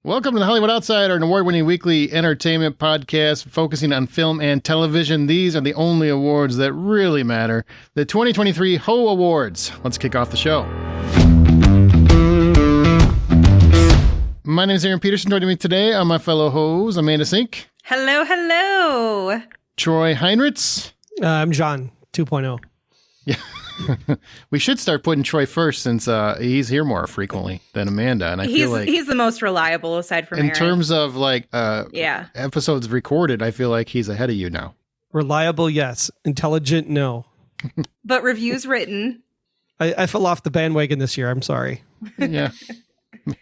Welcome to the Hollywood Outsider, an award-winning weekly entertainment podcast focusing on film and television. These are the only awards that really matter. The 2023 Ho Awards. Let's kick off the show. My name is Aaron Peterson. Joining me today are my fellow hoes, Amanda Sink. Hello, hello. Troy Heinrichs. I'm John 2.0. Yeah. We should start putting Troy first since he's here more frequently than Amanda. And I feel like he's the most reliable aside from in Aaron. terms of like episodes recorded, I feel like he's ahead of you now. Reliable, yes. Intelligent, no. But reviews written. I fell off the bandwagon this year. I'm sorry. Yeah.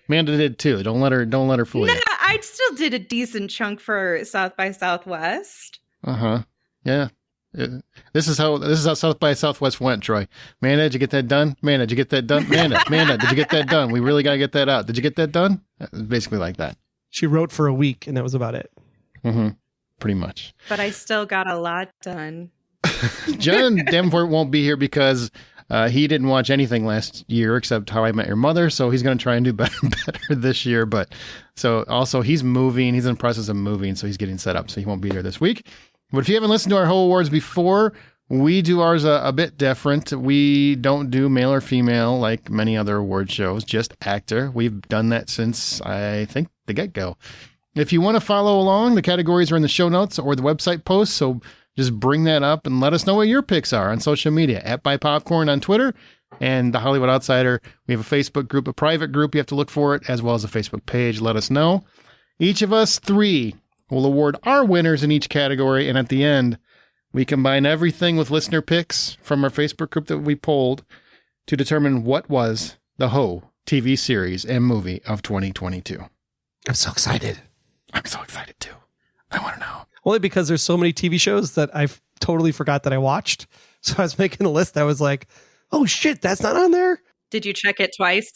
Amanda did too. Don't let her fool you. I still did a decent chunk for South by Southwest. Uh-huh. Yeah. This is how South by Southwest went, Troy. Amanda, did you get that done? Amanda, did you get that done? Amanda, did you get that done? We really got to get that out. Did you get that done? Basically like that. She wrote for a week, and that was about it. Mm-hmm. Pretty much. But I still got a lot done. John Davenport won't be here because he didn't watch anything last year except How I Met Your Mother, so he's going to try and do better this year. But so also he's moving. He's in the process of moving, so he's getting set up, so he won't be here this week. But if you haven't listened to our whole awards before, we do ours a bit different. We don't do male or female like many other award shows, just actor. We've done that since, I think, the get-go. If you want to follow along, the categories are in the show notes or the website post, so just bring that up and let us know what your picks are on social media, @BuyPopcorn on Twitter, and The Hollywood Outsider. We have a Facebook group, a private group. You have to look for it, as well as a Facebook page. Let us know. Each of us three will award our winners in each category, and at the end, we combine everything with listener picks from our Facebook group that we polled to determine what was the Ho TV series and movie of 2022. I'm so excited. I'm so excited, too. I want to know. Only because there's so many TV shows that I've totally forgot that I watched. So I was making a list. I was like, oh, shit, that's not on there? Did you check it twice?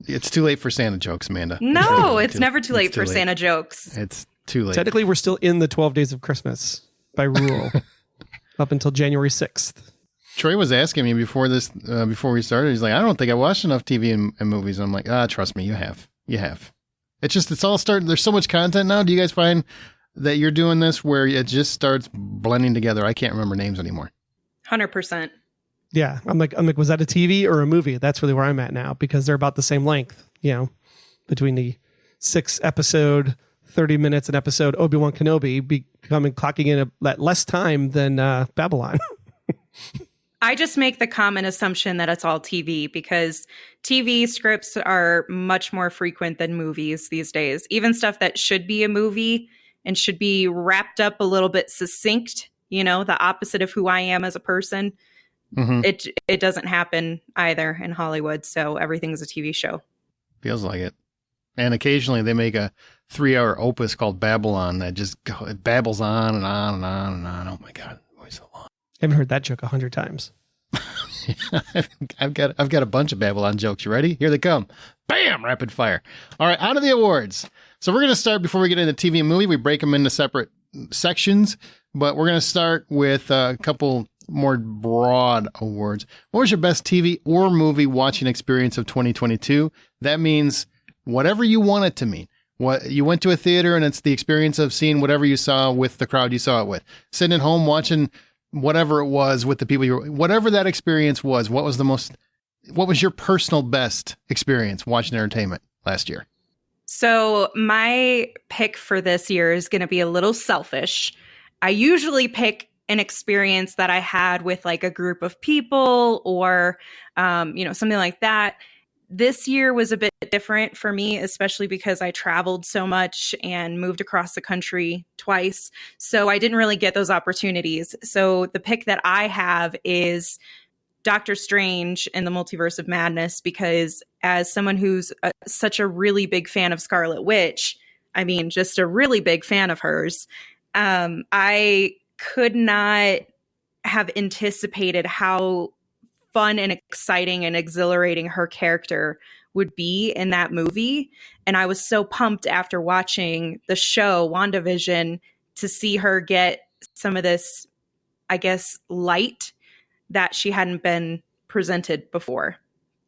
It's too late for Santa jokes, Amanda. No, it's never too late for Santa jokes. It's too late. Technically, we're still in the 12 days of Christmas by rule up until January 6th. Troy was asking me before we started. He's like, I don't think I watched enough TV and movies. And I'm like, trust me, you have. It's all starting. There's so much content now. Do you guys find that you're doing this where it just starts blending together? I can't remember names anymore. 100%. Yeah, I'm like, was that a TV or a movie? That's really where I'm at now because they're about the same length, between the 6-episode, 30 minutes an episode Obi-Wan Kenobi clocking in at less time than Babylon. I just make the common assumption that it's all TV because TV scripts are much more frequent than movies these days. Even stuff that should be a movie and should be wrapped up a little bit succinct, the opposite of who I am as a person. Mm-hmm. It doesn't happen either in Hollywood, so everything's a TV show. Feels like it. And occasionally they make a 3-hour opus called Babylon that just it babbles on and on and on and on. Oh my God, why so long? I haven't heard that joke 100 times. I've got a bunch of Babylon jokes. You ready? Here they come. Bam! Rapid fire. All right, out of the awards. So we're going to start before we get into TV and movie. We break them into separate sections, but we're going to start with a couple more broad awards. What was your best TV or movie watching experience of 2022? That means whatever you want it to mean. What you went to a theater and it's the experience of seeing whatever you saw with the crowd you saw it with. Sitting at home watching whatever it was with the people whatever that experience was. What was your personal best experience watching entertainment last year? So my pick for this year is going to be a little selfish. I usually pick an experience that I had with like a group of people or, something like that. This year was a bit different for me, especially because I traveled so much and moved across the country twice. So I didn't really get those opportunities. So the pick that I have is Doctor Strange and the Multiverse of Madness, because as someone who's such a really big fan of Scarlet Witch, just a really big fan of hers, I could not have anticipated how fun and exciting and exhilarating her character would be in that movie. And I was so pumped after watching the show WandaVision to see her get some of this, I guess, light that she hadn't been presented before.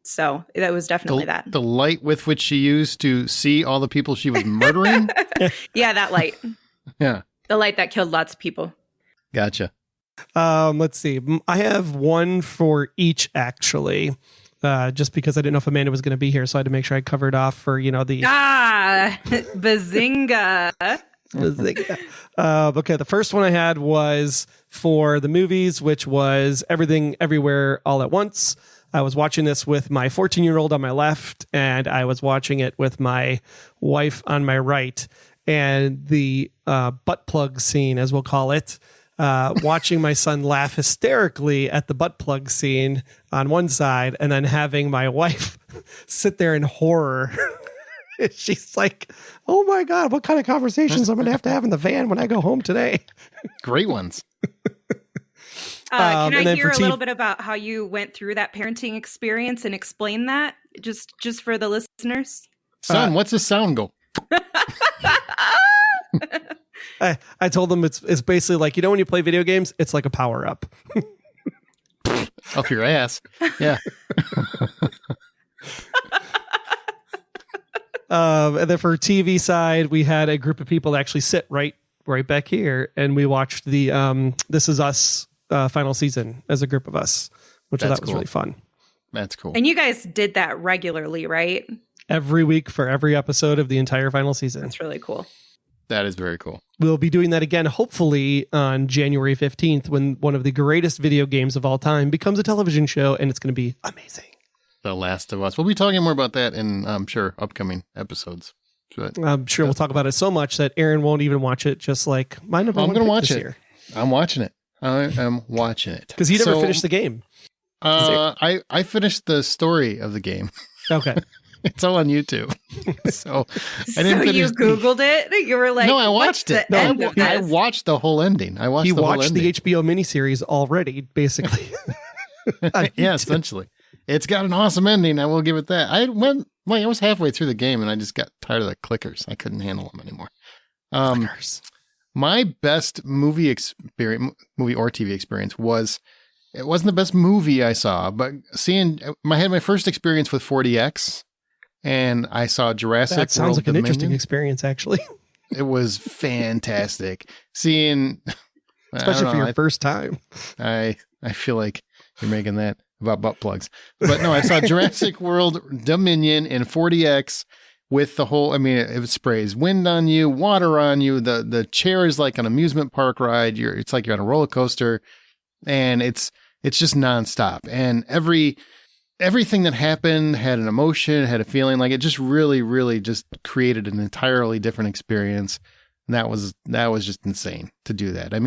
So that was definitely that. The light with which she used to see all the people she was murdering? Yeah, that light. Yeah. The light that killed lots of people. Gotcha. Let's see. I have one for each, actually. Just because I didn't know if Amanda was going to be here, so I had to make sure I covered off for, the... Bazinga. Okay, the first one I had was for the movies, which was Everything Everywhere All at Once. I was watching this with my 14-year-old on my left, and I was watching it with my wife on my right. And the butt plug scene, as we'll call it, watching my son laugh hysterically at the butt plug scene on one side, and then having my wife sit there in horror. She's like, oh my God, what kind of conversations I'm going to have in the van when I go home today? Great ones. Can I hear a little bit about how you went through that parenting experience and explain that just for the listeners? Son, what's the sound go? I told them it's basically like, when you play video games, it's like a power up. Up your ass. Yeah. And then for TV side, we had a group of people that actually sit right back here, and we watched the This Is Us final season as a group of us, which I thought was really fun. That's cool. And you guys did that regularly, right? Every week for every episode of the entire final season. That's really cool. That is very cool. We'll be doing that again, hopefully on January 15th, when one of the greatest video games of all time becomes a television show, and it's going to be amazing. The Last of Us. We'll be talking more about that in, I'm sure, upcoming episodes. But I'm sure we'll talk about it so much that Aaron won't even watch it, just like my number one. I'm going to watch it. Year. I'm watching it. I am watching it. Because you never finished the game. I finished the story of the game. Okay. It's all on YouTube. So I didn't finish. You Googled it? You were like, no, I watched it. No, I watched the whole ending. He watched the HBO miniseries already, basically. Yeah, essentially. It's got an awesome ending. I will give it that. I was halfway through the game and I just got tired of the clickers. I couldn't handle them anymore. Clickers. My best movie or TV experience was, it wasn't the best movie I saw, but I had my first experience with 4DX, and I saw Jurassic World. That sounds like an Dominion. Interesting experience, actually. It was fantastic. Especially for your first time. I feel like you're making that about butt plugs. But no, I saw Jurassic World Dominion in 4DX with the whole, it sprays wind on you, water on you. The chair is like an amusement park ride. It's like you're on a roller coaster, and it's just nonstop. And everything that happened had an emotion, had a feeling. Like, it just really, really just created an entirely different experience. And that was just insane to do that. I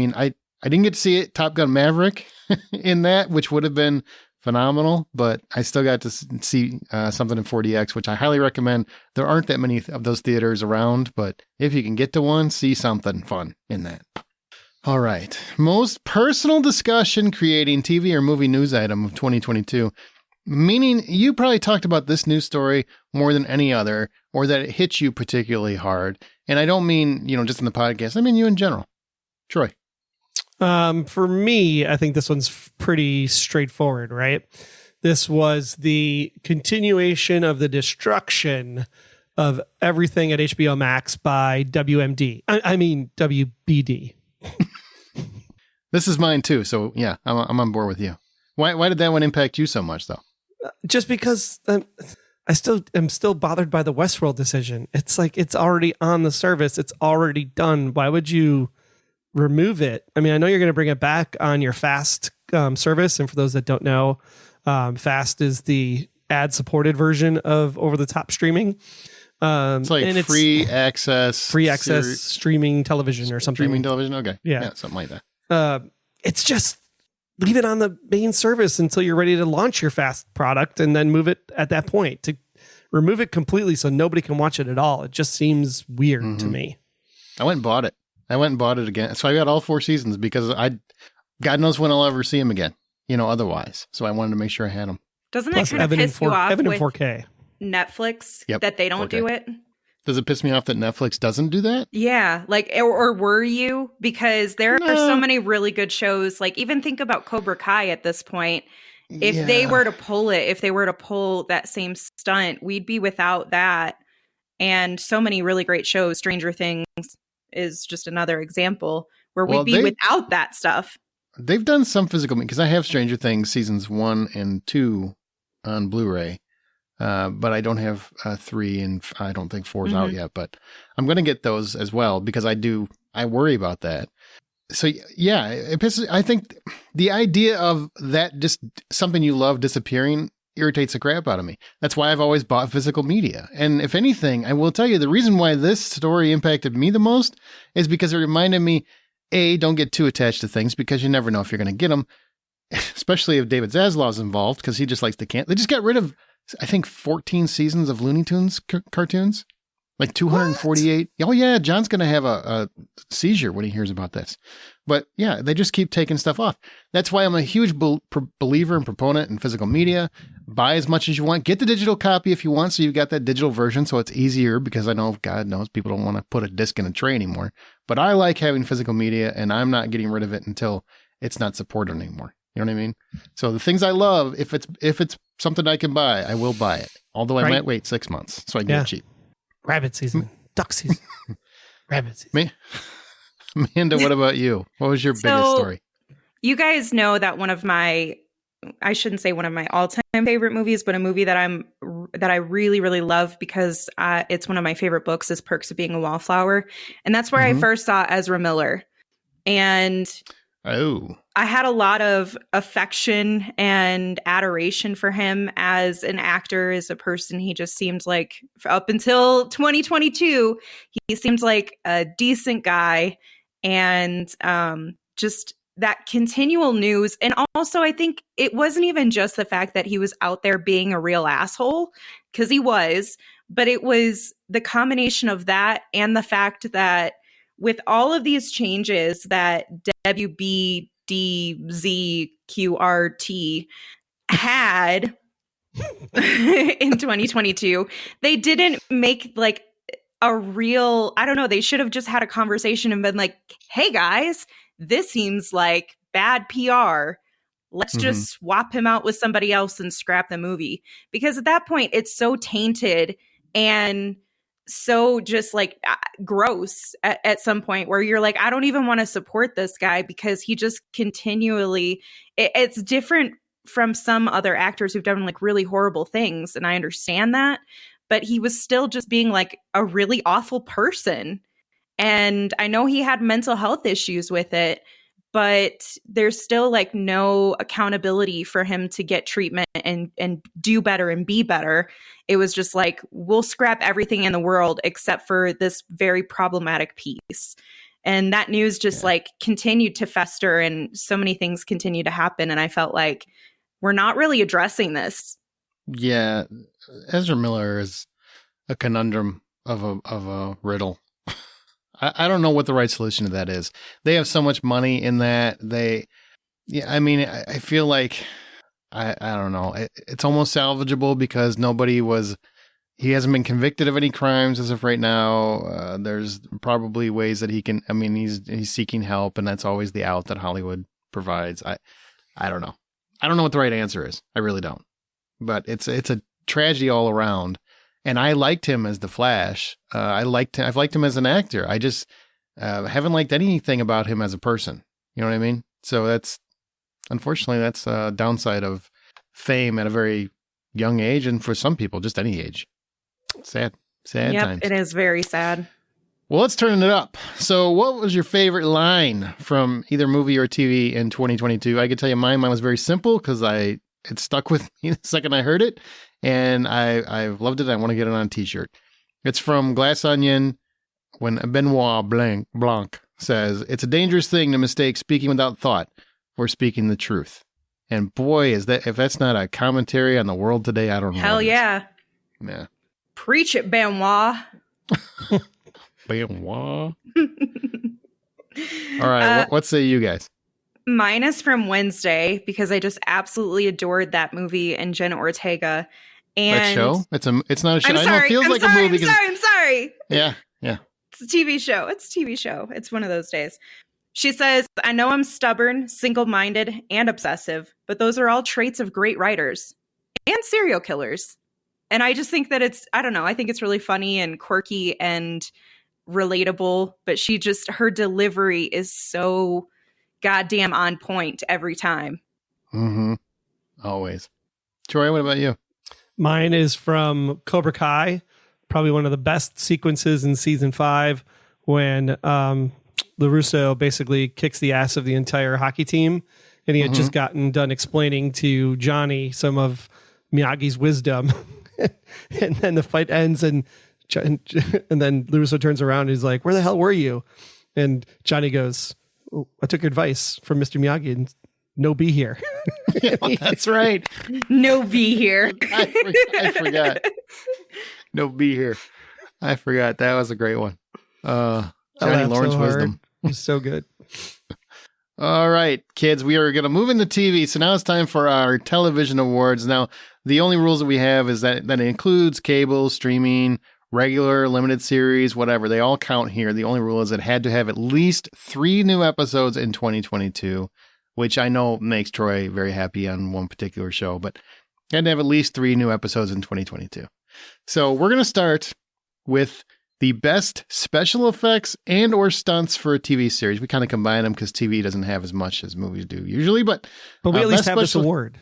didn't get to see it, Top Gun Maverick in that, which would have been phenomenal, but I still got to see something in 4DX, which I highly recommend. There aren't that many of those theaters around, but if you can get to one, see something fun in that. All right. Most personal discussion creating TV or movie news item of 2022. Meaning you probably talked about this news story more than any other, or that it hit you particularly hard. And I don't mean, just in the podcast. I mean you in general. Troy. For me, I think this one's pretty straightforward, right? This was the continuation of the destruction of everything at HBO Max by WMD. I mean WBD. This is mine too. So yeah, I'm on board with you. Why did that one impact you so much though? Just because I'm still bothered by the Westworld decision. It's like, it's already on the service. It's already done. Why would you remove it? I mean, I know you're going to bring it back on your Fast service. And for those that don't know, Fast is the ad-supported version of over-the-top streaming. It's like free access streaming television or something. Streaming television? Okay. Yeah, something like that. It's just leave it on the main service until you're ready to launch your Fast product, and then move it at that point. To remove it completely so nobody can watch it at all, it just seems weird to me. I went and bought it again. So I got all 4 seasons because God knows when I'll ever see them again, otherwise. So I wanted to make sure I had them. Doesn't it kind of piss you off Evan in with 4K. Netflix that they don't 4K. do it? Does it piss me off that Netflix doesn't do that? Yeah, or were you? Because there are so many really good shows. Like, even think about Cobra Kai at this point. If they Yeah. were to pull it, if they were to pull that same stunt, we'd be without that. And so many really great shows. Stranger Things is just another example where Well, we'd be without that stuff. they've done some physical because I have Stranger Things seasons 1 and 2 on Blu-ray, but I don't have 3 and I don't think 4 is out yet. But I'm going to get those as well because I worry about that. So yeah, I think the idea of that just something you love disappearing irritates the crap out of me. That's why I've always bought physical media. And if anything, I will tell you the reason why this story impacted me the most is because it reminded me, don't get too attached to things because you never know if you're going to get them, especially if David Zaslav's involved because he just likes to They just got rid of, I think, 14 seasons of Looney Tunes cartoons. Like 248. What? Oh, yeah. John's going to have a seizure when he hears about this. But yeah, they just keep taking stuff off. That's why I'm a huge believer and proponent in physical media. Buy as much as you want. Get the digital copy if you want. So you've got that digital version. So it's easier because I know, God knows, people don't want to put a disc in a tray anymore. But I like having physical media and I'm not getting rid of it until it's not supported anymore. You know what I mean? So the things I love, if it's something I can buy, I will buy it. Although I might wait 6 months so I can get it cheap. Rabbit season, duck season, rabbit season. Me? Amanda, what about you? What was your biggest story? You guys know that I shouldn't say one of my all-time favorite movies, but a movie that I really, really love because it's one of my favorite books is Perks of Being a Wallflower. And that's where I first saw Ezra Miller. And I had a lot of affection and adoration for him as an actor, as a person. He just seemed like, up until 2022, he seemed like a decent guy. And just that continual news. And also, I think it wasn't even just the fact that he was out there being a real asshole, because he was, but it was the combination of that and the fact that with all of these changes that WBDZQRT had in 2022, they didn't make like a real, I don't know, they should have just had a conversation and been like, hey guys, this seems like bad PR. Let's just swap him out with somebody else and scrap the movie. Because at that point, it's so tainted and so just like gross at some point where you're like, I don't even want to support this guy because he just continually, it's different from some other actors who've done like really horrible things. And I understand that, but he was still just being like a really awful person. And I know he had mental health issues with it, but there's still like no accountability for him to get treatment and do better and be better. It was just like, we'll scrap everything in the world except for this very problematic piece. And that news just like continued to fester and so many things continue to happen. And I felt like we're not really addressing this. Yeah. Ezra Miller is a conundrum of a riddle. I don't know what the right solution to that is. They have so much money in that I mean, I feel like, I don't know. It's almost salvageable because he hasn't been convicted of any crimes as of right now. There's probably ways that he can, I mean, he's seeking help and that's always the out that Hollywood provides. I don't know. I don't know what the right answer is. I really don't. But it's a tragedy all around. And I liked him as the Flash. I've liked him as an actor. I just haven't liked anything about him as a person. You know what I mean? So unfortunately, that's a downside of fame at a very young age. And for some people, just any age. Sad times. It is very sad. Well, let's turn it up. So what was your favorite line from either movie or TV in 2022? I could tell you mine. Mine was very simple because it stuck with me the second I heard it. And I've loved it. I want to get it on a t-shirt. It's from Glass Onion when Benoit Blanc says, "It's a dangerous thing to mistake speaking without thought for speaking the truth." And boy, if that's not a commentary on the world today, I don't know. Hell yeah. Yeah. Preach it, Benoit. Benoit. All right. What say you guys? Mine is from Wednesday because I just absolutely adored that movie and Jenna Ortega. And that show? It's not a show. I'm sorry, I know it feels like a movie. I'm sorry. Yeah. It's a TV show. It's a TV show. It's one of those days. She says, I know I'm stubborn, single-minded, and obsessive, but those are all traits of great writers and serial killers. And I just think that I don't know, I think it's really funny and quirky and relatable, but her delivery is so goddamn on point every time. Mm-hmm. Always. Troy, what about you? Mine is from Cobra Kai, probably one of the best sequences in season 5 when LaRusso basically kicks the ass of the entire hockey team. And he had just gotten done explaining to Johnny some of Miyagi's wisdom. And then the fight ends and then LaRusso turns around and he's like, where the hell were you? And Johnny goes, oh, I took advice from Mr. Miyagi and no be here. Oh, that's right. No be here. I forgot. No be here. I forgot. That was a great one. Johnny Lawrence so wisdom. It was so good. All right, kids, we are going to move into TV. So now it's time for our television awards. Now, the only rules that we have is that it includes cable, streaming, regular, limited series, whatever. They all count here. The only rule is it had to have at least 3 new episodes in 2022, which I know makes Troy very happy on one particular show, but had to have at least 3 new episodes in 2022. So we're going to start with the best special effects and or stunts for a TV series. We kind of combine them because TV doesn't have as much as movies do usually, but we at least have this award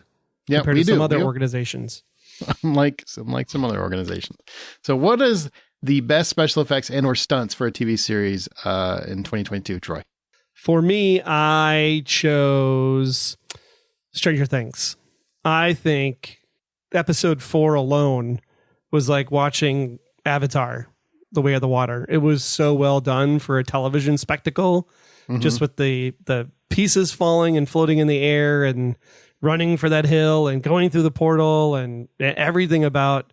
compared to some other organizations. Unlike some other organizations. So what is the best special effects and or stunts for a TV series in 2022, Troy? For me, I chose Stranger Things. I think episode 4 alone was like watching Avatar, The Way of the Water. It was so well done for a television spectacle, just with the pieces falling and floating in the air and running for that hill and going through the portal and everything about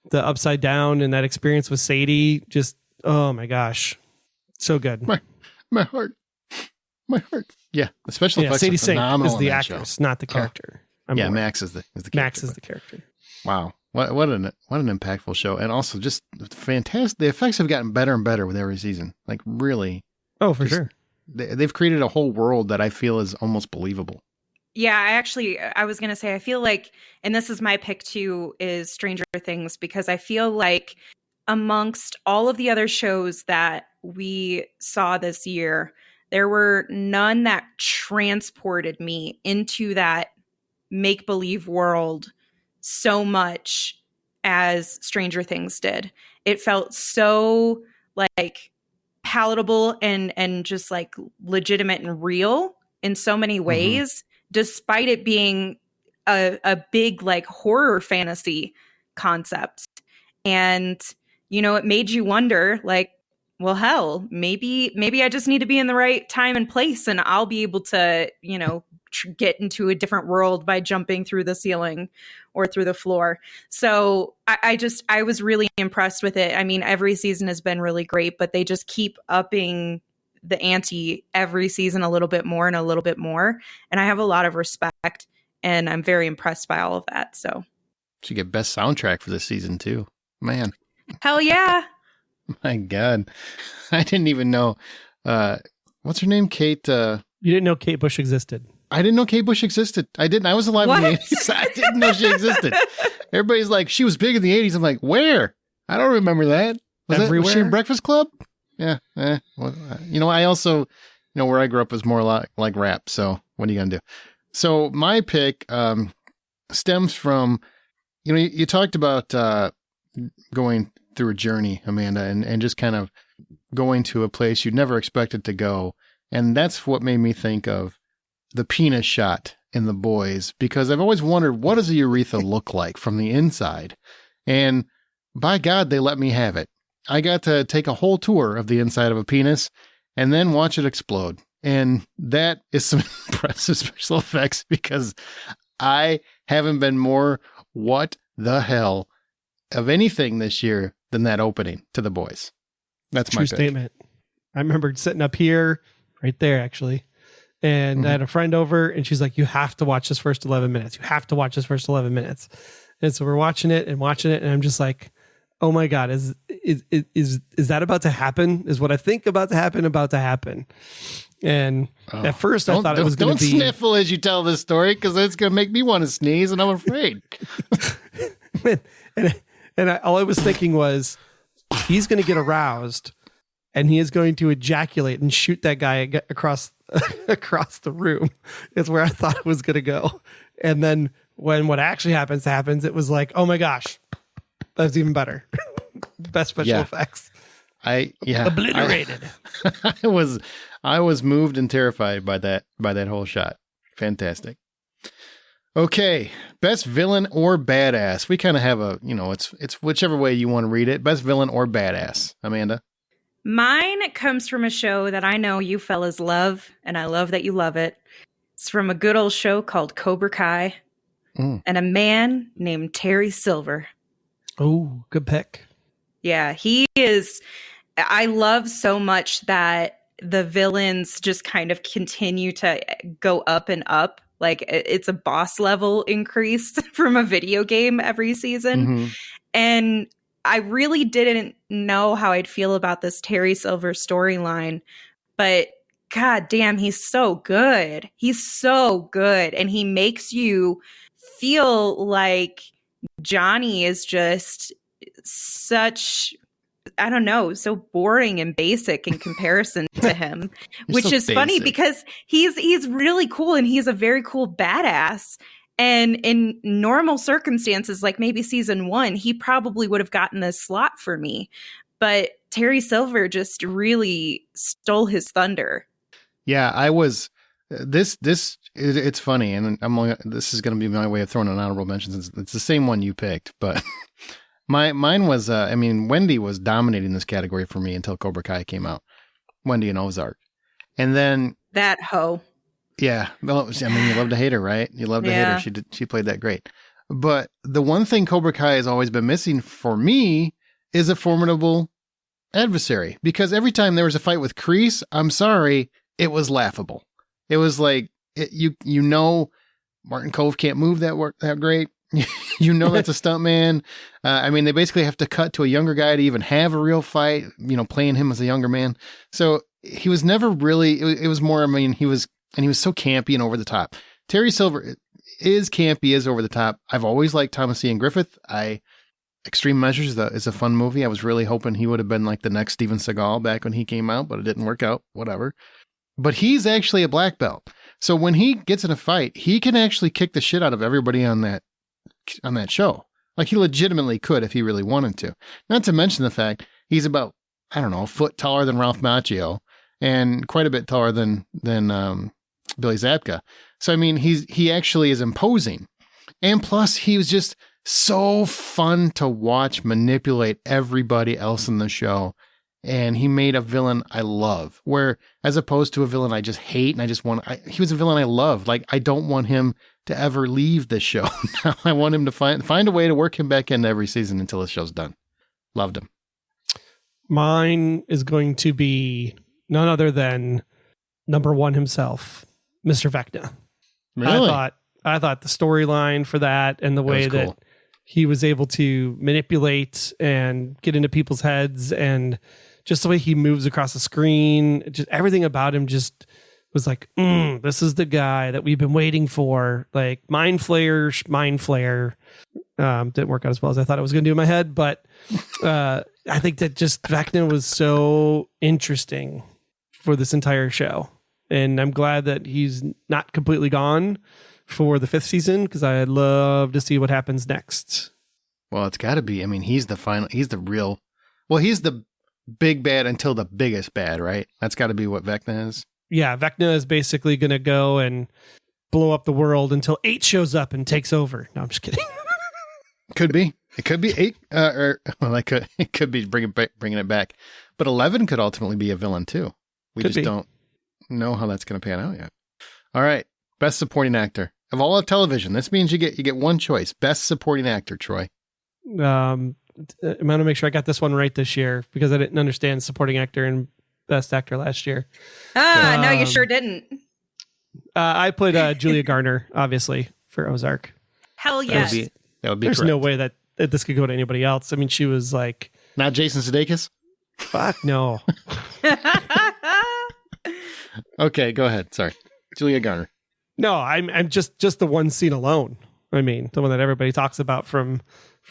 the upside down and that experience with Sadie. Just, oh my gosh. So good. My heart. Yeah. The special effects Sadie are phenomenal is the actress, show. not the character. Max is the character. Max is the character. Wow. What an impactful show. And also just fantastic. The effects have gotten better and better with every season. Like really. Oh, for sure. They've created a whole world that I feel is almost believable. Yeah, I was going to say, I feel like, and this is my pick too, is Stranger Things, because I feel like amongst all of the other shows that we saw this year, there were none that transported me into that make-believe world so much as Stranger Things did. It felt so like palatable and just like legitimate and real in so many ways, despite it being a big like horror fantasy concept. And, you know, it made you wonder like, well, hell, maybe I just need to be in the right time and place and I'll be able to, you know, get into a different world by jumping through the ceiling or through the floor. So I was really impressed with it. I mean, every season has been really great, but they just keep upping the ante every season a little bit more and a little bit more. And I have a lot of respect and I'm very impressed by all of that. So should get best soundtrack for this season too, man. Hell yeah. My God. I didn't even know, what's her name? Kate, you didn't know Kate Bush existed. I didn't know Kate Bush existed. I didn't. I was alive in the 80s. I didn't know she existed. Everybody's like, she was big in the 80s. I'm like, where? I don't remember that. Was she in Breakfast Club? Yeah. Well, you know, I also, you know, where I grew up was more like rap. So what are you going to do? So my pick stems from, you know, you talked about going through a journey, Amanda, and just kind of going to a place you never expected to go. And that's what made me think of the penis shot in The Boys, because I've always wondered, what does a urethra look like from the inside? And by God, they let me have it. I got to take a whole tour of the inside of a penis and then watch it explode. And that is some impressive special effects, because I haven't been more what the hell of anything this year than that opening to The Boys. That's my true statement. I remember sitting up here, right there, actually. And I had a friend over and she's like, you have to watch this first 11 minutes. You have to watch this first 11 minutes. And so we're watching it. And I'm just like, oh my God, is that about to happen? Is what I think about to happen? And at first I thought it was going to be... Don't sniffle as you tell this story, because it's going to make me want to sneeze, and I'm afraid. All I was thinking was, he's going to get aroused, and he is going to ejaculate and shoot that guy across the room. Is where I thought it was going to go. And then when what actually happens, it was like, oh my gosh, that's even better. Best special effects. Obliterated. I was moved and terrified by that whole shot. Fantastic. Okay, best villain or badass. We kind of have a, it's whichever way you want to read it. Best villain or badass. Amanda? Mine comes from a show that I know you fellas love, and I love that you love it. It's from a good old show called Cobra Kai, and a man named Terry Silver. Oh, good pick. Yeah, he is. I love so much that the villains just kind of continue to go up and up. Like, it's a boss level increase from a video game every season. Mm-hmm. And I really didn't know how I'd feel about this Terry Silver storyline, but God damn, he's so good. He's so good. And he makes you feel like Johnny is just such, I don't know, so boring and basic in comparison to him, which so is basic. Funny because he's really cool, and he's a very cool badass. And in normal circumstances, like maybe season 1, he probably would have gotten this slot for me. But Terry Silver just really stole his thunder. Yeah, I was it's funny, and this is going to be my way of throwing an honorable mention, since it's the same one you picked, but mine was Wendy was dominating this category for me until Cobra Kai came out. Wendy and Ozark. And then that hoe. Yeah. Well, you love to hate her, right? You love to hate her. She played that great. But the one thing Cobra Kai has always been missing for me is a formidable adversary, because every time there was a fight with Kreese, I'm sorry, it was laughable. It was like, Martin Cove can't move that great. That's a stunt man. They basically have to cut to a younger guy to even have a real fight, playing him as a younger man. So he was never really, it was more, he was so campy and over the top. Terry Silver is campy, is over the top. I've always liked Thomas Ian Griffith. Extreme Measures is a fun movie. I was really hoping he would have been like the next Steven Seagal back when he came out, but it didn't work out. Whatever. But he's actually a black belt. So when he gets in a fight, he can actually kick the shit out of everybody on that show. Like, he legitimately could if he really wanted to. Not to mention the fact he's about, a foot taller than Ralph Macchio and quite a bit taller than Billy Zabka. So, he actually is imposing. And plus, he was just so fun to watch manipulate everybody else in the show. And he made a villain I love, where as opposed to a villain I just hate and he was a villain I love. Like, I don't want him to ever leave this show. Now I want him to find a way to work him back into every season until the show's done. Loved him. Mine is going to be none other than number 1 himself, Mr. Vecna. Really? I thought the storyline for that and the way that he was able to manipulate and get into people's heads, and just the way he moves across the screen, just everything about him just was like, this is the guy that we've been waiting for. Like, Mind Flayer. Didn't work out as well as I thought it was going to do in my head, but I think that just Vecna was so interesting for this entire show. And I'm glad that he's not completely gone for the 5th season, because I'd love to see what happens next. Well, it's got to be. He's the big bad until the biggest bad, right? That's got to be what Vecna is. Yeah, Vecna is basically going to go and blow up the world until 8 shows up and takes over. No, I'm just kidding. Could be. It could be 8. It could be bringing it back. But 11 could ultimately be a villain too. We just don't know how that's going to pan out yet. All right, best supporting actor of all of television. This means you get one choice. Best supporting actor, Troy. I'm going to make sure I got this one right this year, because I didn't understand supporting actor and best actor last year. No, you sure didn't. I put Julia Garner, obviously, for Ozark. Hell yes. That would be There's correct. no way that this could go to anybody else. I mean, she was like, Not Jason Sudeikis? fuck no. Okay, go ahead. Sorry. Julia Garner. No, I'm just the one scene alone. I mean, the one that everybody talks about from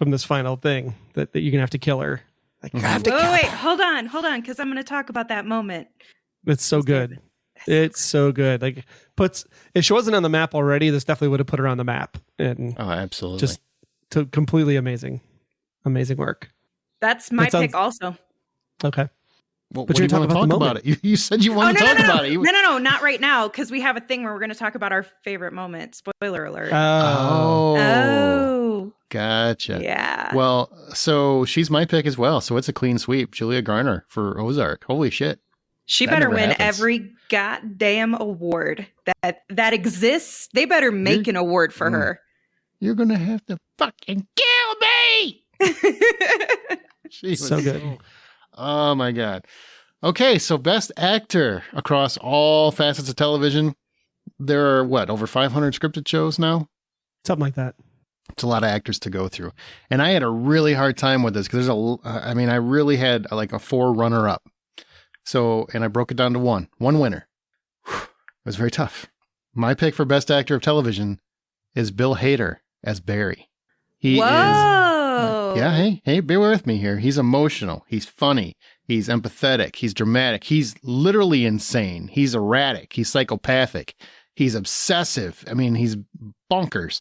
this final thing that you're gonna have to kill her. Like, you have to kill wait, her. hold on, because I'm going to talk about that moment. It's so good. It's so good. Like, if she wasn't on the map already, this definitely would have put her on the map. And Oh, absolutely. just completely amazing work. That's my That sounds- pick also. Okay. Well, But what you're do you want to talking talk about about it? You said you want to talk about it. No, not right now, because we have a thing where we're going to talk about our favorite moment. Spoiler alert. Oh, gotcha. Yeah. Well, so she's my pick as well. So it's a clean sweep. Julia Garner for Ozark. Holy shit. She That better never win happens. every goddamn award that exists. They better make an award for her. You're going to have to fucking kill me. She was So good. Oh my God. Okay, so best actor across all facets of television. There are over 500 scripted shows now? Something like that. It's a lot of actors to go through. And I had a really hard time with this because I really had like a 4 runner up. So, and I broke it down to one winner. Whew, it was very tough. My pick for best actor of television is Bill Hader as Barry. He is. Yeah, hey, bear with me here. He's emotional. He's funny. He's empathetic. He's dramatic. He's literally insane. He's erratic. He's psychopathic. He's obsessive. I mean, he's bonkers.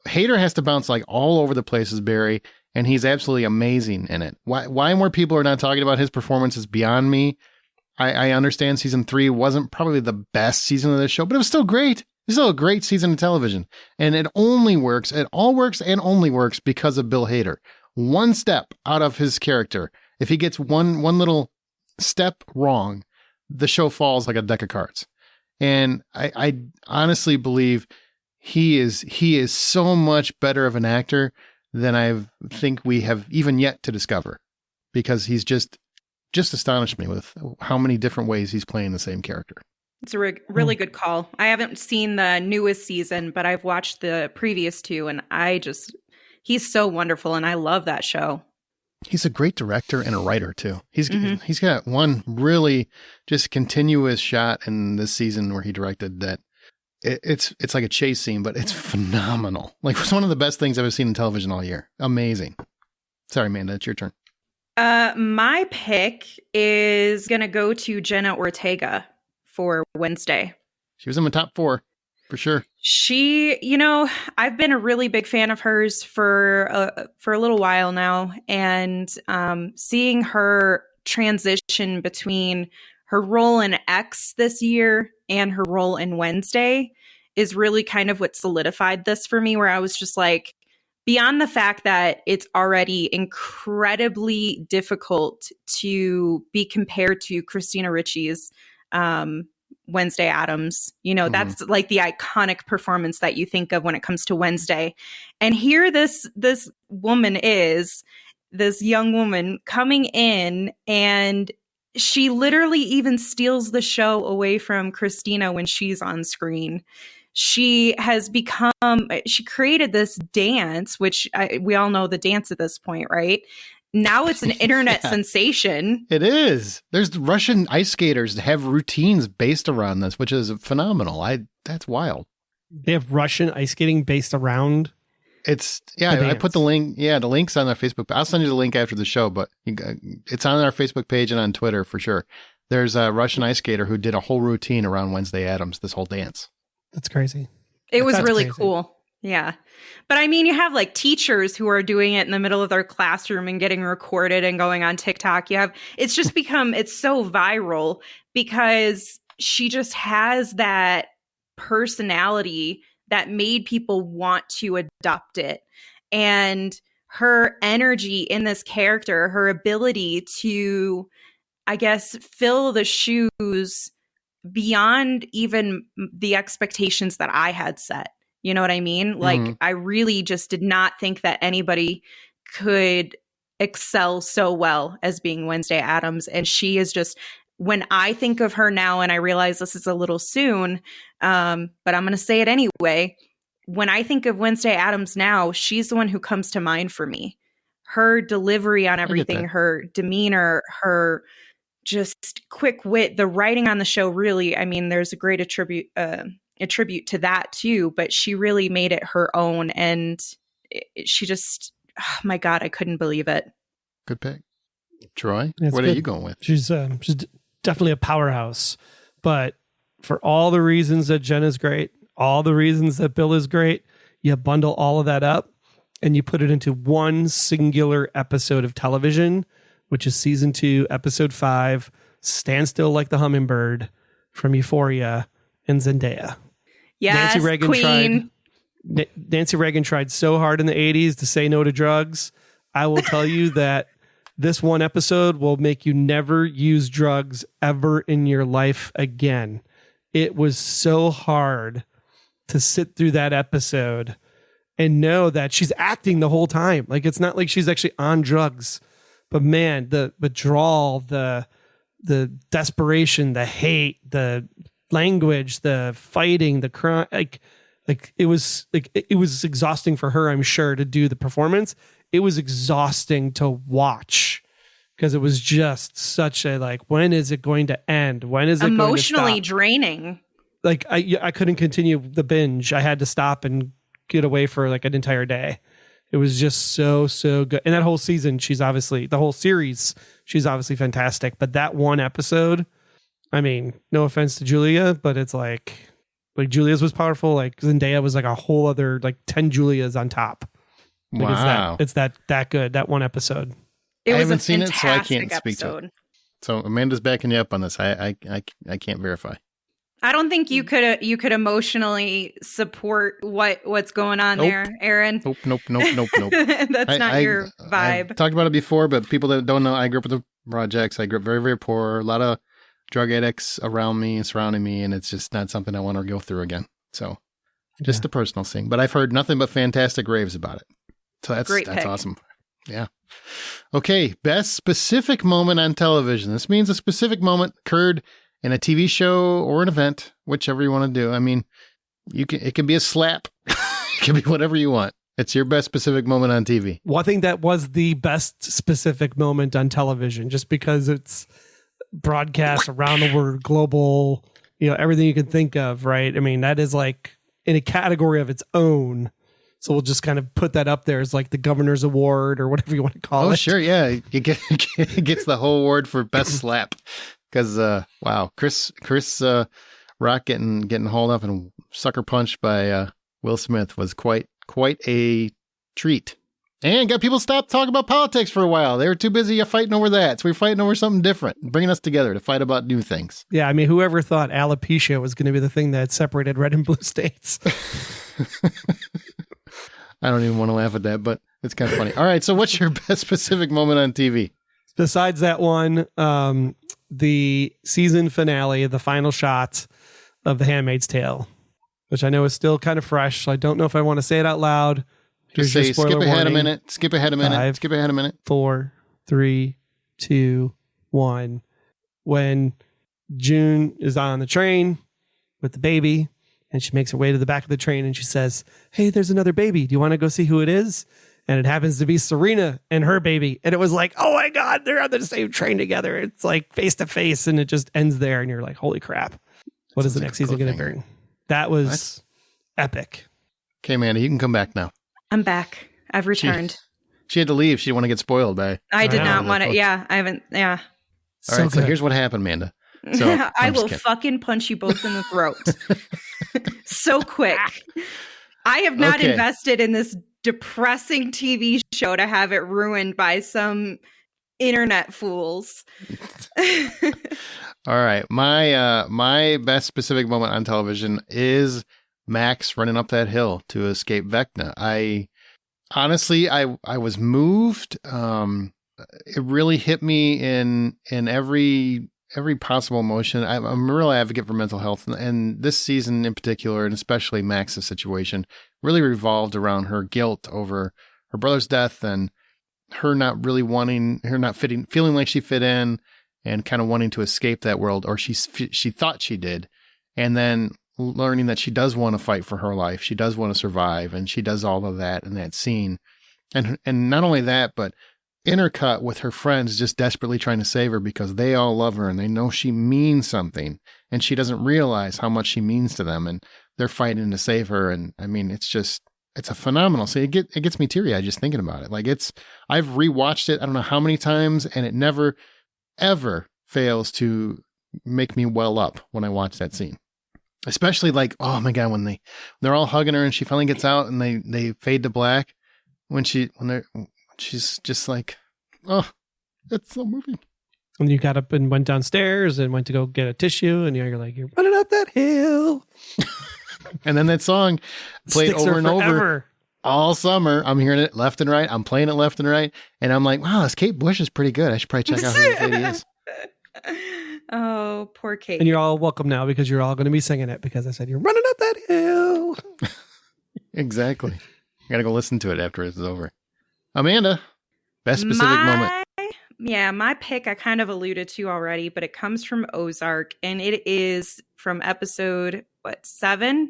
Hader has to bounce like all over the place as Barry, and he's absolutely amazing in it. Why more people are not talking about his performance is beyond me. I understand season 3 wasn't probably the best season of the show, but it was still great. It's still a great season of television. And it all works and only works because of Bill Hader. One step out of his character, if he gets one little step wrong, the show falls like a deck of cards. And I honestly believe he is so much better of an actor than I think we have even yet to discover, because he's just astonished me with how many different ways he's playing the same character. It's a really good call. I haven't seen the newest season, but I've watched the previous 2, and he's so wonderful, and I love that show. He's a great director and a writer too. He's got one really just continuous shot in this season where he directed that. It's like a chase scene, but it's phenomenal. Like, it's one of the best things I've ever seen in television all year. Amazing. Sorry, Amanda, it's your turn. My pick is going to go to Jenna Ortega for Wednesday. She was in my top 4 for sure. She, I've been a really big fan of hers for a little while now, and seeing her transition between her role in X this year and her role in Wednesday is really kind of what solidified this for me, where I was just like, beyond the fact that it's already incredibly difficult to be compared to Christina Ricci's Wednesday Addams, that's like the iconic performance that you think of when it comes to Wednesday. And here this woman is, this young woman coming in, and she literally even steals the show away from Christina when she's on screen. She created this dance, which we all know the dance at this point, right? Now it's an internet sensation. It is. There's Russian ice skaters that have routines based around this, which is phenomenal. That's wild. They have Russian ice skating based around. I put the link. Yeah, the link's on our Facebook. I'll send you the link after the show, but it's on our Facebook page and on Twitter for sure. There's a Russian ice skater who did a whole routine around Wednesday Addams, this whole dance. That's crazy. It was really crazy. cool. Yeah. But I mean, you have like teachers who are doing it in the middle of their classroom and getting recorded and going on TikTok. It's just become, it's so viral because she just has that personality that made people want to adopt it. And her energy in this character, her ability to, I guess, fill the shoes beyond even the expectations that I had set. You know what I mean? Like, I really just did not think that anybody could excel so well as being Wednesday Addams. And she is just, when I think of her now, and I realize this is a little soon, but I'm going to say it anyway, when I think of Wednesday Addams now, she's the one who comes to mind for me. Her delivery on everything, her demeanor, her just quick wit, the writing on the show really, I mean, there's a great attribute to that too, but she really made it her own. And she just, oh my God, I couldn't believe it. Good pick. Troy, That's what good. are you going with? She's definitely a powerhouse, but for all the reasons that Jen is great, all the reasons that Bill is great, you bundle all of that up and you put it into one singular episode of television, which is season 2, episode 5, Stand Still Like the Hummingbird from Euphoria and Zendaya. Yes, Nancy Reagan tried so hard in the 80s to say no to drugs. I will tell you that this one episode will make you never use drugs ever in your life again. It was so hard to sit through that episode and know that she's acting the whole time. Like, it's not like she's actually on drugs, but man, the withdrawal, the desperation, the hate, the language, the fighting, the crime, it was exhausting for her, I'm sure, to do the performance. It was exhausting to watch because it was just such a, like, when is it going to end? When is it emotionally going to stop? draining? Like, I couldn't continue the binge. I had to stop and get away for like an entire day. It was just so good. And that whole season, the whole series, she's obviously fantastic. But that one episode, I mean, no offense to Julia, but it's like Julia's was powerful. Like Zendaya was like a whole other, like 10 Julias on top. Like, wow. It's that good, that one episode. It was I haven't a seen it, so I can't fantastic speak to episode. it. So Amanda's backing you up on this. I can't verify. I don't think you could emotionally support what's going on there, Aaron. Nope. That's not your vibe. I've talked about it before, but people that don't know, I grew up with the projects. I grew up very, very poor. A lot of drug addicts around me and surrounding me, and it's just not something I want to go through again. So just a personal thing. But I've heard nothing but fantastic raves about it. So that's awesome. Yeah. Okay. Best specific moment on television. This means a specific moment occurred in a TV show or an event, whichever you want to do. I mean, it can be a slap. It can be whatever you want. It's your best specific moment on TV. Well, I think that was the best specific moment on television, just because it's broadcast around the world, global, everything you can think of, right? I mean, that is like in a category of its own. So we'll just kind of put that up there as like the governor's award or whatever you want to call it. Oh, sure. Yeah. It gets the whole award for best slap. Because, wow, Chris Rock getting hauled up and sucker punched by Will Smith was quite a treat. And got people stopped talking about politics for a while. They were too busy fighting over that. So we're fighting over something different, bringing us together to fight about new things. Yeah, I mean, whoever thought alopecia was going to be the thing that separated red and blue states? I don't even want to laugh at that, but it's kind of funny. All right, so what's your best specific moment on TV? Besides that one, the season finale, the final shot of The Handmaid's Tale, which I know is still kind of fresh. So I don't know if I want to say it out loud. Just say skip ahead a minute. Skip ahead a minute. 5, skip ahead a minute. 4, 3, 2, 1. When June is on the train with the baby, and she makes her way to the back of the train, and she says, "Hey, there's another baby. Do you want to go see who it is?" And it happens to be Serena and her baby. And it was like, oh my God, they're on the same train together. It's like face to face, and it just ends there. And you're like, holy crap. What is the next season going to bring? That was epic. Okay, Amanda, you can come back now. I'm back. I've returned. She had to leave. She didn't want to get spoiled by. I did not want to. Yeah, I haven't. Yeah. All right, so here's what happened, Amanda. So I will fucking punch you both in the throat. So quick. I have not invested in this depressing TV show to have it ruined by some internet fools. All right. My best specific moment on television is Max running up that hill to escape Vecna. I was moved. It really hit me in every possible emotion. I'm a real advocate for mental health, and this season in particular, and especially Max's situation, really revolved around her guilt over her brother's death and her not feeling like she fit in, and kind of wanting to escape that world, or she thought she did. And then learning that she does want to fight for her life. She does want to survive, and she does all of that in that scene. And not only that, but intercut with her friends just desperately trying to save her because they all love her and they know she means something, and she doesn't realize how much she means to them, and they're fighting to save her. And I mean, it's a phenomenal. So it gets me teary eyed just thinking about it. Like I've rewatched it I don't know how many times, and it never ever fails to make me well up when I watch that scene. Especially like, oh my God, when they're all hugging her and she finally gets out and they fade to black when she's just like, oh, it's so moving. And you got up and went downstairs and went to go get a tissue, and you're like, you're running up that hill. And then that song played Sticks over her and over forever. all summer. I'm hearing it left and right. I'm playing it left and right. And I'm like, wow, this Kate Bush is pretty good. I should probably check out who this lady is. Oh, poor Kate. And you're all welcome now because you're all going to be singing it because I said, you're running up that hill. Exactly. I got to go listen to it after it's over. Amanda, best specific moment. Yeah, my pick I kind of alluded to already, but it comes from Ozark, and it is from episode 7,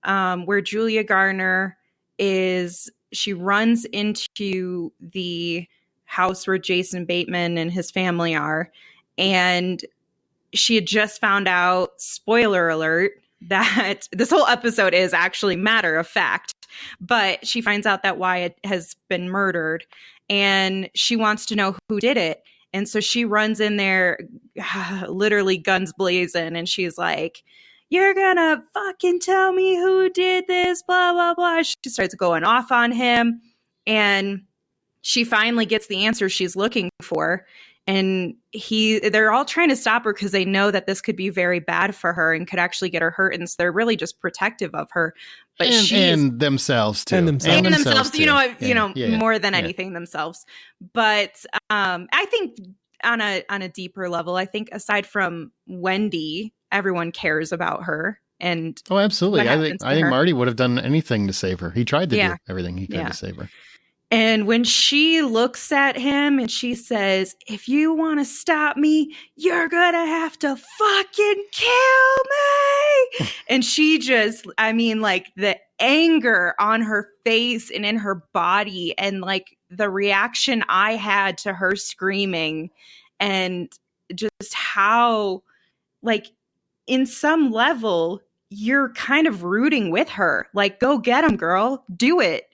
where Julia Garner she runs into the house where Jason Bateman and his family are, and she had just found out, spoiler alert, that this whole episode is actually matter of fact, but she finds out that Wyatt has been murdered, and she wants to know who did it. And so she runs in there, literally guns blazing, and she's like, you're gonna fucking tell me who did this, blah, blah, blah. She starts going off on him, and she finally gets the answer she's looking for. And they're all trying to stop her because they know that this could be very bad for her and could actually get her hurt. And so they're really just protective of her. But and themselves too. And themselves. Too. More than anything themselves. But I think on a deeper level, I think aside from Wendy, everyone cares about her. And oh, absolutely. I think her. Marty would have done anything to save her. He tried to do everything he could to save her. And when she looks at him and she says, if you want to stop me, you're going to have to fucking kill me. And she just, I mean, like the anger on her face and in her body, and like the reaction I had to her screaming, and just how, like, in some level, you're kind of rooting with her. Like, go get him, girl. Do it.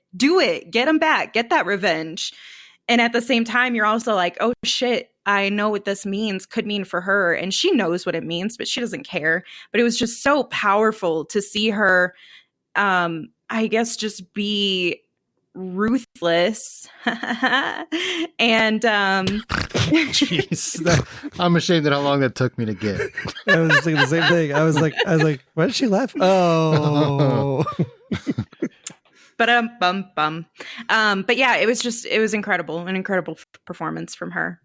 Get him back. Get that revenge. And at the same time, you're also like, oh shit, I know what this could mean for her. And she knows what it means, but she doesn't care. But it was just so powerful to see her, I guess, just be ruthless. And jeez, I'm ashamed at how long that took me to get. I was thinking the same thing. I was like, why did she laugh? Oh. But yeah, it was incredible, an incredible performance from her.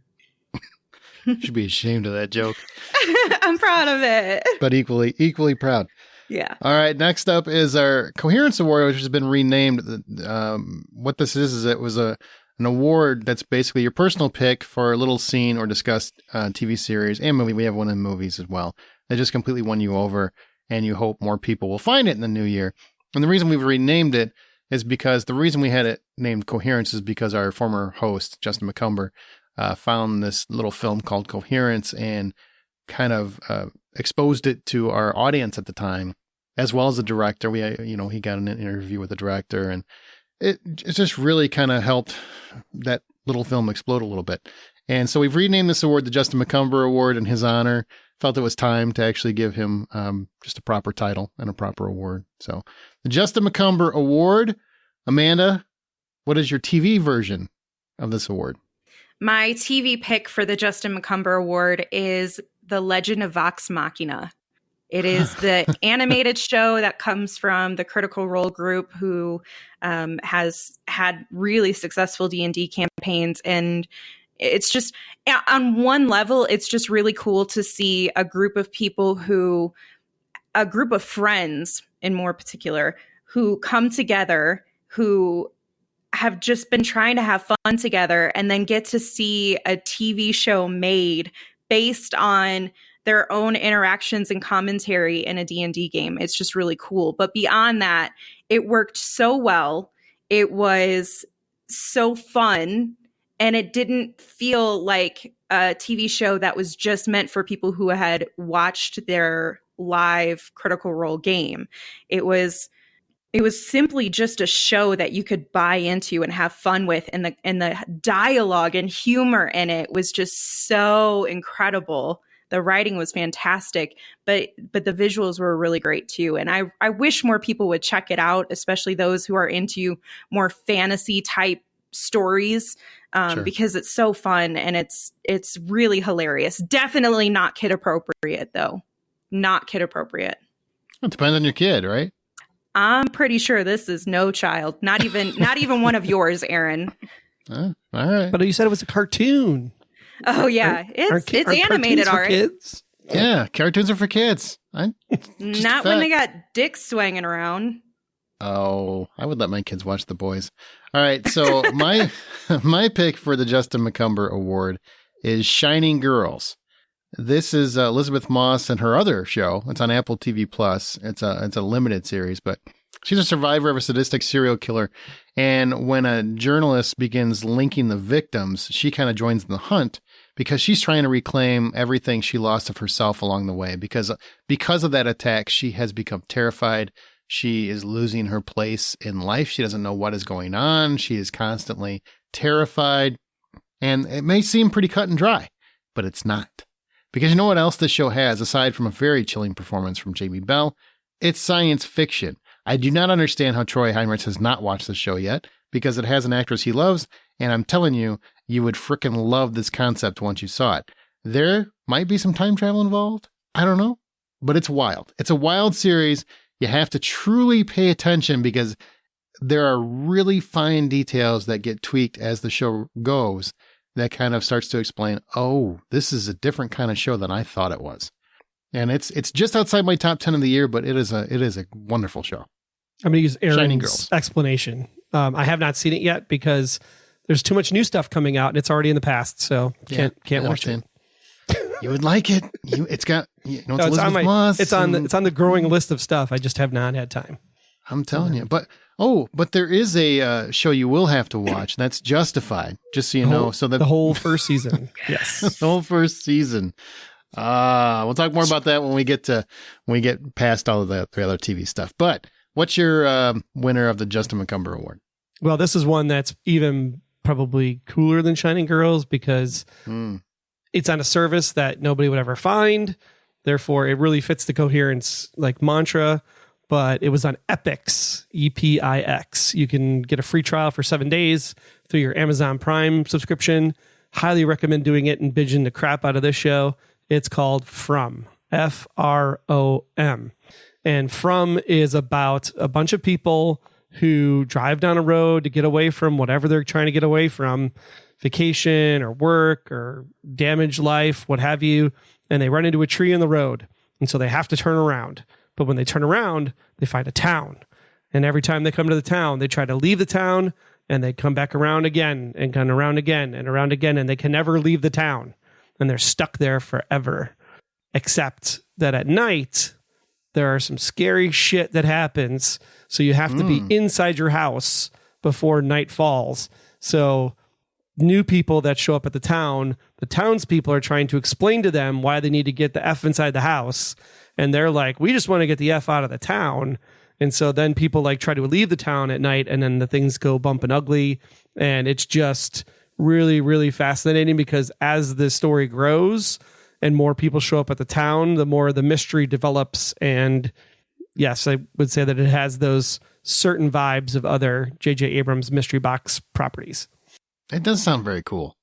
You should be ashamed of that joke. I'm proud of it, but equally proud. Yeah. All right. Next up is our Coherence Award, which has been renamed. What this is it was an award that's basically your personal pick for a little scene or discussed TV series and movie. We have one in movies as well. That just completely won you over, and you hope more people will find it in the new year. And the reason we've renamed it is because the reason we had it named Coherence is because our former host, Justin Macumber, found this little film called Coherence and kind of exposed it to our audience at the time, as well as the director. He got an interview with the director, and it just really kind of helped that little film explode a little bit. And so we've renamed this award the Justin Macumber Award in his honor. Felt it was time to actually give him just a proper title and a proper award. So the Justin Macumber Award. Amanda, what is your TV version of this award? My TV pick for the Justin Macumber Award is The Legend of Vox Machina. It is the animated show that comes from the Critical Role group, who has had really successful D&D campaigns. And it's just, on one level, it's just really cool to see a group of people a group of friends in more particular, who come together, who have just been trying to have fun together, and then get to see a TV show made based on their own interactions and commentary in a D&D game. It's just really cool. But beyond that, it worked so well. It was so fun, and it didn't feel like a TV show that was just meant for people who had watched their live Critical Role game. It was simply just a show that you could buy into and have fun with, and the dialogue and humor in it was just so incredible. The writing was fantastic, but the visuals were really great too. And I wish more people would check it out, especially those who are into more fantasy type stories, Sure. because it's so fun and it's really hilarious. Definitely not kid appropriate though. Not kid appropriate. It depends on your kid, right? I'm pretty sure this is no child. Not even one of yours, Aaron. All right. But you said it was a cartoon. Oh yeah, it's animated, all right. Kids? Yeah, cartoons are for kids. Not when they got dicks swinging around. Oh, I would let my kids watch The Boys. All right, so my pick for the Justin Macumber Award is Shining Girls. This is Elizabeth Moss and her other show. It's on Apple TV Plus. It's a limited series, but she's a survivor of a sadistic serial killer. And when a journalist begins linking the victims, she kind of joins the hunt because she's trying to reclaim everything she lost of herself along the way. Because of that attack, she has become terrified. She is losing her place in life. She doesn't know what is going on. She is constantly terrified. And it may seem pretty cut and dry, but it's not. Because you know what else this show has, aside from a very chilling performance from Jamie Bell? It's science fiction. I do not understand how Troy Heinrichs has not watched the show yet, because it has an actress he loves, and I'm telling you, you would frickin' love this concept once you saw it. There might be some time travel involved. I don't know, but it's wild. It's a wild series. You have to truly pay attention because there are really fine details that get tweaked as the show goes that kind of starts to explain, oh, this is a different kind of show than I thought it was. And it's just outside my top 10 of the year, but it is a wonderful show. I'm going to use Shining Aaron's Girls. explanation. I have not seen it yet because there's too much new stuff coming out and it's already in the past. So can't watch it. You would like it. It's got, it's No, it's Elizabeth Moss. it's on the growing list of stuff. I just have not had time. I'm telling you. But there is a show you will have to watch. That's Justified, just so you know. So the whole first season. Yes. The whole first season. We'll talk more about that when we get past all of the other TV stuff. But what's your winner of the Justin Macumber Award? Well, this is one that's even probably cooler than Shining Girls because it's on a service that nobody would ever find. Therefore, it really fits the coherence like mantra. But it was on Epix, EPIX. You can get a free trial for 7 days through your Amazon Prime subscription. Highly recommend doing it and binging the crap out of this show. It's called From, F-R-O-M. And From is about a bunch of people who drive down a road to get away from whatever they're trying to get away from, vacation or work or damaged life, what have you. And they run into a tree in the road. And so they have to turn around. But when they turn around, they find a town. And every time they come to the town, they try to leave the town and they come back around again and come around again and around again. And they can never leave the town. And they're stuck there forever. Except that at night, there are some scary shit that happens. So you have to be inside your house before night falls. So new people that show up at the townspeople are trying to explain to them why they need to get the F inside the house. And they're like, we just want to get the F out of the town. And so then people like try to leave the town at night and then the things go bump and ugly. And it's just really, really fascinating because as the story grows and more people show up at the town, the more the mystery develops. And yes, I would say that it has those certain vibes of other J.J. Abrams mystery box properties. It does sound very cool.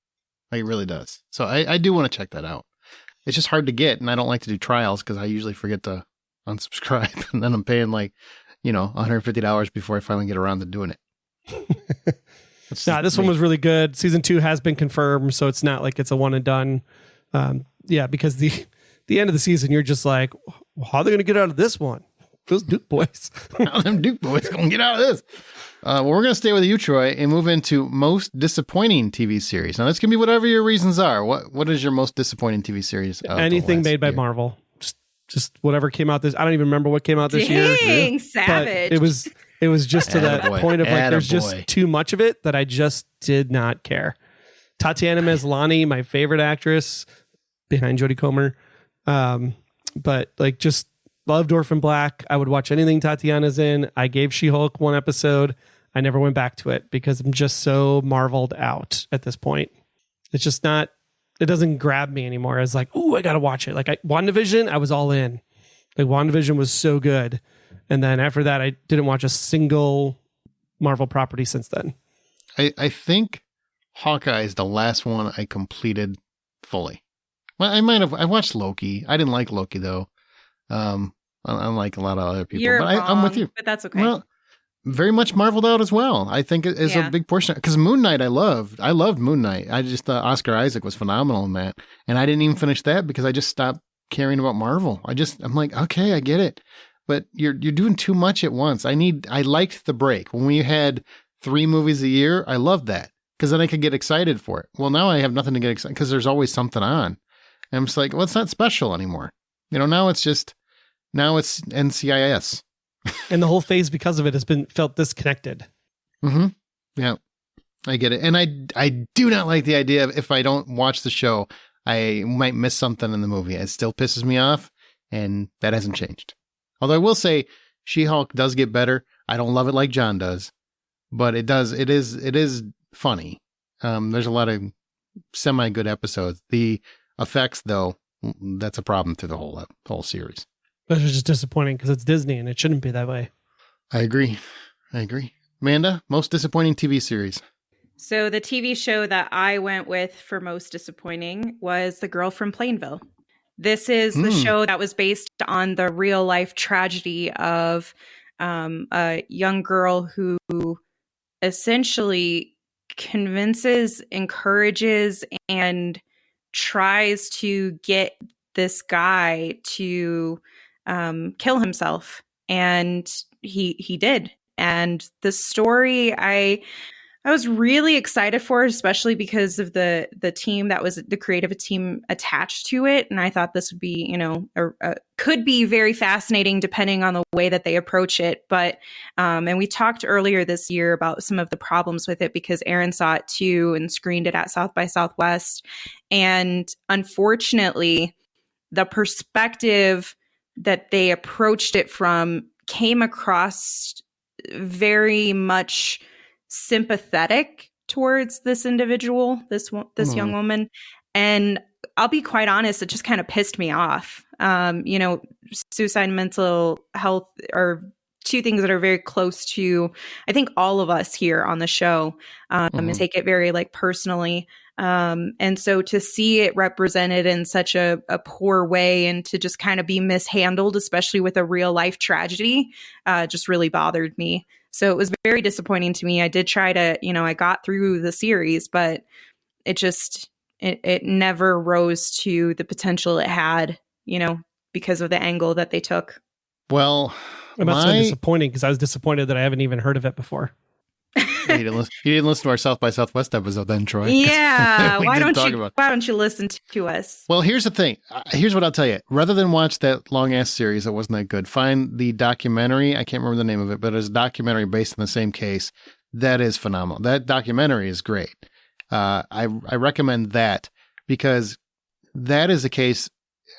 Like, it really does. So I do want to check that out. It's just hard to get, and I don't like to do trials because I usually forget to unsubscribe, and then I'm paying $150 before I finally get around to doing it. This one was really good. Season 2 has been confirmed, so it's not like it's a one and done. Because the end of the season, you're just like, how are they going to get out of this one? Those Duke boys. How them Duke boys going to get out of this? Well, we're going to stay with you, Troy, and move into most disappointing TV series. Now, this can be whatever your reasons are. What is your most disappointing TV series? Anything made by Marvel. Just whatever came out this. I don't even remember what came out this year. Dang, savage. But it was just to that point of like, there's just Attaboy. too much of it that I just did not care. Tatiana Maslany, my favorite actress behind Jodie Comer. But like just loved Orphan Black. I would watch anything Tatiana's in. I gave She-Hulk one episode. I never went back to it because I'm just so marveled out at this point. It's just not, it doesn't grab me anymore as like, ooh, I got to watch it. Like WandaVision, I was all in. Like WandaVision was so good. And then after that, I didn't watch a single Marvel property since then. I think Hawkeye is the last one I completed fully. Well, I watched Loki. I didn't like Loki though. Unlike a lot of other people. You're but wrong, I'm with you. but that's okay. Well, very much marveled out as well. I think it is a big portion because Moon Knight I loved. I loved Moon Knight. I just thought Oscar Isaac was phenomenal in that. And I didn't even finish that because I just stopped caring about Marvel. I'm like, okay, I get it. But you're doing too much at once. I liked the break. When we had 3 movies a year, I loved that. Because then I could get excited for it. Well, now I have nothing to get excited because there's always something on. And I'm just like, well, it's not special anymore. Now it's NCIS. And the whole phase because of it has been felt disconnected. Mm-hmm. Yeah, I get it. And I do not like the idea of if I don't watch the show, I might miss something in the movie. It still pisses me off, and that hasn't changed. Although I will say She-Hulk does get better. I don't love it like John does, but it does. It is funny. There's a lot of semi-good episodes. The effects, though, that's a problem through the whole series. But it's just disappointing because it's Disney and it shouldn't be that way. I agree. Amanda, most disappointing TV series. So the TV show that I went with for most disappointing was The Girl from Plainville. This is the show that was based on the real life tragedy of a young girl who essentially convinces, encourages, and tries to get this guy to kill himself. And he did. And the story I was really excited for, especially because of the team that was the creative team attached to it. And I thought this would be, could be very fascinating depending on the way that they approach it. But, and we talked earlier this year about some of the problems with it because Aaron saw it too and screened it at South by Southwest. And unfortunately, the perspective that they approached it from came across very much sympathetic towards this individual, this young woman. And I'll be quite honest, it just kind of pissed me off. Suicide and mental health are two things that are very close to, I think, all of us here on the show, and take it very personally. And so to see it represented in such a poor way and to just kind of be mishandled, especially with a real life tragedy, just really bothered me. So it was very disappointing to me. I did try to, I got through the series, but it never rose to the potential it had, because of the angle that they took. Well, it must have been disappointing because I was disappointed that I haven't even heard of it before. You didn't listen to our South by Southwest episode then, Troy. Yeah. Why don't you listen to us? Well, here's the thing. Here's what I'll tell you. Rather than watch that long ass series that wasn't that good, find the documentary. I can't remember the name of it, but it's a documentary based on the same case. That is phenomenal. That documentary is great. I recommend that because that is a case.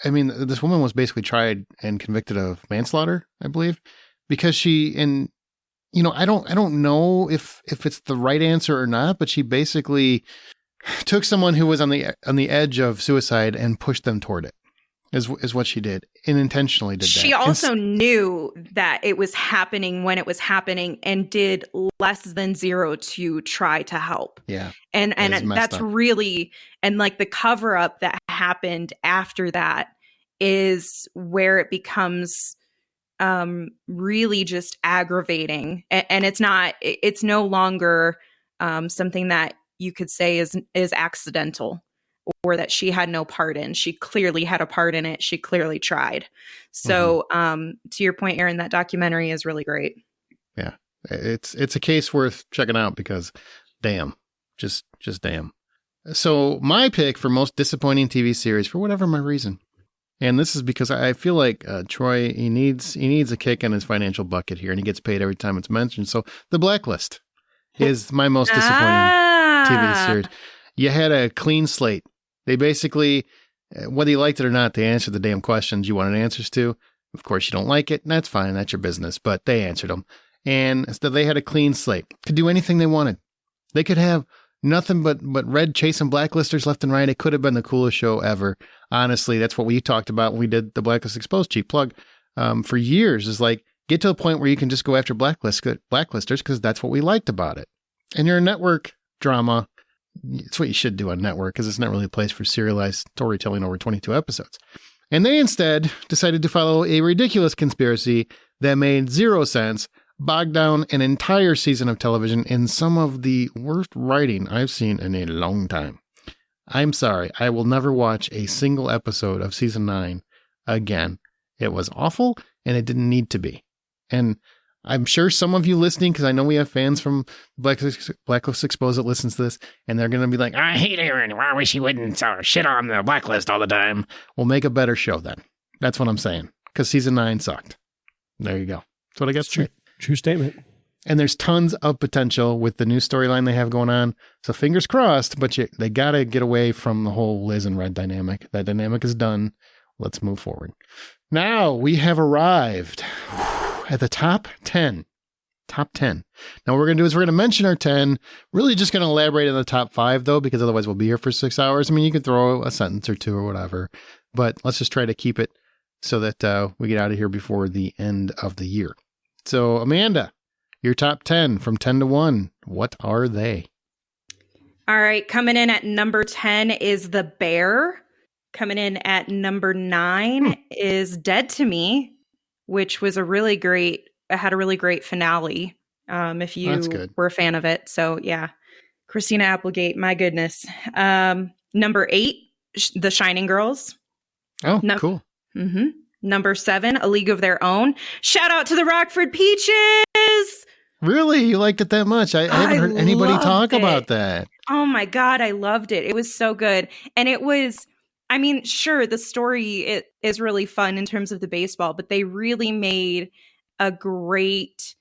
I mean, this woman was basically tried and convicted of manslaughter, I believe, because I don't know if it's the right answer or not, but she basically took someone who was on the edge of suicide and pushed them toward it. Is what she did, and intentionally did that. She also knew that it was happening when it was happening and did less than zero to try to help. Yeah. And that's up. Really, and the cover up that happened after that is where it becomes really just aggravating. And it's no longer something that you could say is accidental or that she had no part in. She clearly had a part in it. She clearly tried. So to your point, Aaron, that documentary is really great. Yeah. It's a case worth checking out because damn, just damn. So my pick for most disappointing TV series, for whatever my reason, and this is because I feel like Troy, he needs a kick in his financial bucket here, and he gets paid every time it's mentioned. So The Blacklist is my most disappointing TV series. You had a clean slate. They basically, whether you liked it or not, they answered the damn questions you wanted answers to. Of course, you don't like it, and that's fine. That's your business. But they answered them. And so they had a clean slate. Could do anything they wanted. They could have nothing but red chasing blacklisters left and right. It could have been the coolest show ever. Honestly, that's what we talked about when we did the Blacklist Exposed, cheap plug, for years, is like, get to a point where you can just go after blacklisters because that's what we liked about it. And your network drama, it's what you should do on network because it's not really a place for serialized storytelling over 22 episodes. And they instead decided to follow a ridiculous conspiracy that made zero sense, bogged down an entire season of television in some of the worst writing I've seen in a long time. I'm sorry, I will never watch a single episode of season 9 again. It was awful, and it didn't need to be. And I'm sure some of you listening, because I know we have fans from Blacklist Exposed that listens to this, and they're going to be like, I hate Aaron. I wish he wouldn't shit on the Blacklist all the time. We'll make a better show then. That's what I'm saying, because season 9 sucked. There you go. That's what I got to say. True statement. And there's tons of potential with the new storyline they have going on. So fingers crossed, but they got to get away from the whole Liz and Red dynamic. That dynamic is done. Let's move forward. Now we have arrived at the top 10. Top 10. Now what we're going to do is we're going to mention our 10. Really just going to elaborate on the top 5 though, because otherwise we'll be here for 6 hours. I mean, you can throw a sentence or two or whatever, but let's just try to keep it so that we get out of here before the end of the year. So Amanda, your top 10 from 10 to 1. What are they? All right. Coming in at number 10 is The Bear. Coming in at number 9 is Dead to Me, which was had a really great finale. If you were a fan of it. So yeah, Christina Applegate, my goodness. Number 8, The Shining Girls. Oh, cool. Mm-hmm. Number 7, A League of Their Own. Shout out to the Rockford Peaches. Really? You liked it that much? I haven't heard anybody talk about that. Oh my God, I loved it. It was so good. And it was, I mean, sure, the story is really fun in terms of the baseball, but they really made a great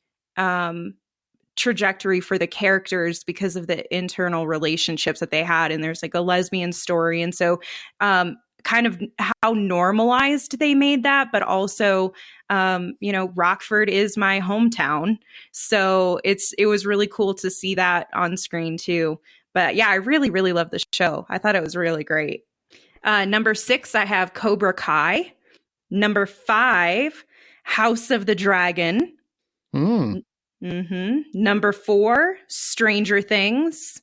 trajectory for the characters because of the internal relationships that they had. And there's like a lesbian story. And so kind of how normalized they made that, but also, Rockford is my hometown. So it was really cool to see that on screen too. But yeah, I really, really love the show. I thought it was really great. Number 6, I have Cobra Kai. Number 5, House of the Dragon. Mm-hmm. Number 4, Stranger Things.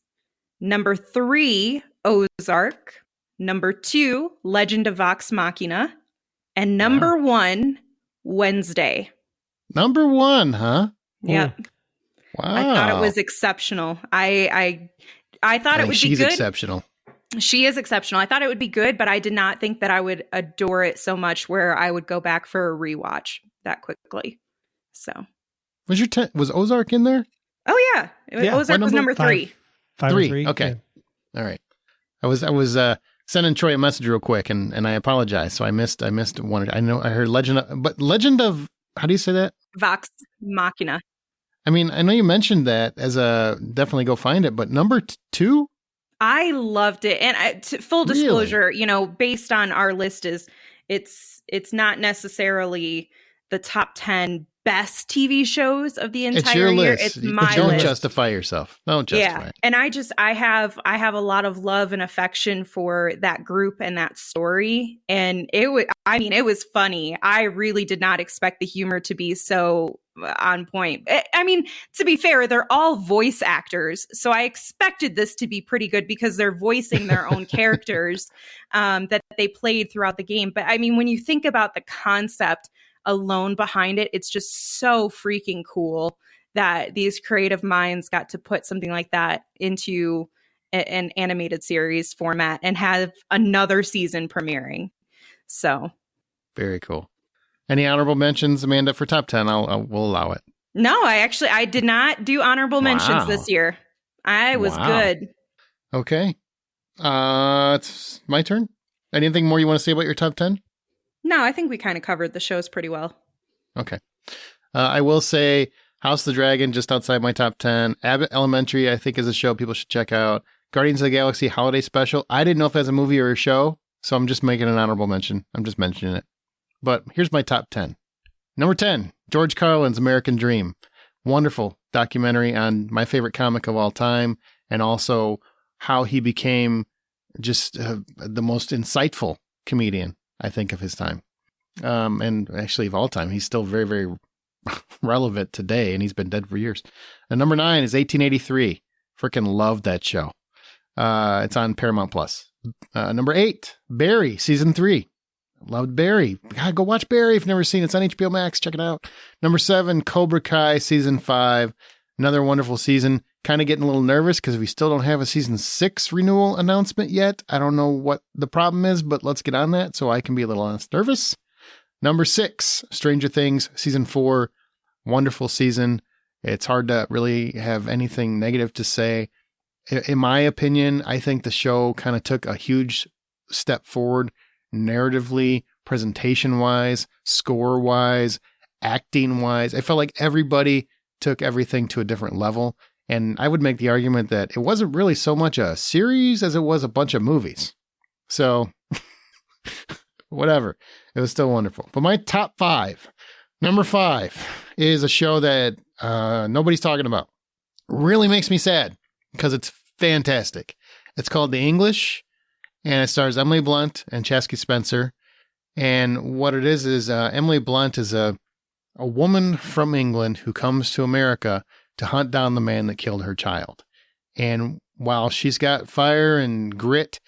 Number 3, Ozark. Number 2, Legend of Vox Machina. And number 1, Wednesday. Number 1, huh? Yep. Wow. I thought it was exceptional. I thought it would be good. She's exceptional. She is exceptional. I thought it would be good, but I did not think that I would adore it so much where I would go back for a rewatch that quickly. So, was Ozark in there? Oh yeah, Ozark was number 3. 3. Okay, yeah. All right. I was sending Troy a message real quick, and I apologize. So I missed one. I know I heard Legend of how do you say that? Vox Machina. I mean, I know you mentioned that as a definitely go find it, but number 2. I loved it, and full disclosure, based on our list it's not necessarily the top 10 best TV shows of the entire year. List. It's my list. Don't justify yourself. Don't justify it. And I have a lot of love and affection for that group and that story. And it was funny. I really did not expect the humor to be so on point. I mean, to be fair, they're all voice actors. So I expected this to be pretty good because they're voicing their own characters that they played throughout the game. But I mean, when you think about the concept alone behind it, it's just so freaking cool that these creative minds got to put something like that into an animated series format and have another season premiering. So very cool. Any honorable mentions, Amanda, for top 10? We'll allow it. No, I did not do honorable mentions Wow. this year. I was Wow. good. Okay. It's my turn. Anything more you want to say about your top 10? No, I think we kind of covered the shows pretty well. Okay. I will say House of the Dragon, just outside my top 10. Abbott Elementary, I think, is a show people should check out. Guardians of the Galaxy Holiday Special. I didn't know if that's a movie or a show, so I'm just making an honorable mention. I'm just mentioning it. But here's my top 10. Number 10, George Carlin's American Dream. Wonderful documentary on my favorite comic of all time, and also how he became just the most insightful comedian, I think, of his time. And actually of all time. He's still very, very relevant today, and he's been dead for years. And number 9 is 1883. Freaking loved that show. It's on Paramount Plus. Number 8, Barry, season 3. Loved Barry. God, go watch Barry if you've never seen it. It's on HBO Max. Check it out. Number 7, Cobra Kai, season 5. Another wonderful season. Kind of getting a little nervous because we still don't have a season 6 renewal announcement yet. I don't know what the problem is, but let's get on that so I can be a little less nervous. Number 6, Stranger Things, season 4. Wonderful season. It's hard to really have anything negative to say. In my opinion, I think the show kind of took a huge step forward narratively, presentation-wise, score-wise, acting-wise. I felt like everybody took everything to a different level. And I would make the argument that it wasn't really so much a series as it was a bunch of movies. So, whatever. It was still wonderful. But my top 5. Number 5 is a show that nobody's talking about. Really makes me sad because it's fantastic. It's called The English, and it stars Emily Blunt and Chasky Spencer. And what it is Emily Blunt is a woman from England who comes to America to hunt down the man that killed her child. And while she's got fire and grit,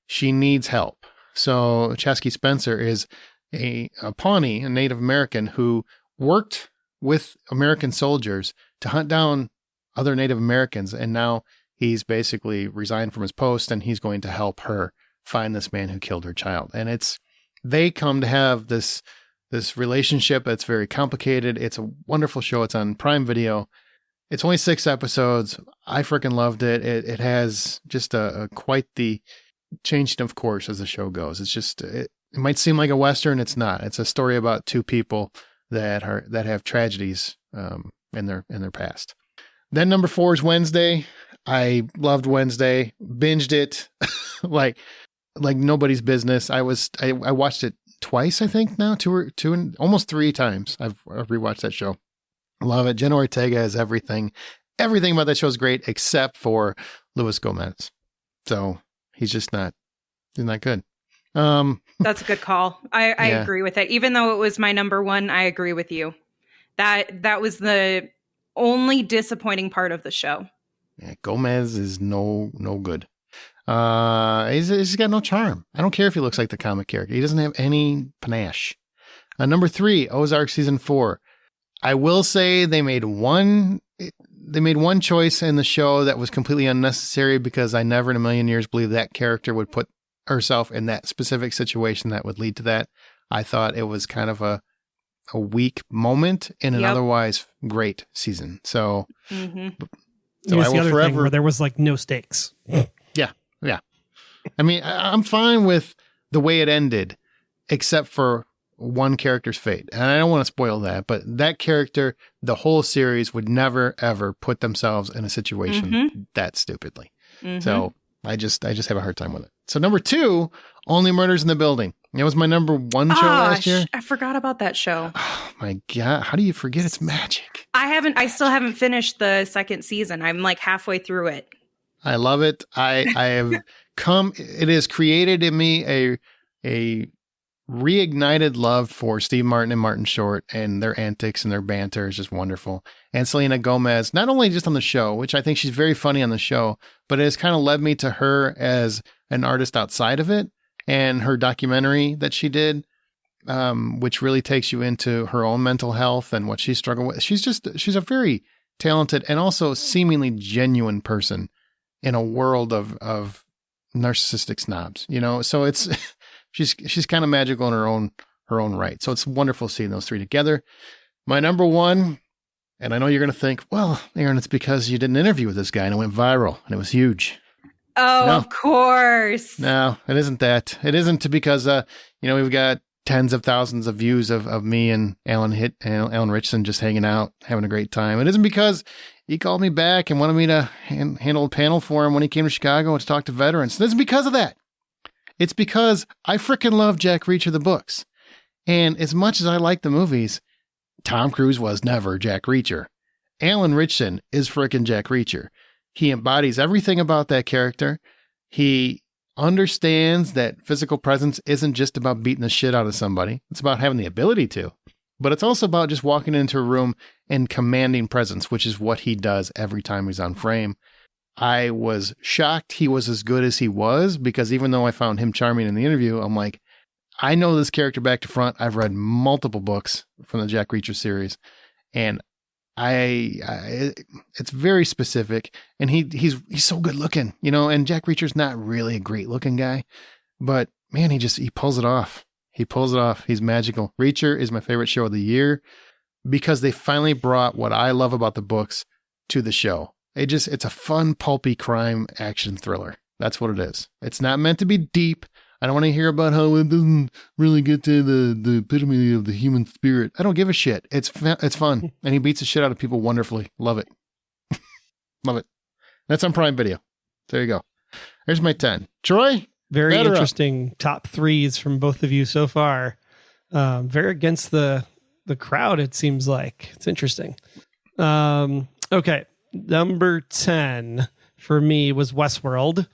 she needs help. So Chasky Spencer is a Pawnee, a Native American, who worked with American soldiers to hunt down other Native Americans. And now he's basically resigned from his post, and he's going to help her find this man who killed her child. And they come to have this relationship that's very complicated. It's a wonderful show. It's on Prime Video. It's only 6 episodes. I freaking loved it. It has just a quite the change of course as the show goes. It's just, it might seem like a Western. It's not. It's a story about 2 people that have tragedies in their past. Then number 4 is Wednesday. I loved Wednesday. Binged it like nobody's business. I watched it twice, I think now, two and almost 3 times. I've rewatched that show. Love it. Jenna Ortega is everything. Everything about that show is great except for Luis Gomez. So he's just not good. That's a good call. I agree with it. Even though it was my number 1, I agree with you. That was the only disappointing part of the show. Yeah, Gomez is no good. He's got no charm. I don't care if he looks like the comic character. He doesn't have any panache. Number 3, Ozark season 4. I will say they made one choice in the show that was completely unnecessary, because I never in a million years believed that character would put herself in that specific situation that would lead to that. I thought it was kind of a weak moment in an otherwise great season. So, so I will forever thing where there was like no stakes. Yeah. I mean, I'm fine with the way it ended, except for one character's fate. And I don't want to spoil that, but that character, the whole series would never, ever put themselves in a situation that stupidly. So I just have a hard time with it. So number 2, Only Murders in the Building. It was my number 1 show last year. I forgot about that show. Oh my God. How do you forget? It's magic. I still haven't finished the 2nd season. I'm like halfway through it. I love it. I have it has created in me a reignited love for Steve Martin and Martin Short, and their antics and their banter is just wonderful. And Selena Gomez, not only just on the show, which I think she's very funny on the show, but it has kind of led me to her as an artist outside of it, and her documentary that she did, which really takes you into her own mental health and what she struggled with. She's a very talented and also seemingly genuine person in a world of narcissistic snobs, so it's, she's kind of magical in her own right. So it's wonderful seeing those 3 together. My number 1 And I know you're going to think, well, Aaron, it's because you did an interview with this guy and it went viral and it was huge. Oh, No. of course. No, it isn't that. It isn't because, we've got tens of thousands of views of me and Alan Richardson just hanging out, having a great time. It isn't because he called me back and wanted me to handle a panel for him when he came to Chicago to talk to veterans. It isn't because of that. It's because I freaking love Jack Reacher, the books. And as much as I like the movies, Tom Cruise was never Jack Reacher. Alan Richardson is freaking Jack Reacher. He embodies everything about that character. He understands that physical presence isn't just about beating the shit out of somebody. It's about having the ability to. But it's also about just walking into a room and commanding presence, which is what he does every time he's on frame. I was shocked he was as good as he was, because even though I found him charming in the interview, I'm like, I know this character back to front. I've read multiple books from the Jack Reacher series, and it's very specific, and he's so good looking, and Jack Reacher's not really a great looking guy, but man, he pulls it off. He pulls it off. He's magical. Reacher is my favorite show of the year because they finally brought what I love about the books to the show. It's a fun, pulpy crime action thriller. That's what it is. It's not meant to be deep. I don't want to hear about how it doesn't really get to the epitome of the human spirit. I don't give a shit. It's fun. And he beats the shit out of people wonderfully. Love it. Love it. That's on Prime Video. There you go. There's my 10. Troy? Very interesting top threes from both of you so far. Very against the crowd, it seems like. It's interesting. Okay. Number 10 for me was Westworld.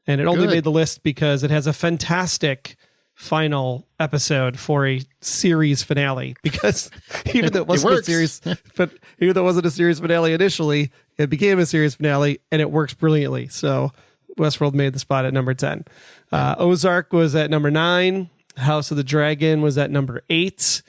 And it only made the list because it has a fantastic final episode for a series finale. Because even though it wasn't a series, but even though it wasn't a series finale initially, it became a series finale and it works brilliantly. So Westworld made the spot at number 10. Ozark was at number 9. House of the Dragon was at number 8.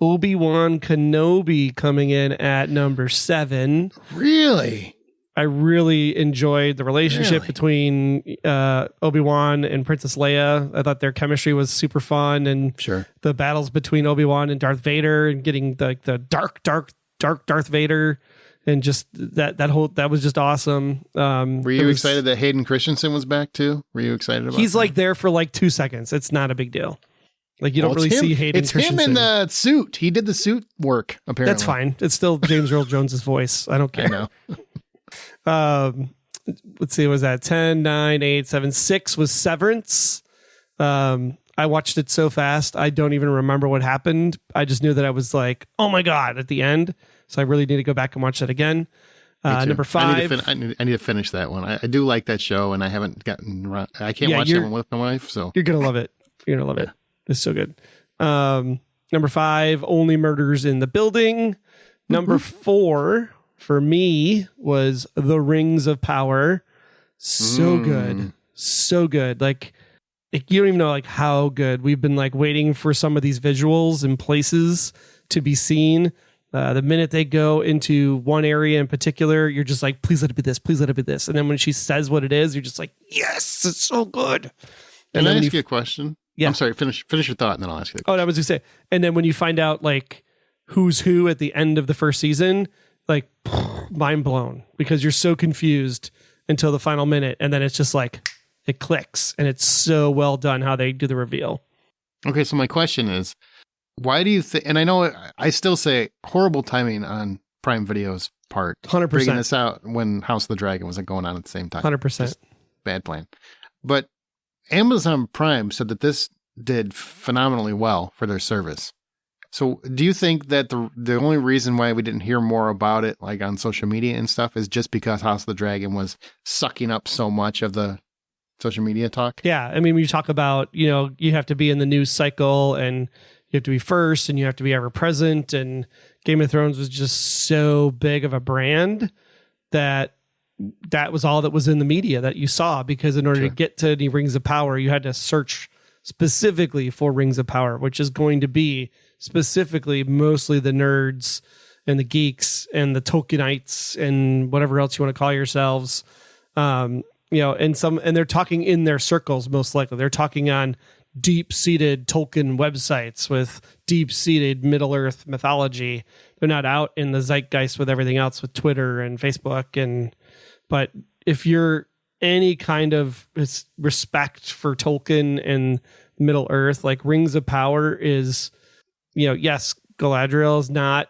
Obi-Wan Kenobi coming in at number 7. Really? I really enjoyed the relationship between Obi-Wan and Princess Leia. I thought their chemistry was super fun, and the battles between Obi-Wan and Darth Vader, and getting the dark Darth Vader, and just that was just awesome. Were you excited that Hayden Christensen was back too? Were you excited about? He's like there for like 2 seconds. It's not a big deal. Like you don't really see Hayden Christensen. It's him in the suit. He did the suit work. Apparently, that's fine. It's still James Earl Jones's voice. I don't care. I know. Let's see, was that 10, 9, 8, 7, 6 was Severance. I watched it so fast, I don't even remember what happened. I just knew that I was like, oh my God, at the end. So I really need to go back and watch that again. Number 5. I need to finish that one. I do like that show, and I haven't gotten around. I can't watch that one with my wife. So you're going to love it. You're going to love it. It's so good. Number 5, Only Murders in the Building. Number 4 for me was The Rings of Power. So good. So good. Like you don't even know like how good. We've been like waiting for some of these visuals and places to be seen. The minute they go into one area in particular, you're just like, please let it be this. Please let it be this. And then when she says what it is, you're just like, yes, it's so good. Can I ask you a question? Yeah. I'm sorry. Finish your thought, and then I'll ask you. Oh, I was going to say. And then when you find out like who's who at the end of the first season, like mind blown, because you're so confused until the final minute, and then it's just like it clicks, and it's so well done how they do the reveal. Okay, so my question is, why do you think? And I know I still say horrible timing on Prime Video's part, 100%. Bringing this out when House of the Dragon wasn't going on at the same time. 100%. Bad plan. But Amazon Prime said that this did phenomenally well for their service. So do you think that the only reason why we didn't hear more about it, like on social media and stuff, is just because House of the Dragon was sucking up so much of the social media talk? Yeah. I mean, when you talk about, you have to be in the news cycle, and you have to be first, and you have to be ever present. And Game of Thrones was just so big of a brand that was all that was in the media that you saw, because in order to get to any Rings of Power, you had to search specifically for Rings of Power, which is going to be specifically mostly the nerds and the geeks and the Tolkienites and whatever else you want to call yourselves. And they're talking in their circles, most likely. They're talking on deep-seated Tolkien websites with deep-seated Middle-earth mythology. They're not out in the zeitgeist with everything else with Twitter and Facebook. But if you're any kind of respect for Tolkien and Middle-earth, like Rings of Power is, yes, Galadriel is not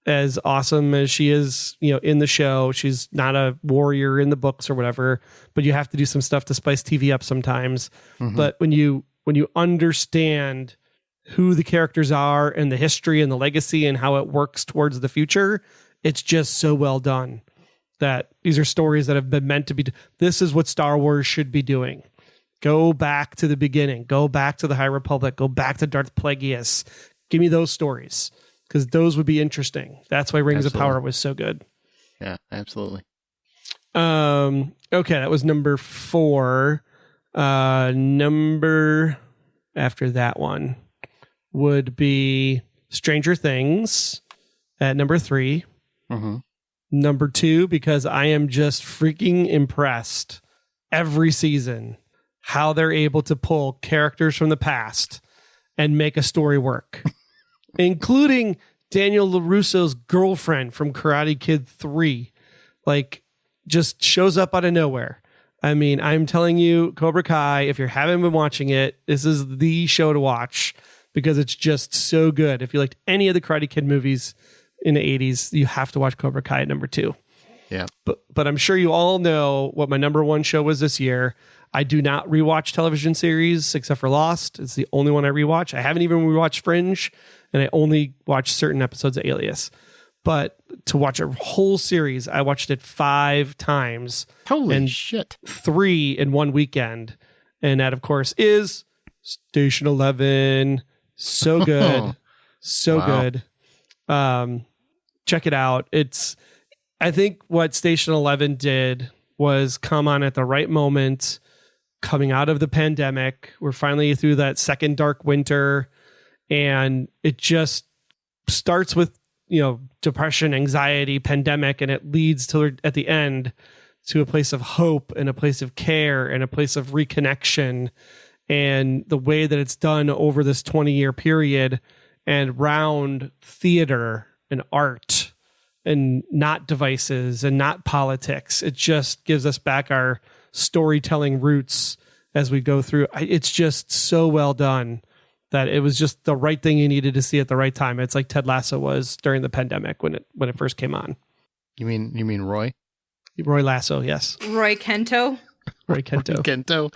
as awesome as she is, in the show. She's not a warrior in the books or whatever, but you have to do some stuff to spice TV up sometimes. Mm-hmm. But when you understand who the characters are and the history and the legacy and how it works towards the future, it's just so well done that these are stories that have been meant to be. This is what Star Wars should be doing. Go back to the beginning. Go back to the High Republic. Go back to Darth Plagueis. Give me those stories, because those would be interesting. That's why Rings of Power was so good. Yeah, absolutely. Okay, that was number 4. Number after that one would be Stranger Things at number 3. Mm-hmm. Number 2, because I am just freaking impressed every season how they're able to pull characters from the past and make a story work. Including Daniel LaRusso's girlfriend from Karate Kid 3. Like, just shows up out of nowhere. I mean, I'm telling you, Cobra Kai, if you haven't been watching it, this is the show to watch because it's just so good. If you liked any of the Karate Kid movies in the 80s, you have to watch Cobra Kai at number 2. Yeah. But I'm sure you all know what my number 1 show was this year. I do not rewatch television series except for Lost. It's the only one I rewatch. I haven't even rewatched Fringe, and I only watch certain episodes of Alias. But to watch a whole series, I watched it 5 times. Holy shit. 3 in one weekend. And that, of course, is Station 11. So good. So good. Check it out. I think what Station 11 did was come on at the right moment, coming out of the pandemic. We're finally through that second dark winter, and it just starts with, depression, anxiety, pandemic, and it leads to, at the end, to a place of hope and a place of care and a place of reconnection. And the way that it's done over this 20-year period and round theater and art and not devices and not politics, it just gives us back our storytelling roots as we go through. It's just so well done that it was just the right thing you needed to see at the right time. It's like Ted Lasso was during the pandemic when it first came on. You mean Roy? Roy Lasso, yes. Roy Kento. Roy Kento. Kento.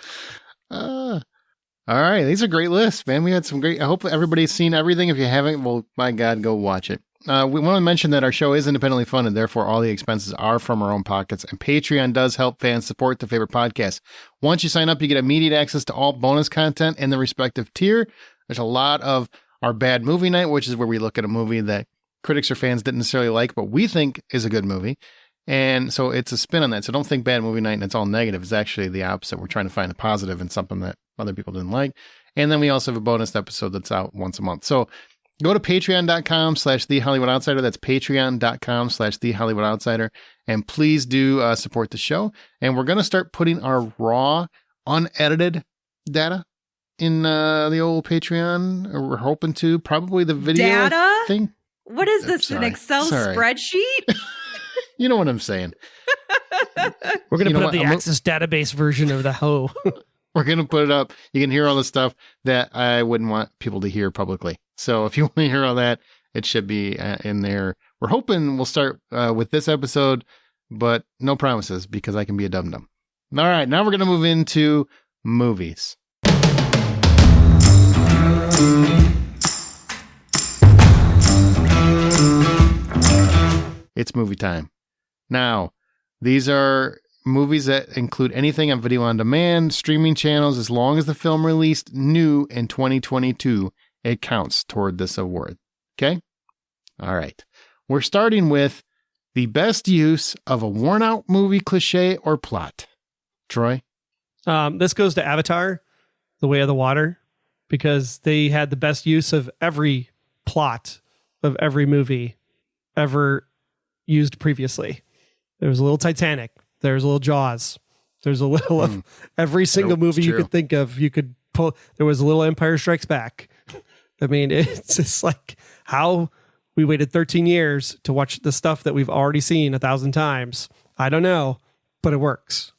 All right, these are great lists, man. We had some great. I hope everybody's seen everything. If you haven't, well, my God, go watch it. We want to mention that our show is independently funded, therefore all the expenses are from our own pockets, and Patreon does help fans support their favorite podcast. Once you sign up, you get immediate access to all bonus content in the respective tier. There's a lot of our Bad Movie Night, which is where we look at a movie that critics or fans didn't necessarily like, but we think is a good movie. And so it's a spin on that. So don't think Bad Movie Night and it's all negative. It's actually the opposite. We're trying to find a positive in something that other people didn't like. And then we also have a bonus episode that's out once a month. So go to patreon.com/The Hollywood Outsider. That's patreon.com/The Hollywood Outsider. And please do support the show. And we're going to start putting our raw, unedited data in the old Patreon. Or we're hoping to. Probably the video data thing. What is this, an Excel spreadsheet? You know what I'm saying. We're going to put up the Access database version of the Ho. We're going to put it up. You can hear all the stuff that I wouldn't want people to hear publicly. So if you want to hear all that, it should be in there. We're hoping we'll start with this episode, but no promises because I can be a dum-dum. All right, now we're going to move into movies. It's movie time. Now, these are movies that include anything on video on demand, streaming channels. As long as the film released new in 2022, it counts toward this award. Okay? All right. We're starting with the best use of a worn-out movie cliche or plot. Troy? This goes to Avatar, The Way of the Water, because they had the best use of every plot of every movie ever used previously. There was a little Titanic. There's a little Jaws. There's a little of every single movie you could think of. You could there was a little Empire Strikes Back. I mean, it's just like how we waited 13 years to watch the stuff that we've already seen 1,000 times. I don't know, but it works.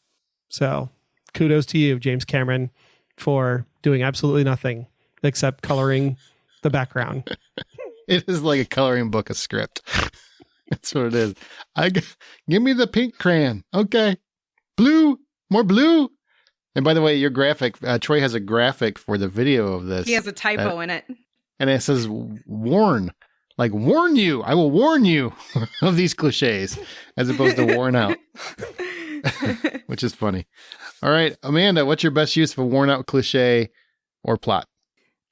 So kudos to you, James Cameron, for doing absolutely nothing except coloring the background. It is like a coloring book, a script. That's what it is. Give me the pink crayon. Okay. Blue. More blue. And by the way, your graphic, Troy has a graphic for the video of this. He has a typo in it. And it says warn. Like, warn you. I will warn you of these cliches as opposed to worn out. Which is funny. All right, Amanda, what's your best use of a worn out cliche or plot?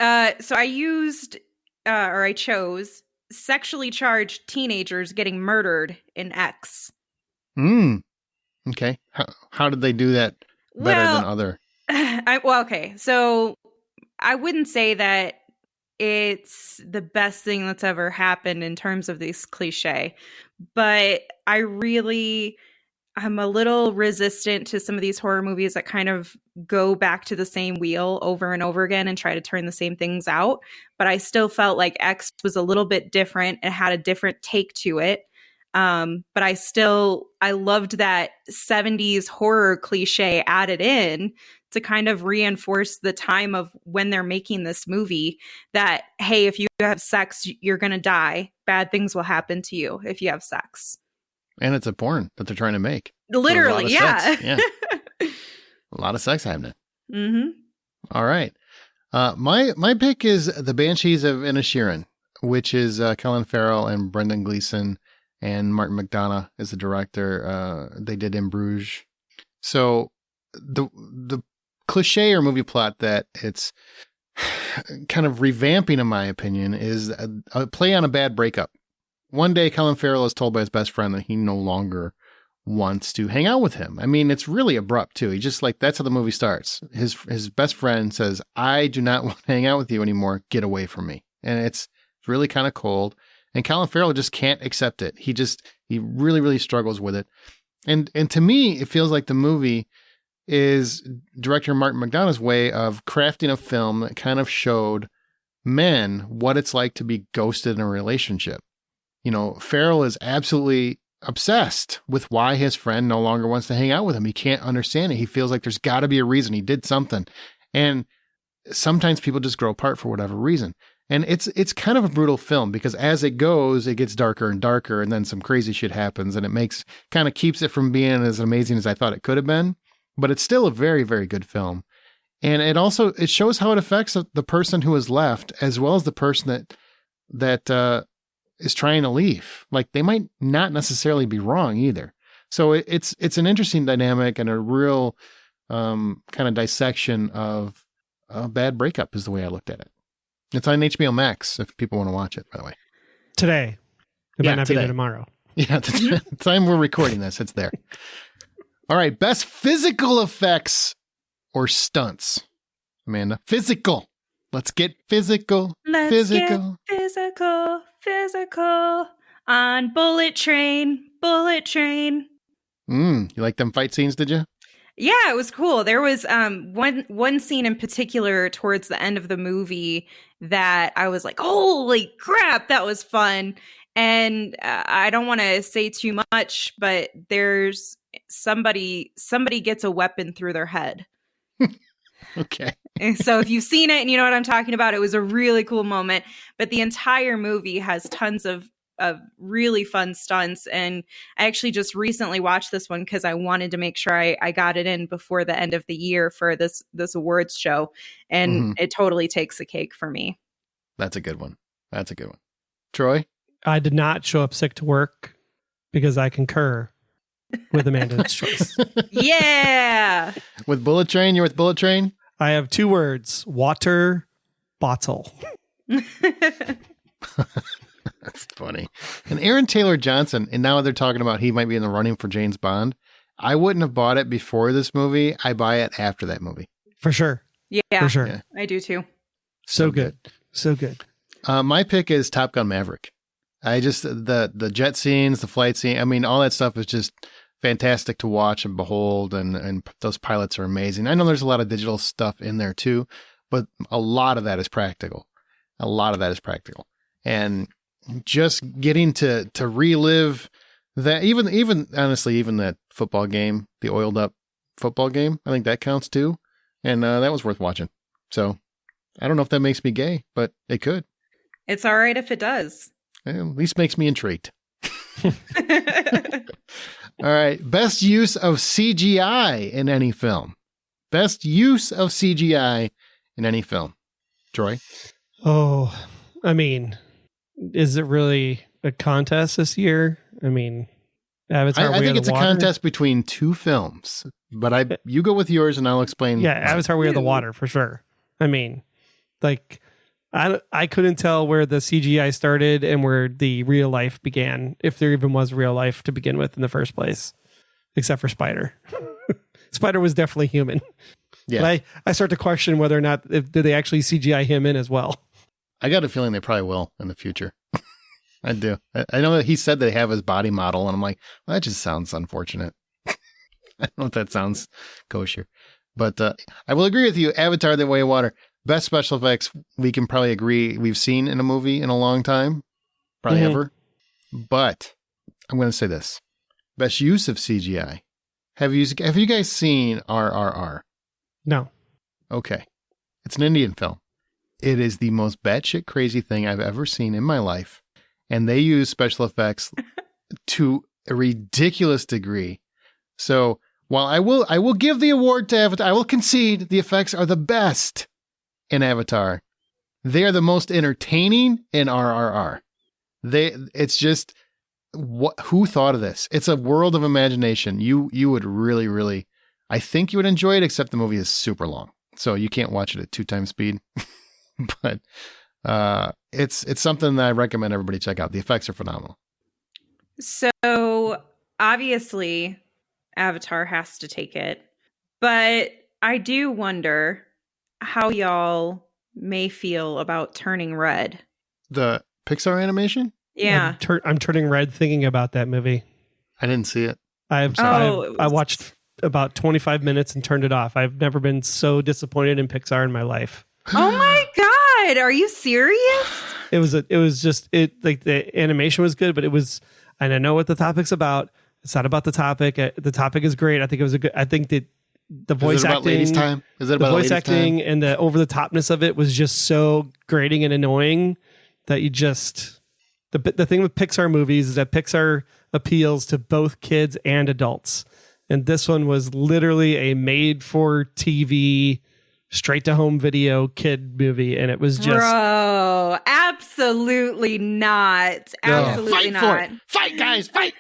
So I used, or I chose, sexually charged teenagers getting murdered in X. Okay. How did they do that better than other? Okay. So I wouldn't say that it's the best thing that's ever happened in terms of this cliche, but I'm a little resistant to some of these horror movies that kind of go back to the same wheel over and over again and try to turn the same things out. But I still felt like X was a little bit different. It had a different take to it. But I loved that 70s horror cliche added in to kind of reinforce the time of when they're making this movie that, hey, if you have sex, you're going to die. Bad things will happen to you if you have sex. And it's a porn that they're trying to make. Literally, yeah. Yeah. A lot of sex happening. Mm-hmm. All right. My pick is The Banshees of Inisherin, which is Colin Farrell and Brendan Gleeson, and Martin McDonagh is the director. They did In Bruges. So the cliche or movie plot that it's kind of revamping, in my opinion, is a play on a bad breakup. One day, Colin Farrell is told by his best friend that he no longer wants to hang out with him. I mean, it's really abrupt, too. He just that's how the movie starts. His best friend says, I do not want to hang out with you anymore. Get away from me. And it's really kind of cold. And Colin Farrell just can't accept it. He really, really struggles with it. And to me, it feels like the movie is director Martin McDonagh's way of crafting a film that kind of showed men what it's like to be ghosted in a relationship. You know, Farrell is absolutely obsessed with why his friend no longer wants to hang out with him. He can't understand it. He feels like there's got to be a reason. He did something. And sometimes people just grow apart for whatever reason. And it's kind of a brutal film because as it goes, it gets darker and darker, and then some crazy shit happens, and it kind of keeps it from being as amazing as I thought it could have been. But it's still a very, very good film. And it shows how it affects the person who is left, as well as the person that is trying to leave. Like, they might not necessarily be wrong either. So it's an interesting dynamic and a real kind of dissection of a bad breakup is the way I looked at it. It's on HBO Max if people want to watch it, by the way. Today. It might not be there tomorrow. Yeah, the time we're recording this, it's there. All right, best physical effects or stunts. Amanda, physical. Let's get physical. Let's get physical on Bullet Train. You like them fight scenes, did you? Yeah, it was cool. There was one scene in particular towards the end of the movie that I was like, holy crap, that was fun. And I don't want to say too much, but there's somebody gets a weapon through their head. Okay. And so if you've seen it and you know what I'm talking about, it was a really cool moment. But the entire movie has tons of really fun stunts. And I actually just recently watched this one because I wanted to make sure I got it in before the end of the year for this awards show. And it totally takes the cake for me. That's a good one. Troy? I did not show up sick to work because I concur with Amanda's choice. Yeah. With Bullet Train? You're with Bullet Train? I have 2 words. Water bottle. That's funny. And Aaron Taylor Johnson, and now they're talking about he might be in the running for James Bond. I wouldn't have bought it before this movie. I buy it after that movie. For sure. Yeah. For sure. Yeah. I do too. So good. So good. My pick is Top Gun Maverick. I just, the jet scenes, the flight scene, I mean, all that stuff is just fantastic to watch and behold. And those pilots are amazing. I know there's a lot of digital stuff in there too, but a lot of that is practical. A lot of that is practical. And just getting to relive that, even honestly, even that football game, the oiled up football game, I think that counts too. And that was worth watching. So I don't know if that makes me gay, but it could. It's all right if it does. At least makes me intrigued. All right. Best use of CGI in any film. Best use of CGI in any film. Troy? Oh, I mean, is it really a contest this year? I mean, Avatar. I think it's a contest between two films, but you go with yours and I'll explain. Yeah, Avatar: Way of the Water for sure. I mean, like, I couldn't tell where the CGI started and where the real life began, if there even was real life to begin with in the first place, except for Spider. Spider was definitely human. Yeah, but I start to question whether or not did they actually CGI him in as well. I got a feeling they probably will in the future. I do. I know that he said they have his body model, and I'm like, well, that just sounds unfortunate. I don't know if that sounds kosher, but I will agree with you. Avatar: The Way of Water, best special effects we can probably agree we've seen in a movie in a long time, probably ever. But I'm going to say this: best use of CGI. Have you guys seen RRR? No. Okay, it's an Indian film. It is the most batshit crazy thing I've ever seen in my life. And they use special effects to a ridiculous degree. So while I will give the award to Avatar, I will concede the effects are the best in Avatar. They are the most entertaining in RRR. It's just who thought of this? It's a world of imagination. You would really, really, I think you would enjoy it, except the movie is super long. So you can't watch it at 2x speed. But it's something that I recommend everybody check out. The effects are phenomenal. So obviously Avatar has to take it, but I do wonder how y'all may feel about Turning Red. The Pixar animation? Yeah. I'm turning red thinking about that movie. I didn't see it. I watched about 25 minutes and turned it off. I've never been so disappointed in Pixar in my life. Oh my God. Are you serious? It was like the animation was good, but it was, and I know what the topic's about. It's not about the topic. The topic is great. I think that the voice acting, ladies' time? Is it about the voice ladies' acting time? and the over the topness of it was just so grating and annoying that you just, the thing with Pixar movies is that Pixar appeals to both kids and adults. And this one was literally a made for TV, straight to home video kid movie. And it was just, bro, absolutely not. Absolutely fight not. for it. Fight, guys, fight.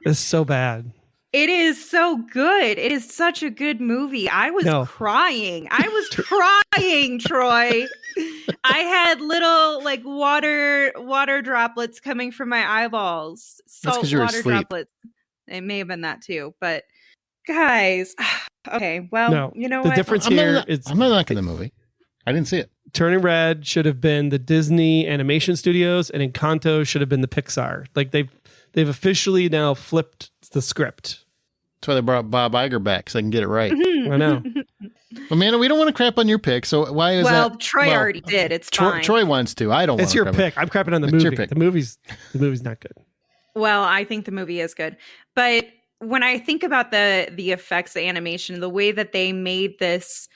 it's so bad. It is so good. It is such a good movie. I was crying. I was crying, Troy. I had little like water droplets coming from my eyeballs. Salt water droplets. It may have been that too, but guys, okay. Well, you know the what? difference here is I'm not liking the movie. I didn't see it. Turning Red should have been the Disney Animation Studios, and Encanto should have been the Pixar. Like they've officially now flipped the script. That's why they brought Bob Iger back, so I can get it right. I know. Amanda, we don't want to crap on your pick, so why is that? Well, Troy already did. It's fine. Troy wants to. I don't want to. It's your pick. I'm crapping on the movie. Your pick. The movie's not good. Well, I think the movie is good. But when I think about the effects, the animation, the way that they made this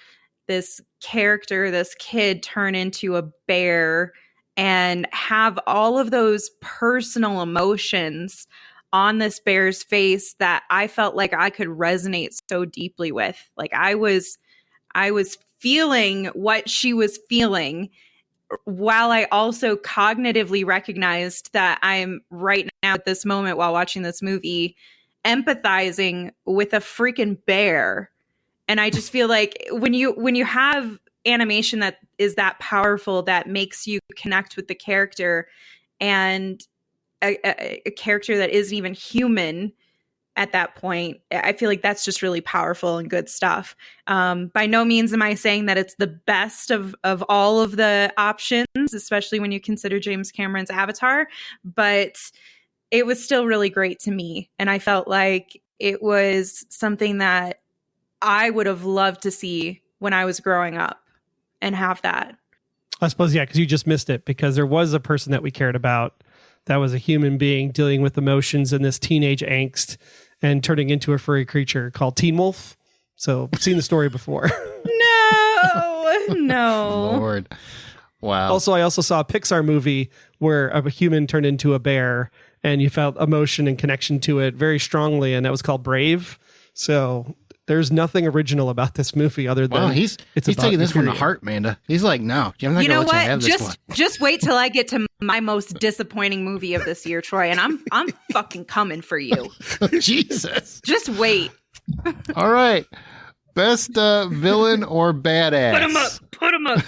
character, this kid turn into a bear and have all of those personal emotions on this bear's face that I felt like I could resonate so deeply with. Like I was feeling what she was feeling, while I also cognitively recognized that I'm right now at this moment while watching this movie empathizing with a freaking bear. And I just feel like when you have animation that is that powerful, that makes you connect with the character, and a character that isn't even human at that point, I feel like that's just really powerful and good stuff. By no means am I saying that it's the best of all of the options, especially when you consider James Cameron's Avatar, but it was still really great to me. And I felt like it was something that I would have loved to see when I was growing up. and have that. I suppose, yeah, because you just missed it, because there was a person that we cared about that was a human being dealing with emotions and this teenage angst and turning into a furry creature called Teen Wolf. So I've seen the story before. No. Lord. Wow. Also, I also saw a Pixar movie where a human turned into a bear and you felt emotion and connection to it very strongly, and that was called Brave. So there's nothing original about this movie other than he's taking this one to heart, Amanda. He's like, no, I'm not going to let you have this one. Just wait till I get to my most disappointing movie of this year, Troy, and I'm fucking coming for you. Jesus. Just wait. All right. Best villain or badass? Put him up.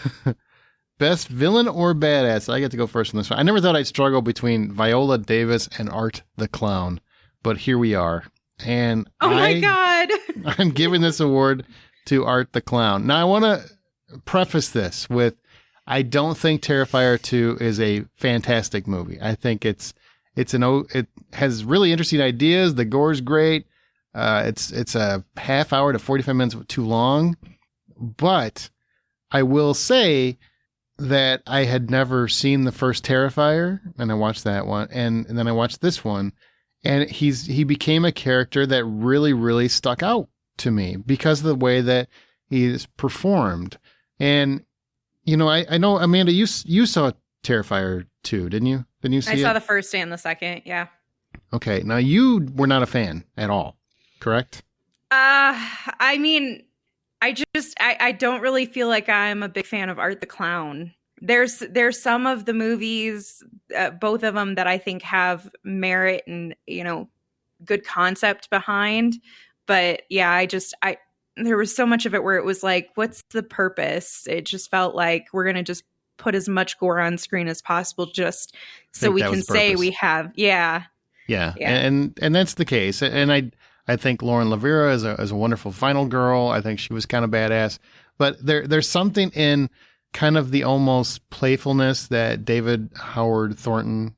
Best villain or badass? I get to go first on this one. I never thought I'd struggle between Viola Davis and Art the Clown, but here we are. And oh my God. I'm giving this award to Art the Clown. Now, I want to preface this with, I don't think Terrifier 2 is a fantastic movie. I think it has really interesting ideas. The gore's great. It's a half hour to 45 minutes too long. But I will say that I had never seen the first Terrifier, and I watched that one, and then I watched this one. And he became a character that really, really stuck out to me because of the way that he's performed. And, you know, I know, Amanda, you saw Terrifier 2, didn't you? Didn't you see it? I saw the first and the second, yeah. Okay. Now, you were not a fan at all, correct? I mean, I don't really feel like I'm a big fan of Art the Clown. There's some of the movies, both of them, that I think have merit and, you know, good concept behind. But yeah, there was so much of it where it was like, what's the purpose? It just felt like we're going to just put as much gore on screen as possible just so we can say we have. Yeah. Yeah. And that's the case. And I think Lauren Lavera is a wonderful final girl. I think she was kind of badass. But there's something in kind of the almost playfulness that David Howard Thornton,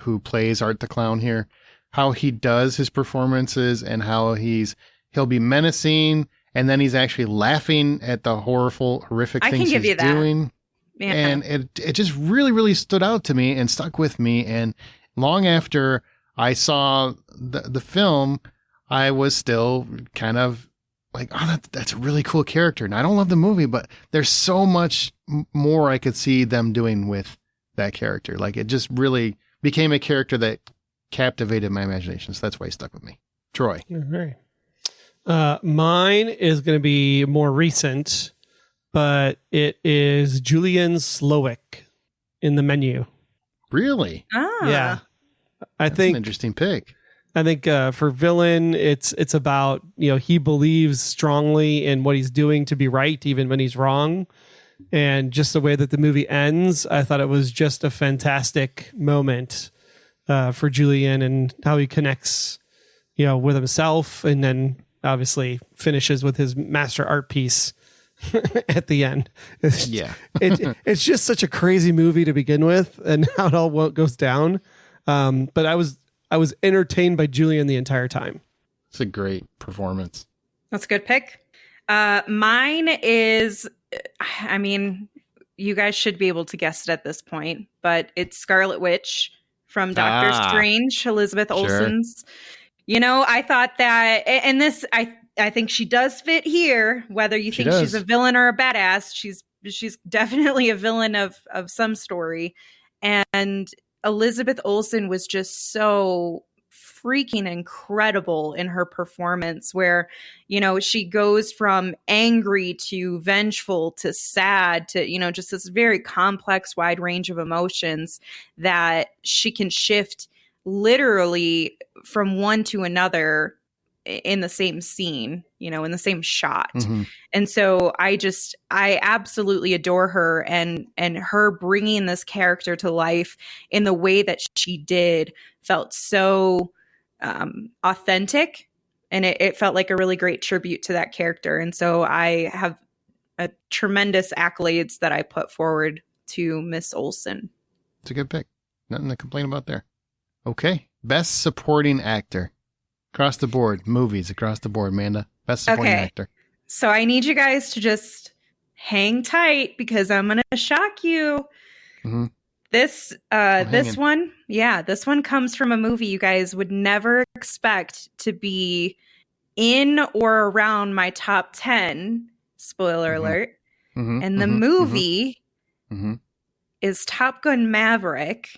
who plays Art the Clown here, how he does his performances and how he'll be menacing and then he's actually laughing at the horrific things he's doing. Yeah. And it just really, really stood out to me and stuck with me. And long after I saw the film, I was still kind of like, oh, that's a really cool character. And I don't love the movie, but there's so much more I could see them doing with that character. Like, it just really became a character that captivated my imagination. So that's why he stuck with me. Troy. All right. Mine is going to be more recent, but it is Julian Slowik in The Menu. Really? Yeah. That's an interesting pick. I think for villain, it's about, you know, he believes strongly in what he's doing to be right, even when he's wrong. And just the way that the movie ends, I thought it was just a fantastic moment for Julian and how he connects, you know, with himself, and then obviously finishes with his master art piece at the end. It's just such a crazy movie to begin with, and how it all goes down. But I was entertained by Julian the entire time. It's a great performance. That's a good pick. Mine is, I mean, you guys should be able to guess it at this point, but it's Scarlet Witch from Doctor Strange, Elizabeth Olsen's. You know, I thought that, and this, I think she does fit here, whether you think she's a villain or a badass. She's definitely a villain of some story. And Elizabeth Olsen was just so freaking incredible in her performance, where, you know, she goes from angry to vengeful to sad to, you know, just this very complex, wide range of emotions that she can shift literally from one to another in the same scene, you know, in the same shot. Mm-hmm. And so I absolutely adore her, and her bringing this character to life in the way that she did felt so authentic, and it felt like a really great tribute to that character. And so I have a tremendous accolades that I put forward to Miss Olsen. It's a good pick. Nothing to complain about there. Okay. Best supporting actor. Across the board. Movies across the board, Amanda. Best supporting actor. So I need you guys to just hang tight because I'm going to shock you. Mm-hmm. This one comes from a movie you guys would never expect to be in or around my top 10. Spoiler alert. Mm-hmm. And the movie is Top Gun Maverick.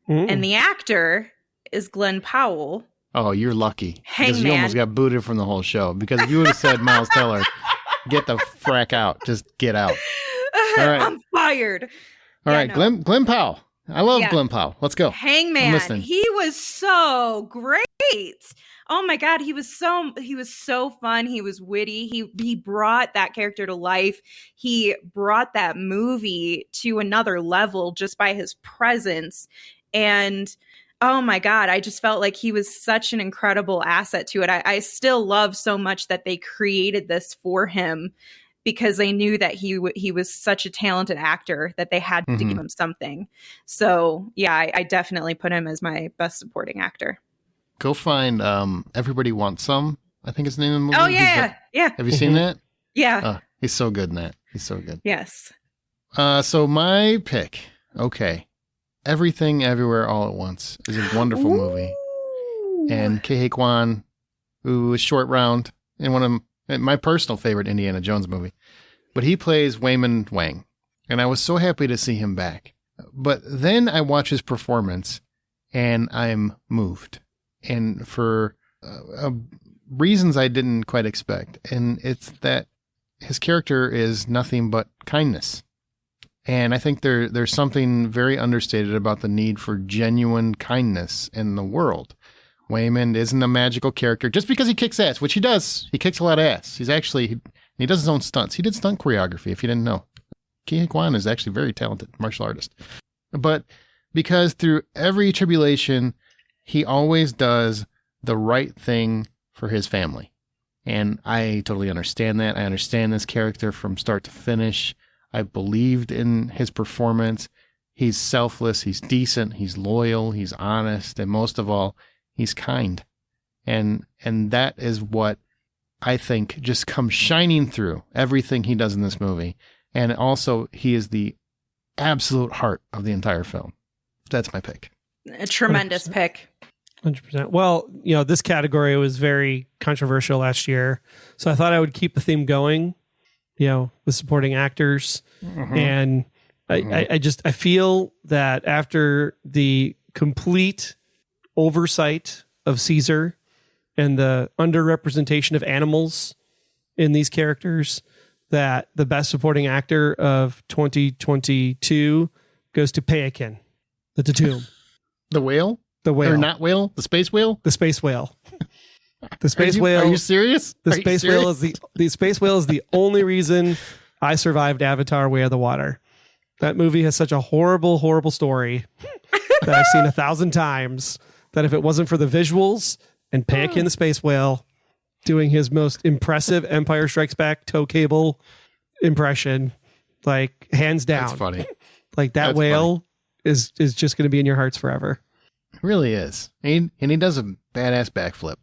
And the actor is Glenn Powell. Oh, you're lucky. Hangman. Because you almost got booted from the whole show. Because if you would have said Miles Teller, get the frack out. Just get out. All right. I'm fired. All right, no. Glenn Powell. I love Glenn Powell. Let's go. Hangman. He was so great. Oh my God, he was so fun. He was witty. He brought that character to life. He brought that movie to another level just by his presence. And oh my God, I just felt like he was such an incredible asset to it. I still love so much that they created this for him because they knew that he was such a talented actor that they had to give him something. So yeah, I definitely put him as my best supporting actor. Go find Everybody Wants Some, I think is the name of the movie. Oh yeah, yeah. Have you seen that? Yeah. He's so good in that. He's so good. Yes. So my pick, okay. Everything Everywhere All at Once is a wonderful movie. And Ke Kwan, who was Short Round in one of my personal favorite Indiana Jones movie. But he plays Wayman Wang. And I was so happy to see him back. But then I watch his performance and I'm moved. And for reasons I didn't quite expect. And it's that his character is nothing but kindness. And I think there's something very understated about the need for genuine kindness in the world. Wayman isn't a magical character just because he kicks ass, which he does. He kicks a lot of ass. He does his own stunts. He did stunt choreography, if you didn't know. Ke Kwan is actually a very talented martial artist. But because through every tribulation, he always does the right thing for his family. And I totally understand that. I understand this character from start to finish. I believed in his performance. He's selfless. He's decent. He's loyal. He's honest. And most of all, he's kind. And that is what I think just comes shining through everything he does in this movie. And also, he is the absolute heart of the entire film. That's my pick. A tremendous 100%. Pick. 100%. Well, this category was very controversial last year. So I thought I would keep the theme going. With supporting actors. And I feel that after the complete oversight of Caesar and the underrepresentation of animals in these characters, that the best supporting actor of 2022 goes to Payakin, the Tatum. The whale? The whale. Or not whale? The space whale? The space whale. The space whale. Are you serious? The space whale is the space whale is the only reason I survived Avatar: Way of the Water. That movie has such a horrible, horrible story that I've seen 1,000 times. That if it wasn't for the visuals and Payakin the space whale doing his most impressive Empire Strikes Back tow cable impression, like hands down, that's funny. Like that whale is just going to be in your hearts forever. It really is, and he does a badass backflip.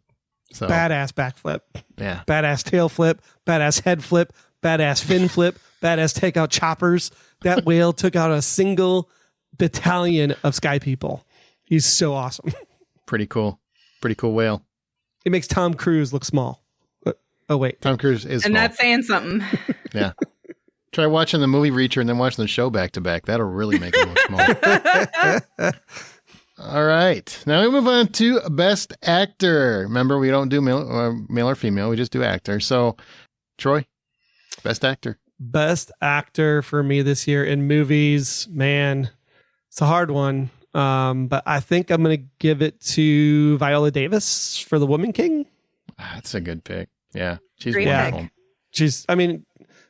So. Badass backflip. Yeah. Badass tail flip. Badass head flip. Badass fin flip. Badass take out choppers. That whale took out a single battalion of sky people. He's so awesome. Pretty cool. Pretty cool whale. It makes Tom Cruise look small. Oh, wait. Tom Cruise is and small. That's saying something. Yeah. Try watching the movie Reacher and then watching the show back to back. That'll really make him look small. All right. Now we move on to Best Actor. Remember, we don't do male or female. We just do actor. So, Troy, Best Actor. Best Actor for me this year in movies. Man, it's a hard one. But I think I'm going to give it to Viola Davis for The Woman King. That's a good pick. Yeah. She's Great wonderful. pick.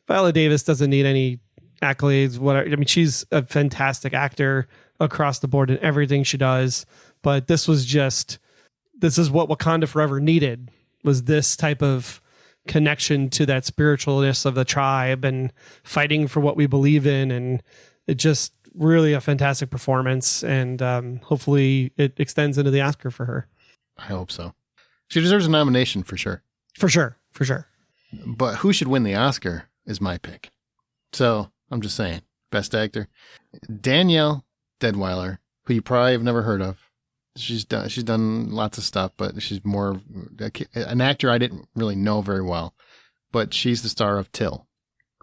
Viola Davis doesn't need any accolades. Whatever. She's a fantastic actor across the board in everything she does. But this is what Wakanda Forever needed, was this type of connection to that spiritualness of the tribe and fighting for what we believe in. And it just really a fantastic performance. And hopefully it extends into the Oscar for her. I hope so. She deserves a nomination for sure. For sure. But who should win the Oscar is my pick. So I'm just saying, best actor. Danielle Deadweiler, who you probably have never heard of. She's done lots of stuff, but she's more an actor I didn't really know very well. But she's the star of Till,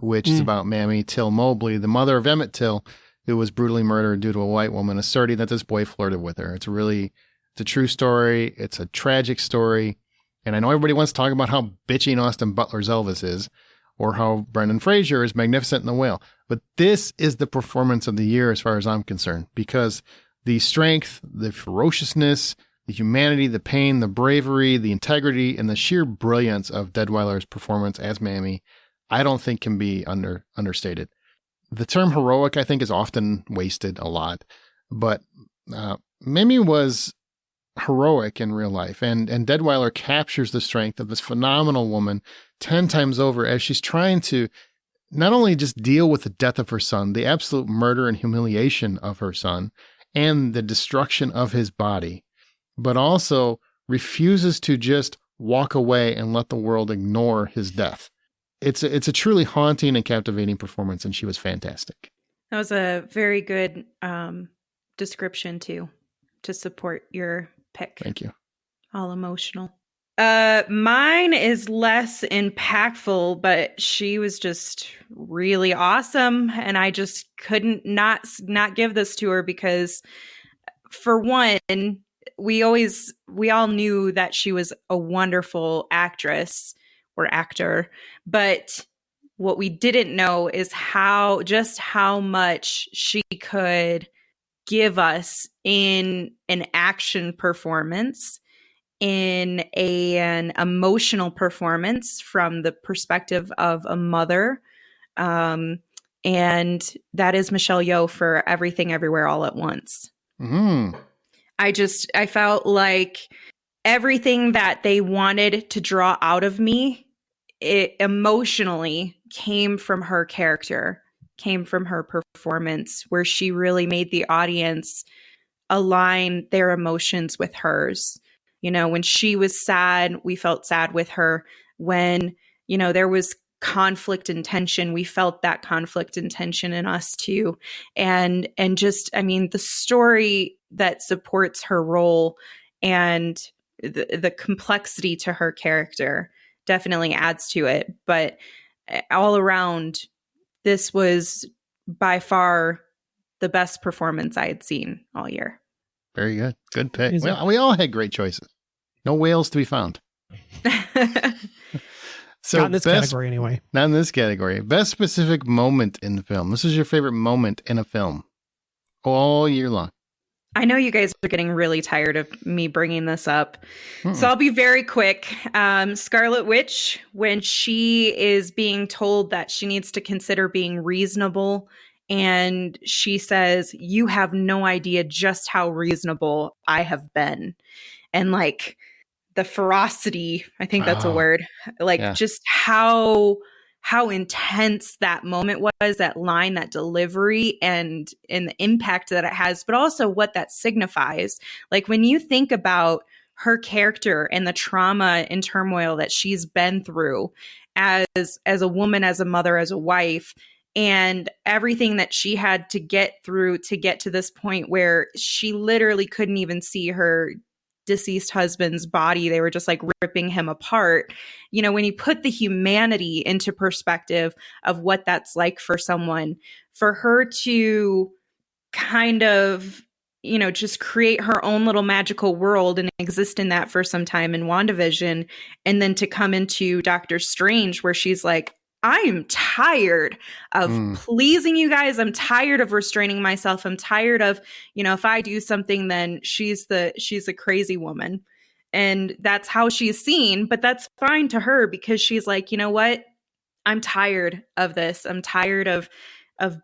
which is about Mammy Till Mobley, the mother of Emmett Till, who was brutally murdered due to a white woman asserting that this boy flirted with her. It's a true story. It's a tragic story. And I know everybody wants to talk about how bitching Austin Butler's Elvis is, or how Brendan Fraser is magnificent in The Whale. But this is the performance of the year as far as I'm concerned, because the strength, the ferociousness, the humanity, the pain, the bravery, the integrity, and the sheer brilliance of Deadweiler's performance as Mammy, I don't think can be understated. The term heroic, I think, is often wasted a lot, but Mammy was heroic in real life, and Deadweiler captures the strength of this phenomenal woman 10 times over as she's trying to not only just deal with the death of her son, the absolute murder and humiliation of her son, and the destruction of his body, but also refuses to just walk away and let the world ignore his death. It's a truly haunting and captivating performance, and she was fantastic. That was a very good description too, to support your pick. Thank you. All emotional. Mine is less impactful, but she was just really awesome, and I just couldn't not give this to her because, for one, we all knew that she was a wonderful actress or actor, but what we didn't know is how much she could give us in an action performance, in an emotional performance from the perspective of a mother. And that is Michelle Yeoh for Everything Everywhere All at Once. Mm-hmm. I felt like everything that they wanted to draw out of me, it emotionally came from her character, came from her performance, where she really made the audience align their emotions with hers. You know, when she was sad, we felt sad with her. When, there was conflict and tension, we felt that conflict and tension in us too. And just, the story that supports her role and the complexity to her character definitely adds to it. But all around, this was by far the best performance I had seen all year. Very good. Good pick. Well, we all had great choices. No whales to be found. So not in this category anyway. Not in this category. Best specific moment in the film. This is your favorite moment in a film all year long. I know you guys are getting really tired of me bringing this up. So I'll be very quick. Scarlet Witch, when she is being told that she needs to consider being reasonable, and she says, "You have no idea just how reasonable I have been." And like the ferocity, I think that's a word, just how intense that moment was, that line, that delivery, and the impact that it has, but also what that signifies. Like when you think about her character and the trauma and turmoil that she's been through as a woman, as a mother, as a wife, and everything that she had to get through to get to this point where she literally couldn't even see her deceased husband's body. They were just like ripping him apart. When you put the humanity into perspective of what that's like for someone, for her to kind of, just create her own little magical world and exist in that for some time in WandaVision, and then to come into Doctor Strange where she's like, I am tired of pleasing you guys. I'm tired of restraining myself. I'm tired of, if I do something, then she's a crazy woman. And that's how she's seen, but that's fine to her because she's like, you know what? I'm tired of this. I'm tired of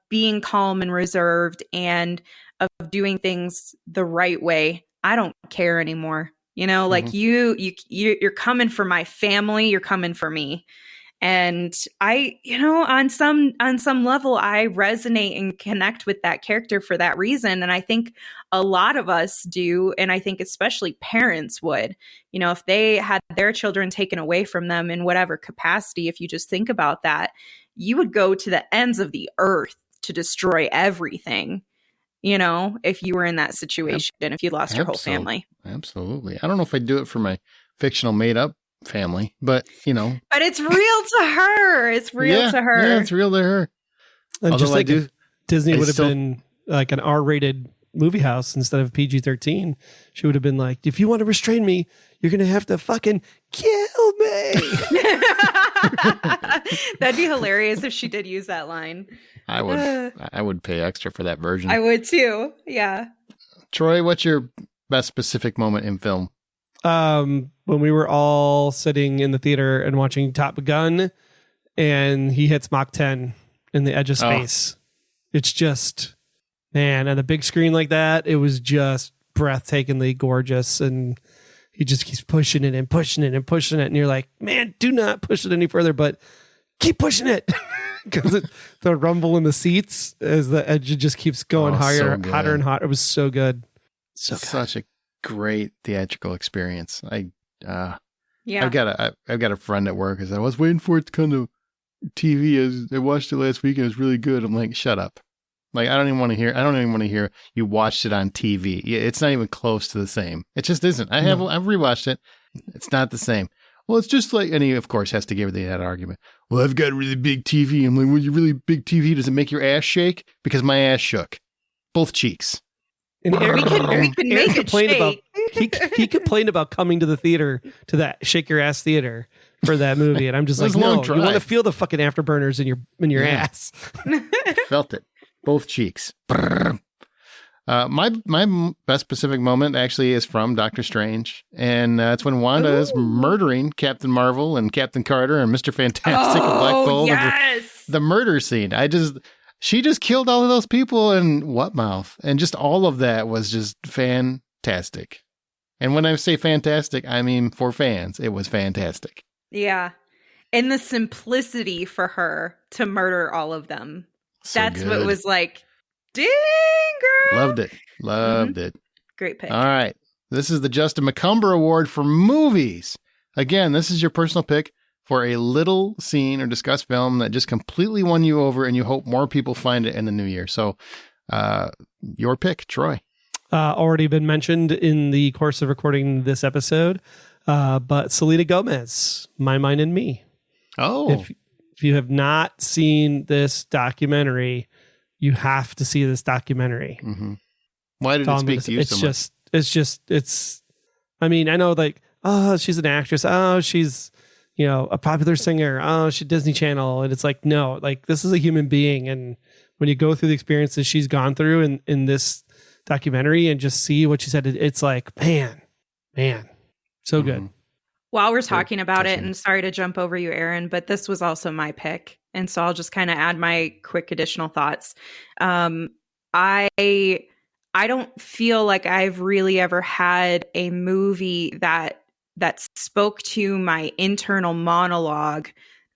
being calm and reserved and of doing things the right way. I don't care anymore. Like you're coming for my family. You're coming for me. And I, on some level, I resonate and connect with that character for that reason. And I think a lot of us do. And I think especially parents would, if they had their children taken away from them in whatever capacity, if you just think about that, you would go to the ends of the earth to destroy everything, if you were in that situation and if you lost your whole family. Absolutely. I don't know if I'd do it for my fictional made up family, but But it's real to her. It's real to her. Yeah, it's real to her. And Although just like if Disney would have been like an R-rated movie house instead of PG-13, she would have been like, if you want to restrain me, you're going to have to fucking kill me. That'd be hilarious if she did use that line. I would pay extra for that version. I would too. Yeah. Troy, what's your best specific moment in film? When we were all sitting in the theater and watching Top Gun and he hits Mach 10 in the edge of space. It's just, man, on a big screen like that, it was just breathtakingly gorgeous. And he just keeps pushing it and pushing it and pushing it. And you're like, man, do not push it any further, but keep pushing it. Because the rumble in the seats as the edge just keeps going higher, hotter and hotter. It was so good. So good. Such a great theatrical experience. I've got a friend at work who said, I was waiting for it to come to TV. I watched it last week and it was really good. I'm like, shut up. Like, I don't even want to hear you watched it on TV. It's not even close to the same. It just isn't. I've rewatched it. It's not the same. Well, it's just like, and he, of course, has to give that argument. Well, I've got a really big TV. I'm like, well, your really big TV, does it make your ass shake? Because my ass shook. Both cheeks. And we can make it shake. He complained about coming to the theater, to that Shake Your Ass theater for that movie. And I'm just like, no, you want to feel the fucking afterburners in your ass. Felt it. Both cheeks. My best specific moment actually is from Doctor Strange, and it's when Wanda is murdering Captain Marvel and Captain Carter and Mr. Fantastic and Black Bolt. Yes. The murder scene. She just killed all of those people in what mouth? And just all of that was just fantastic. And when I say fantastic, I mean for fans, it was fantastic. Yeah. And the simplicity for her to murder all of them. So That's good. what was like, ding, girl. Loved it. Great pick. All right. This is the Justin Macumber Award for movies. Again, this is your personal pick for a little scene or discussed film that just completely won you over and you hope more people find it in the new year. So your pick, Troy. Already been mentioned in the course of recording this episode, but Selena Gomez, My Mind and Me. Oh. If you have not seen this documentary, you have to see this documentary. Mm-hmm. Why did it speak to you so much? I mean, I know like, oh, she's an actress. Oh, she's, a popular singer. Oh, she's Disney Channel. And it's like, no, like this is a human being. And when you go through the experiences she's gone through in this documentary and just see what she said, it's like, man, so good. While we're talking about it, and sorry to jump over you, Aaron, but this was also my pick. And so I'll just kind of add my quick additional thoughts. I don't feel like I've really ever had a movie that spoke to my internal monologue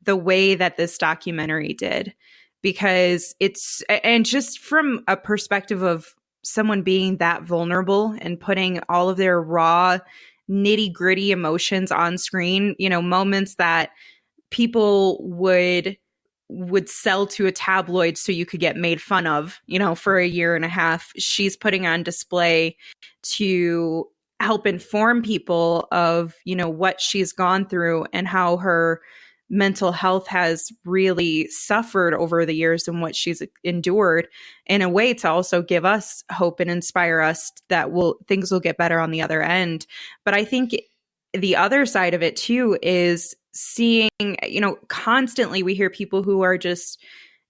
the way that this documentary did, because and just from a perspective of someone being that vulnerable and putting all of their raw, nitty gritty emotions on screen, moments that people would sell to a tabloid so you could get made fun of, for a year and a half. She's putting on display to help inform people of, what she's gone through and how her mental health has really suffered over the years and what she's endured, in a way to also give us hope and inspire us that things will get better on the other end. But I think the other side of it too is seeing, constantly we hear people who are just,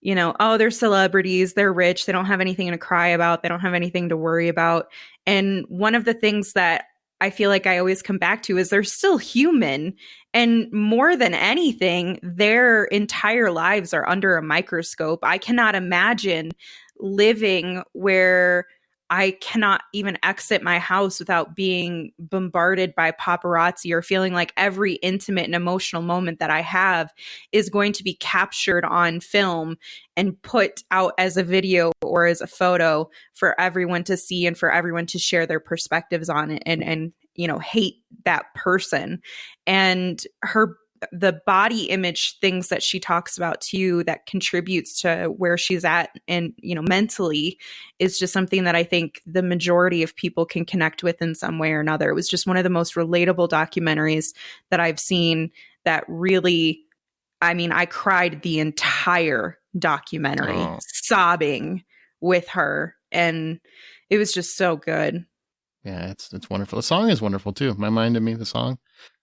oh, they're celebrities, they're rich, they don't have anything to cry about, they don't have anything to worry about. And one of the things that I feel like I always come back to is they're still human. And more than anything, their entire lives are under a microscope. I cannot imagine living where I cannot even exit my house without being bombarded by paparazzi or feeling like every intimate and emotional moment that I have is going to be captured on film and put out as a video or as a photo for everyone to see and for everyone to share their perspectives on it and hate that person. And the body image things that she talks about too that contributes to where she's at and mentally is just something that I think the majority of people can connect with in some way or another. It was just one of the most relatable documentaries that I've seen that really, I cried the entire documentary sobbing with her, and it was just so good. Yeah, it's wonderful. The song is wonderful too. My Mind and Me, the song,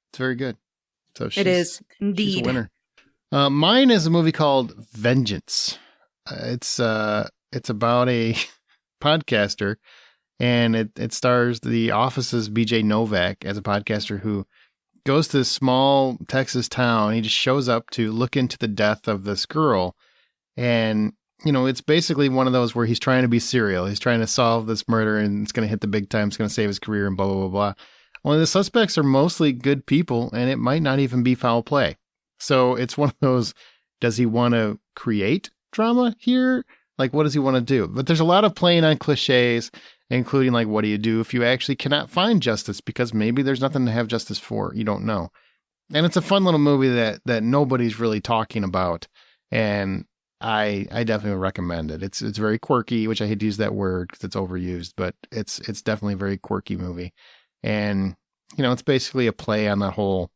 it's very good. So it is indeed. She's a winner. Mine is a movie called Vengeance. It's about a podcaster, and it stars The Office's BJ Novak as a podcaster who goes to this small Texas town. He just shows up to look into the death of this girl, and it's basically one of those where he's trying to be serial. He's trying to solve this murder, and it's going to hit the big time. It's going to save his career, and blah blah blah blah. Well, the suspects are mostly good people, and it might not even be foul play. So it's one of those, does he want to create drama here? Like, what does he want to do? But there's a lot of playing on cliches, including like, what do you do if you actually cannot find justice? Because maybe there's nothing to have justice for. You don't know. And it's a fun little movie that nobody's really talking about. And I definitely recommend it. It's very quirky, which I hate to use that word because it's overused, but it's definitely a very quirky movie. And, it's basically a play on that whole,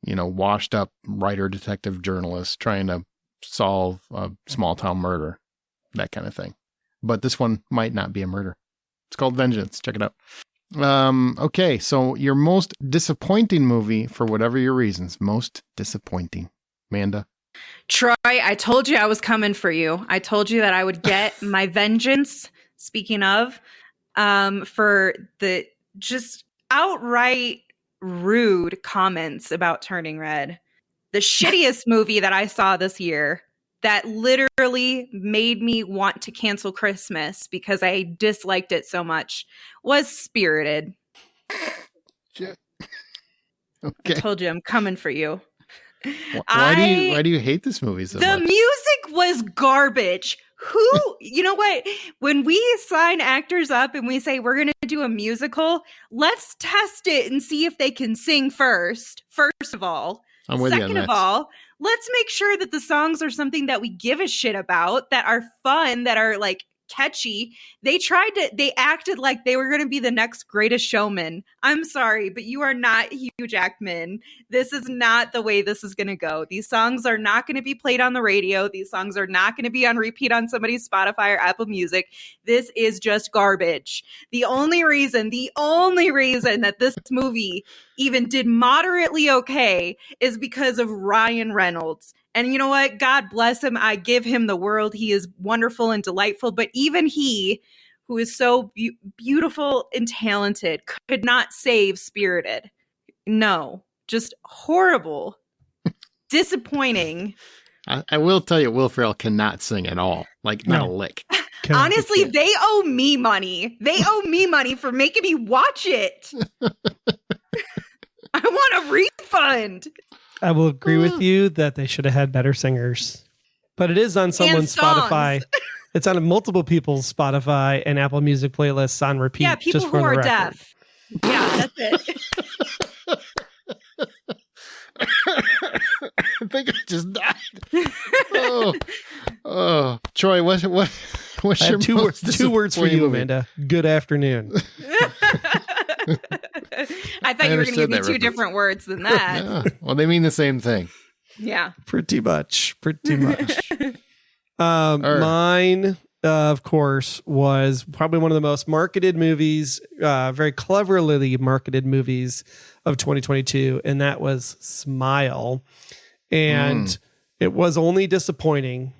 washed up writer, detective, journalist trying to solve a small town murder, that kind of thing. But this one might not be a murder. It's called Vengeance. Check it out. Okay, so your most disappointing movie for whatever your reasons. Most disappointing. Amanda? Troy, I told you I was coming for you. I told you that I would get my vengeance, speaking of, for the just outright rude comments about Turning Red. The shittiest movie that I saw this year that literally made me want to cancel Christmas because I disliked it so much was Spirited. Shit. Okay. I told you I'm coming for you. Why do you hate this movie so much? The music was garbage. You know what? When we sign actors up and we say we're going to do a musical, let's test it and see if they can sing first of all. I'm with you on that. Second of all, let's make sure that the songs are something that we give a shit about, that are fun, that are like catchy. They acted like they were going to be the next Greatest Showman. I'm sorry, but you are not Hugh Jackman. This is not the way this is going to go. These songs are not going to be played on the radio. These songs are not going to be on repeat on somebody's Spotify or Apple Music. This is just garbage. The only reason that this movie even did moderately okay is because of Ryan Reynolds. And you know what? God bless him. I give him the world. He is wonderful and delightful. But even he, who is so beautiful and talented, could not save Spirited. No, just horrible. Disappointing. I will tell you, Will Ferrell cannot sing at all. Like, not a lick. Honestly, they owe me money. They owe me money for making me watch it. I want a refund. I will agree with you that they should have had better singers. But it is on someone's Spotify. It's on multiple people's Spotify and Apple Music playlists on repeat. Yeah, people just who are record. deaf. Yeah, that's it. I think I just died. Oh, Troy, what's your two words for you, Amanda? Good afternoon. I thought you were going to give me two different words than that. Yeah. Well, they mean the same thing. Yeah. Pretty much. Mine, of course, was probably one of the most marketed movies, very cleverly marketed movies of 2022, and that was Smile. And it was only disappointing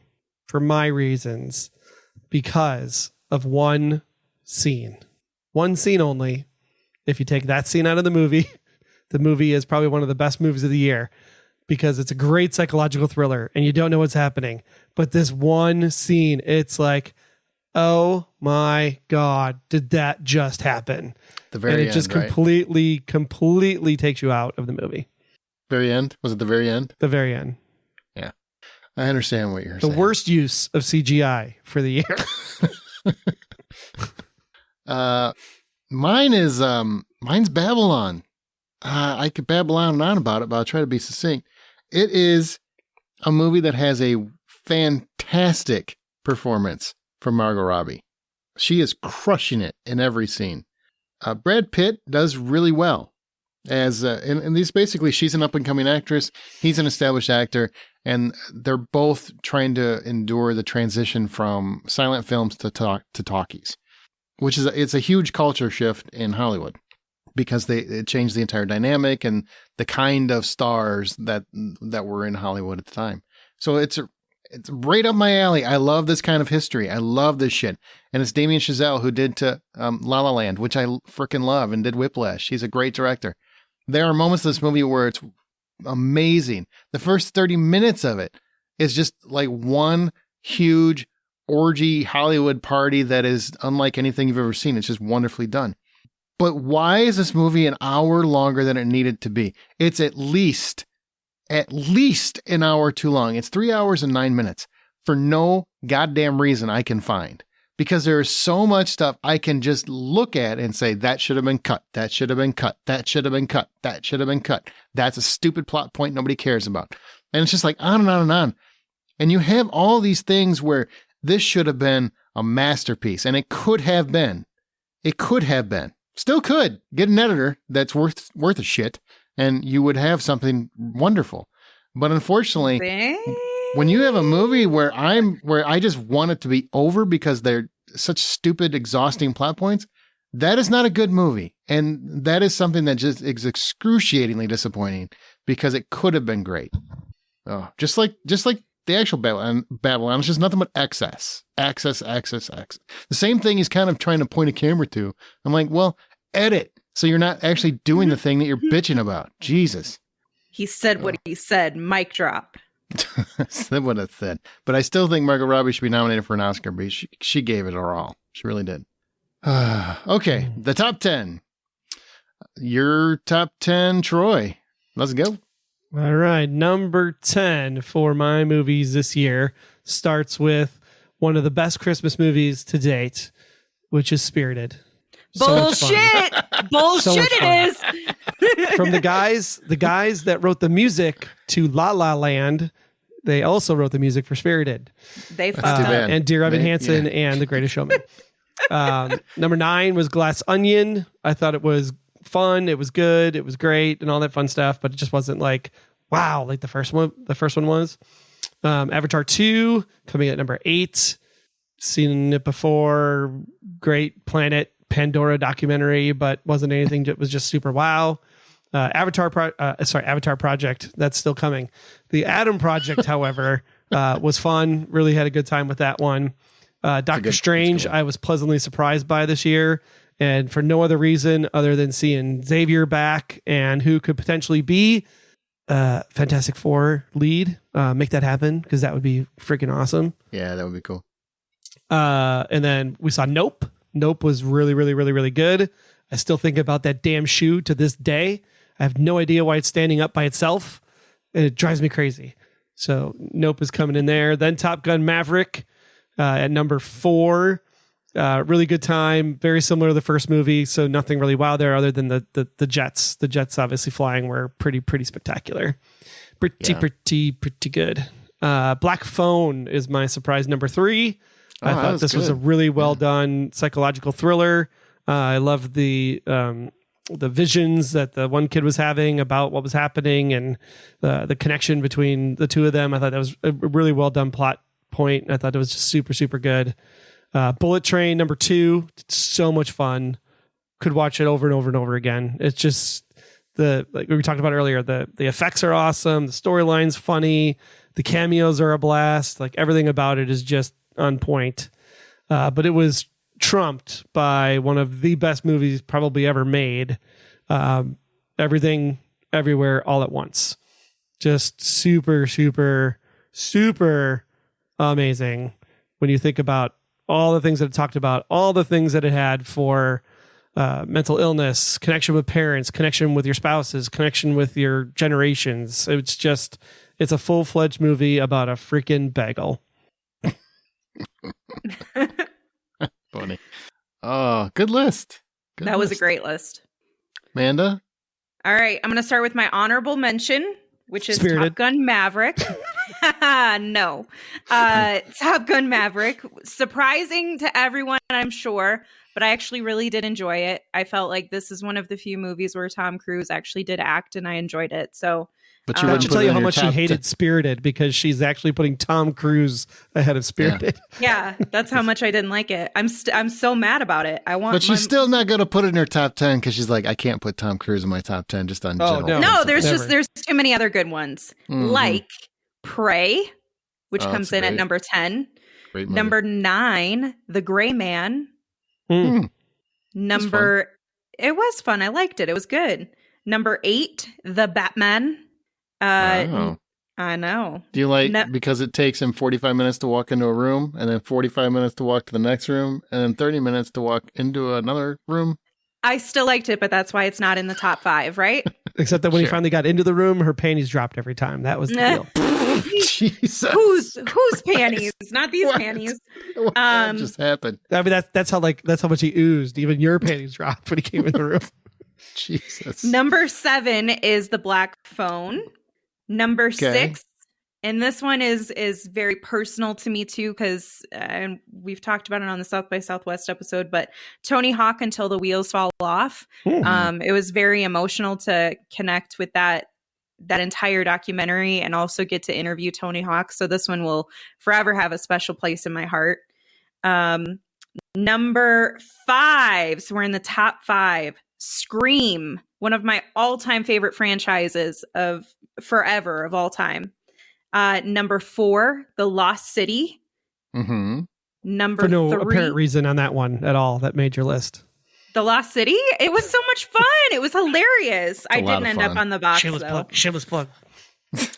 for my reasons because of one scene only. If you take that scene out of the movie is probably one of the best movies of the year because it's a great psychological thriller and you don't know what's happening. But this one scene, it's like, oh my God, did that just happen? The very and it end, just right? completely takes you out of the movie. Very end? Was it the very end? The very end. Yeah. I understand what you're The saying. worst use of CGI for the year. Mine's Babylon. I could babble on and on about it, but I'll try to be succinct. It is a movie that has a fantastic performance from Margot Robbie. She is crushing it in every scene. Brad Pitt does really well. And these basically, she's an up-and-coming actress. He's an established actor. And they're both trying to endure the transition from silent films to talkies, which is it's a huge culture shift in Hollywood because it changed the entire dynamic and the kind of stars that were in Hollywood at the time. So it's right up my alley. I love this kind of history. I love this shit. And it's Damien Chazelle who did to La La Land, which I freaking love, and did Whiplash. He's a great director. There are moments in this movie where it's amazing. The first 30 minutes of it is just like one huge orgy Hollywood party that is unlike anything you've ever seen. It's just wonderfully done. But why is this movie an hour longer than it needed to be? It's at least an hour too long. It's 3 hours and 9 minutes for no goddamn reason I can find. Because there is so much stuff I can just look at and say, that should have been cut. That should have been cut. That should have been cut. That should have been cut. That's a stupid plot point nobody cares about. And it's just like on and on and on. And you have all these things where this should have been a masterpiece. And it could have been. It could have been. Still could. Get an editor that's worth a shit. And you would have something wonderful. But unfortunately, when you have a movie where I just want it to be over because they're such stupid, exhausting plot points, that is not a good movie. And that is something that just is excruciatingly disappointing because it could have been great. Oh, just like the actual Babylon, it's just nothing but excess. The same thing he's kind of trying to point a camera to. I'm like, well, edit. So you're not actually doing the thing that you're bitching about. Jesus. He said what he said. Mic drop. Said what it said. But I still think Margot Robbie should be nominated for an Oscar because she gave it her all. She really did. Okay, the top 10. Your top 10, Troy. Let's go. All right, number 10 for my movies this year starts with one of the best Christmas movies to date, which is Spirited. Bullshit! Bullshit it is! From the guys that wrote the music to La La Land, they also wrote the music for Spirited. They fucked up. And Dear Evan Hansen and The Greatest Showman. Number 9 was Glass Onion. I thought it was fun. It was good. It was great and all that fun stuff, but it just wasn't like, wow, like the first one was. Avatar 2 coming at number 8. Seen it before. Great Planet Pandora documentary, but wasn't anything that was just super wow. Avatar Project, that's still coming. The Adam Project, however, was fun. Really had a good time with that one. Doctor Strange, cool. I was pleasantly surprised by this year, and for no other reason other than seeing Xavier back and who could potentially be Fantastic Four lead. Make that happen because that would be freaking awesome. Yeah, that would be cool. And then we saw Nope. Nope was really, really, really, really good. I still think about that damn shoe to this day. I have no idea why it's standing up by itself, and it drives me crazy. So Nope is coming in there. Then Top Gun Maverick at number 4. Really good time. Very similar to the first movie, so nothing really wow there other than the jets. The jets obviously flying were pretty spectacular. Pretty good. Black Phone is my surprise number 3. I thought this was a really well done psychological thriller. I loved the visions that the one kid was having about what was happening and the connection between the two of them. I thought that was a really well done plot point. I thought it was just super good. Bullet Train number 2, so much fun. Could watch it over and over and over again. It's just like we talked about earlier, the effects are awesome. The storyline's funny. The cameos are a blast. Like everything about it is just on point. But it was trumped by one of the best movies probably ever made. Everything, Everywhere, All at Once. Just super amazing when you think about all the things that it talked about, all the things that it had for mental illness, connection with parents, connection with your spouses, connection with your generations. It's a full-fledged movie about a freaking bagel. Funny. Oh, good list. That was a great list. Amanda? All right, I'm going to start with my honorable mention, which is Spirited. Top Gun Maverick. No. Top Gun Maverick. Surprising to everyone, I'm sure, but I actually really did enjoy it. I felt like this is one of the few movies where Tom Cruise actually did act, and I enjoyed it. So, But you That wouldn't should put tell it you in how your much she top hated 10. Spirited, because she's actually putting Tom Cruise ahead of Spirited. yeah, that's how much I didn't like it. I'm so mad about it. I want But she's still not going to put it in her top 10 because she's like, I can't put Tom Cruise in my top 10 just on Oh, general. no. No, there's Never. there's too many other good ones. Mhm. Like Prey, which Oh, comes that's in at great. number 10. Great movie. Number 9, The Gray Man. Hmm. Number It was fun. I liked it. It was good. Number 8, The Batman. Wow. I know. Do you like No- because it takes him 45 minutes to walk into a room and then 45 minutes to walk to the next room and then 30 minutes to walk into another room? I still liked it, but that's why it's not in the top 5, right? Except that when he Sure. finally got into the room, her panties dropped every time. That was the Nah. deal. Jesus. Whose panties? Not these What? panties. What just happened? I mean, that's how much he oozed. Even your panties dropped when he came in the room. Jesus. Number 7 is The Black Phone. Number 6, and this one is very personal to me too, because and we've talked about it on the South by Southwest episode, but Tony Hawk Until the Wheels Fall Off. It was very emotional to connect with that entire documentary and also get to interview Tony Hawk. So this one will forever have a special place in my heart. Number 5, so we're in the top 5. Scream, one of my all-time favorite franchises of forever, of all time. Number 4, The Lost City. Mm-hmm. Number For no 3, apparent reason on that one at all that made your list. The Lost City. It was so much fun. It was hilarious. I a lot didn't of end up fun. on the box Shameless though. plug. Shameless plug.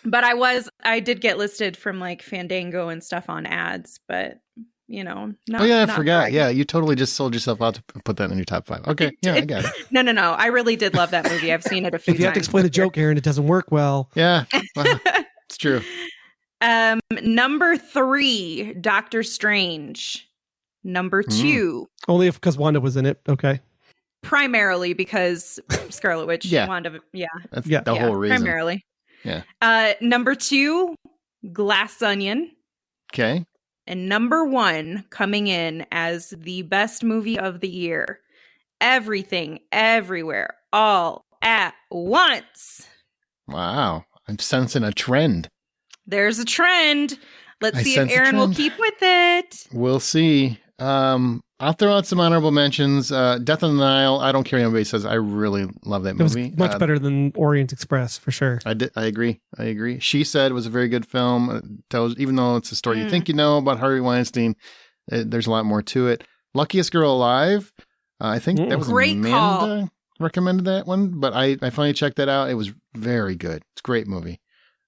But I did get listed from like Fandango and stuff on ads, but you know, not, Oh, yeah, I not forgot. bragging. Yeah, you totally just sold yourself out to put that in your top 5. Okay, yeah, I got it. No. I really did love that movie. I've seen it a few times. If you have to explain a joke, Aaron, it doesn't work well. Yeah, well, it's true. Number 3, Doctor Strange. Number 2, Only because Wanda was in it. Okay. primarily because Scarlet Witch. Yeah. Wanda, That's Yeah. the whole reason. primarily. Yeah. Number 2, Glass Onion. Okay. And number 1, coming in as the best movie of the year, Everything, Everywhere, All at Once. Wow. I'm sensing a trend. There's a trend. Let's I see if sense a Aaron will trend. keep with it. We'll see. I'll throw out some honorable mentions. Death on the Nile. I don't care what anybody says. I really love that It was movie. much better than Orient Express for sure. I agree. She Said was a very good film. It tells, even though it's a story you think you know about Harvey Weinstein, there's a lot more to it. Luckiest Girl Alive. I think that was Great Amanda call. recommended that one, but I finally checked that out. It was very good. It's a great movie.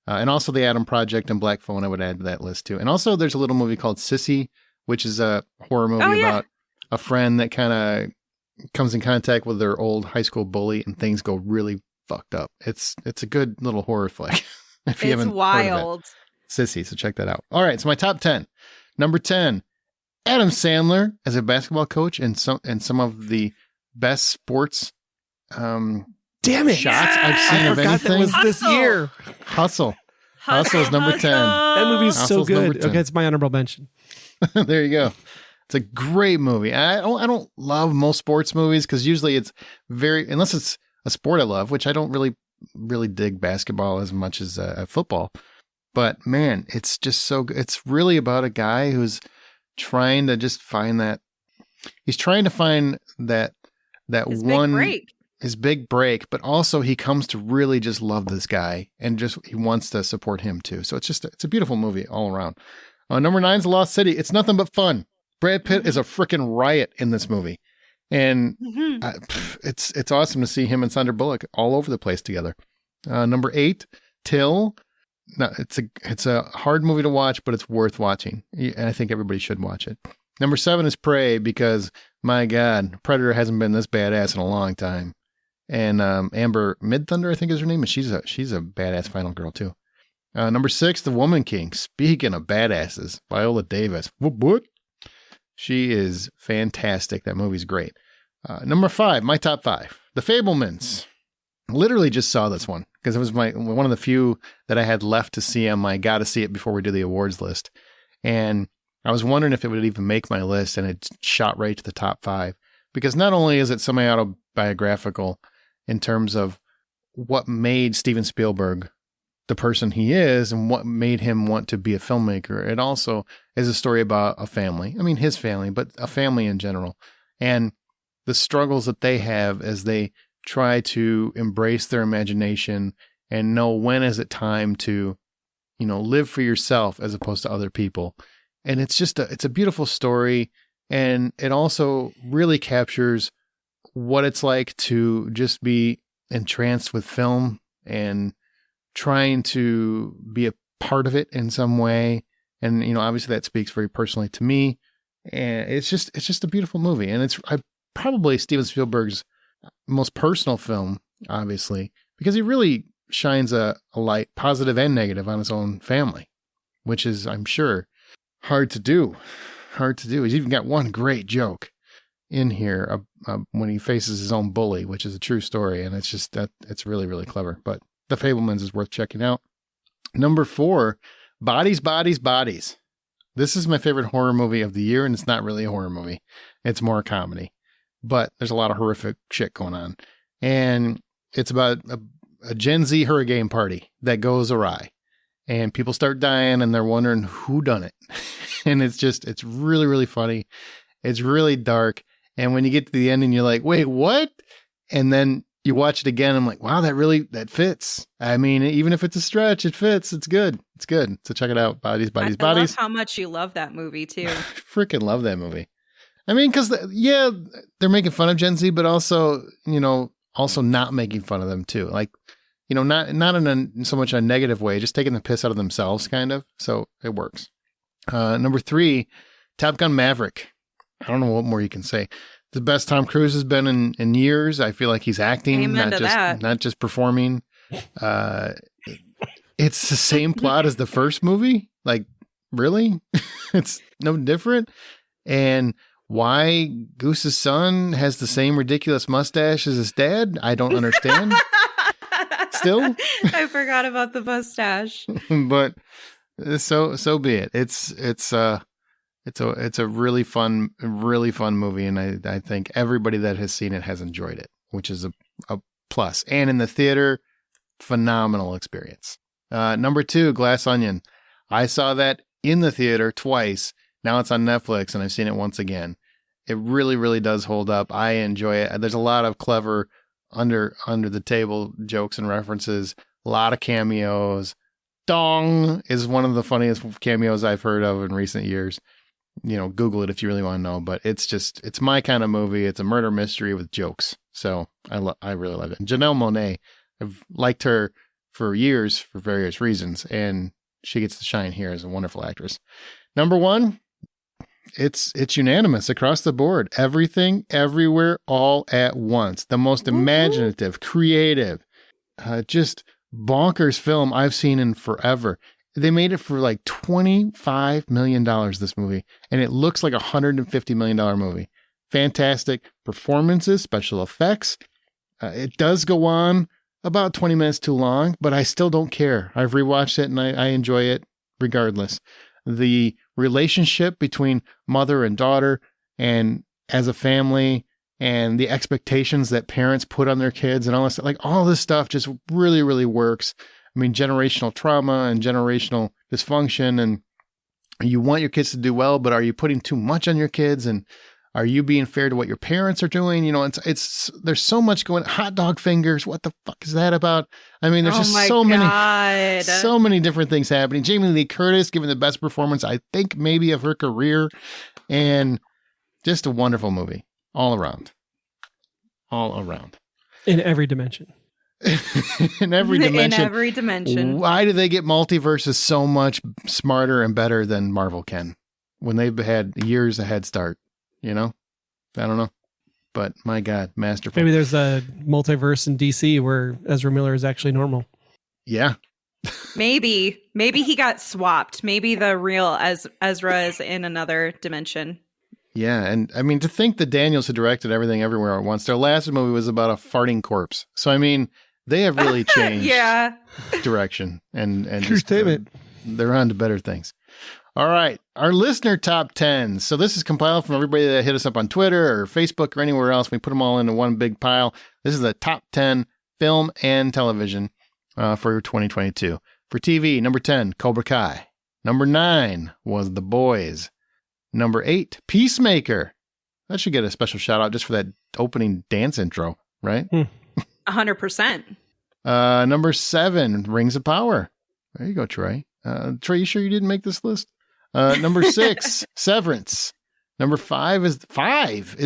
And also The Atom Project and Black Phone I would add to that list too. And also there's a little movie called Sissy, which is a horror movie about a friend that kind of comes in contact with their old high school bully and things go really fucked up. It's a good little horror flick. If you It's haven't heard of wild. it. Sissy, so check that out. All right, so my top 10. Number 10, Adam Sandler as a basketball coach and some of the best sports Damn it. shots I've seen I of forgot that anything. was this Hustle. year. Hustle. Hustle's number 10. That movie is so Hustle's number good. 10. Okay, it's my honorable mention. There you go. It's a great movie. I don't love most sports movies because usually it's unless it's a sport I love, which I don't really dig basketball as much as football. But man, it's just so good. It's really about a guy who's trying to just find that. He's trying to find that His one big break. his big break, but also he comes to really just love this guy and just he wants to support him too. So it's a beautiful movie all around. Number 9 is The Lost City. It's nothing but fun. Brad Pitt is a freaking riot in this movie, and it's awesome to see him and Sandra Bullock all over the place together. Number 8, Till. No, it's a hard movie to watch, but it's worth watching, and I think everybody should watch it. Number 7 is Prey, because my God, Predator hasn't been this badass in a long time. And Amber Midthunder, I think is her name, and she's a badass final girl too. Number 6, The Woman King. Speaking of badasses, Viola Davis. What? She is fantastic. That movie's great. Number 5, my top 5, The Fabelmans. Literally just saw this one because it was one of the few that I had left to see on my gotta see it before we do the awards list. And I was wondering if it would even make my list, and it shot right to the top 5 because not only is it semi-autobiographical in terms of what made Steven Spielberg the person he is and what made him want to be a filmmaker, it also is a story about a family. I mean, his family, but a family in general, and the struggles that they have as they try to embrace their imagination and know when is it time to, live for yourself as opposed to other people. And it's just it's a beautiful story. And it also really captures what it's like to just be entranced with film and trying to be a part of it in some way. And, obviously that speaks very personally to me. And it's just a beautiful movie. And it's probably Steven Spielberg's most personal film, obviously, because he really shines a light, positive and negative, on his own family, which is, I'm sure, hard to do. He's even got one great joke in here when he faces his own bully, which is a true story. And it's just it's really, really clever. But The Fabelmans is worth checking out. Number 4, Bodies, Bodies, Bodies. This is my favorite horror movie of the year, and it's not really a horror movie. It's more a comedy. But there's a lot of horrific shit going on. And it's about a Gen Z hurricane party that goes awry. And people start dying, and they're wondering who done it. And it's really, really funny. It's really dark. And when you get to the end and you're like, wait, what? And then you watch it again. I'm like, wow, that fits. I mean, even if it's a stretch, it fits. It's good. It's good. So check it out. Bodies, Bodies, I Bodies. love how much you love that movie too. Freaking love that movie. I mean, because, they're making fun of Gen Z, but also, also not making fun of them too. Like, not in so much a negative way, just taking the piss out of themselves, kind of. So it works. Number 3, Top Gun Maverick. I don't know what more you can say. The best Tom Cruise has been in years. I feel like he's acting, not just performing. It's the same plot as the first movie. Like, really? It's no different. And why Goose's son has the same ridiculous mustache as his dad, I don't understand. Still, I forgot about the mustache. But so be it. It's a really fun movie, and I think everybody that has seen it has enjoyed it, which is a plus. And in the theater, phenomenal experience. Number 2, Glass Onion. I saw that in the theater twice. Now it's on Netflix, and I've seen it once again. It really, really does hold up. I enjoy it. There's a lot of clever under the table jokes and references. A lot of cameos. Dong is one of the funniest cameos I've heard of in recent years. Google it if you really want to know. But it's my kind of movie. It's a murder mystery with jokes. So I really love it. And Janelle Monáe, I've liked her for years for various reasons, and she gets to shine here as a wonderful actress. Number 1. It's unanimous across the board. Everything, Everywhere, All at Once. The most imaginative, creative, just bonkers film I've seen in forever. They made it for like $25 million, this movie, and it looks like a $150 million movie. Fantastic performances, special effects. It does go on about 20 minutes too long, but I still don't care. I've rewatched it and I enjoy it regardless. The relationship between mother and daughter and as a family and the expectations that parents put on their kids and all this, like all this stuff just really, really works. I mean, generational trauma and generational dysfunction, and you want your kids to do well, but are you putting too much on your kids? And are you being fair to what your parents are doing? It's there's so much going. Hot dog fingers. What the fuck is that about? I mean, there's just so many different things happening. Jamie Lee Curtis giving the best performance, I think, maybe of her career, and just a wonderful movie all around. In every dimension. In every dimension. In every dimension. Why do they get multiverses so much smarter and better than Marvel can? when they've had years a head start, you know? I don't know. But my God, masterful. Maybe there's a multiverse in DC where Ezra Miller is actually normal. Yeah. Maybe he got swapped. Maybe the real Ezra is in another dimension. Yeah, and I mean, to think that Daniels had directed Everything Everywhere at Once, their last movie was about a farting corpse. So, I mean, they have really changed direction. And True statement. They're on to better things. All right, our listener top 10. So this is compiled from everybody that hit us up on Twitter or Facebook or anywhere else. We put them all into one big pile. This is the top 10 film and television for 2022. For TV, number 10, Cobra Kai. Number 9 was The Boys. Number 8, Peacemaker. That should get a special shout out just for that opening dance intro, right? 100%. Number 7, Rings of Power. There you go, Troy. Troy, you sure you didn't make this list? Number 6, Severance. Number 5 is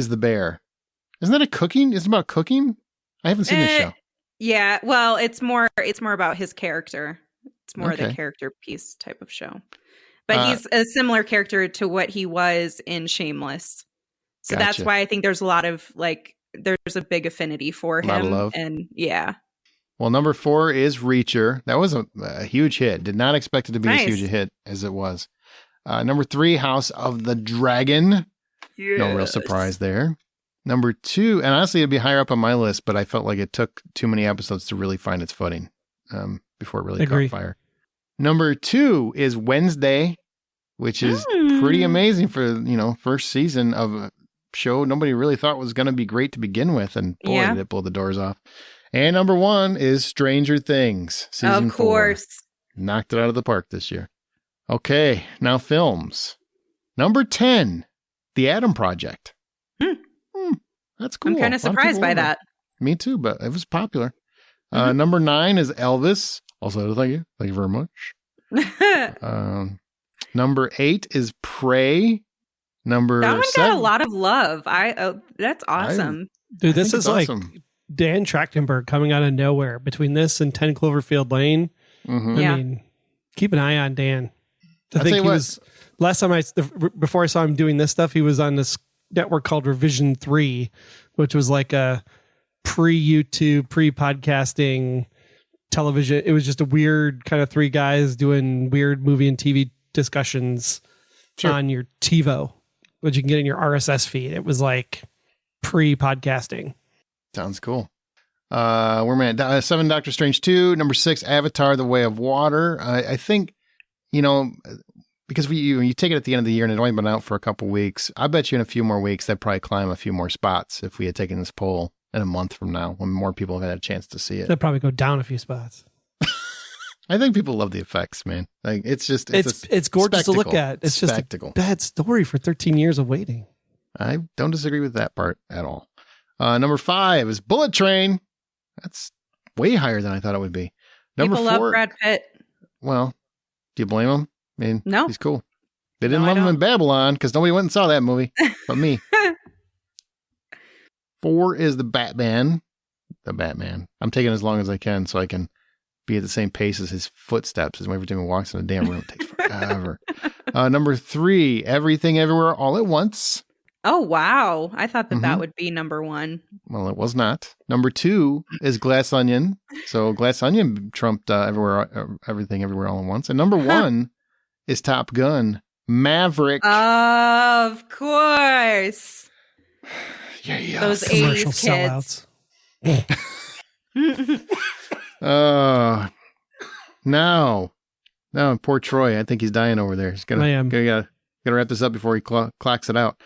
The Bear. Isn't that a cooking? Is it about cooking? I haven't seen this show. Yeah, well, it's more about his character. It's more Okay. the character piece type of show. But he's a similar character to what he was in Shameless. So that's Gotcha. why I think there's a lot of there's a big affinity for him. Lot of love. And yeah. Well, number 4 is Reacher. That was a huge hit. Did not expect it to be as Nice. huge a hit as it was. Number 3, House of the Dragon. Yes. No real surprise there. Number 2, and honestly, it'd be higher up on my list, but I felt like it took too many episodes to really find its footing before it really Agree. caught fire. Number 2 is Wednesday, which is pretty amazing for, first season of a show nobody really thought was going to be great to begin with. And boy, Yeah. did it blow the doors off. And number 1 is Stranger Things, season 4. Of course. Knocked it out of the park this year. Okay, now films. Number 10, The Atom Project. That's cool. I'm kind of surprised by that. Me too, but it was popular. Number 9 is Elvis. Also, thank you. Thank you very much. Number 8 is Prey. Number That one 7. got a lot of love. That's awesome. Dude, this think is it's like awesome. Dan Trachtenberg coming out of nowhere between this and 10 Cloverfield Lane. Mhm. Yeah. I mean, keep an eye on Dan. I I'll think tell he you was last time before I saw him doing this stuff, he was on this network called Revision 3, which was like a pre-YouTube, pre-podcasting television. It was just a weird kind of 3 guys doing weird movie and TV discussions on your TiVo, which you can get in your RSS feed. It was like pre-podcasting. Sounds cool. We're at 7, Doctor Strange 2. Number 6, Avatar: The Way of Water. I think, because when you take it at the end of the year and it's only been out for a couple weeks, I bet you in a few more weeks that'd probably climb a few more spots if we had taken this poll in a month from now when more people have had a chance to see it. That'd probably go down a few spots. I think people love the effects, man. Like it's just It's gorgeous to look spectacle. at. It's just Spectacle. a bad story for 13 years of waiting. I don't disagree with that part at all. Number 5 is Bullet Train. That's way higher than I thought it would be. Number People 4. love Brad Pitt. Well, do you blame him? I mean, No. he's cool. They didn't No, I love him in don't. Babylon because nobody went and saw that movie but me. 4 is the Batman. The Batman. I'm taking as long as I can so I can be at the same pace as his footsteps as every time he walks in a damn room. It takes forever. Number 3, Everything Everywhere All at Once. Oh, wow. I thought that Mhm. would be number 1. Well, it was not. Number 2 is Glass Onion. So Glass Onion trumped Everything Everywhere All at Once. And number 1 is Top Gun Maverick. Of course. Yeah. Those Commercial 80s kids. sellouts. Now, poor Troy. I think he's dying over there. He's I am. Gotta wrap this up before he clocks it out.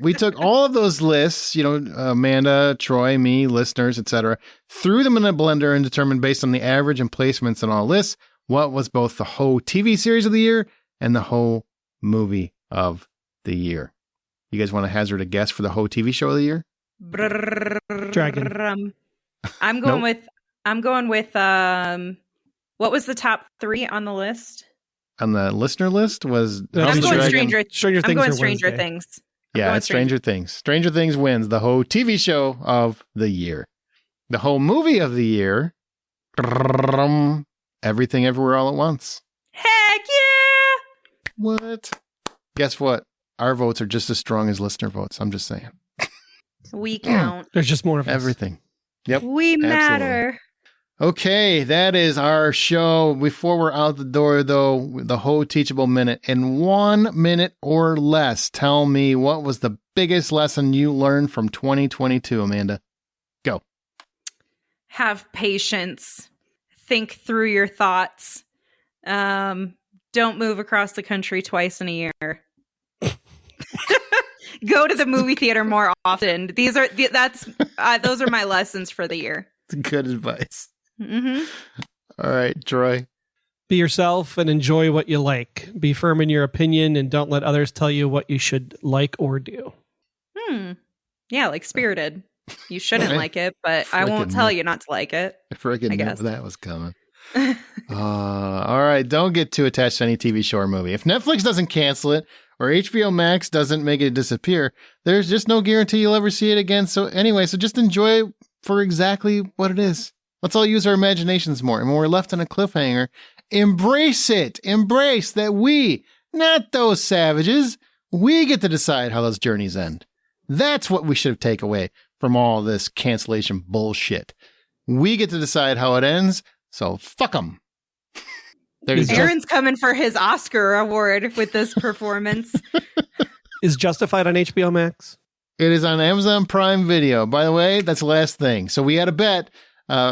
We took all of those lists, Amanda, Troy, me, listeners, etc., threw them in a blender and determined based on the average and placements in all lists what was both the whole TV series of the year and the whole movie of the year. You guys want to hazard a guess for the whole TV show of the year? Dragon. I'm going with what was the top 3 on the list? On the listener list was House I'm of the going Dragon. Stranger I'm Things. going are Stranger Wednesday. Things. Yeah, it's Stranger Things. Stranger Things wins the whole TV show of the year. The whole movie of the year, Everything Everywhere All at Once. Heck yeah! What? guess what? Our votes are just as strong as listener votes. I'm just saying. We count. There's just more of us. Everything. Yep. We matter. Okay, that is our show. Before we're out the door, though, the whole teachable minute. In 1 minute or less, tell me what was the biggest lesson you learned from 2022, Amanda? Go. Have patience. Think through your thoughts. Don't move across the country twice in a year. Go to the movie theater more often. Those are my lessons for the year. Good advice. Mm-hmm. All right, Troy. Be yourself and enjoy what you like. Be firm in your opinion and don't let others tell you what you should like or do. Yeah, like Spirited. You shouldn't like it, but I won't tell you not to like it. I freaking knew that was coming. All right, don't get too attached to any TV show or movie. If Netflix doesn't cancel it or HBO Max doesn't make it disappear, there's just no guarantee you'll ever see it again. So anyway, just enjoy it for exactly what it is. Let's all use our imaginations more. And when we're left on a cliffhanger, embrace it. Embrace that we, not those savages, we get to decide how those journeys end. That's what we should have taken away from all this cancellation bullshit. We get to decide how it ends, so fuck them. Aaron's coming for his Oscar award with this performance. Is Justified on HBO Max? It is on Amazon Prime Video. By the way, that's the last thing. So we had a bet.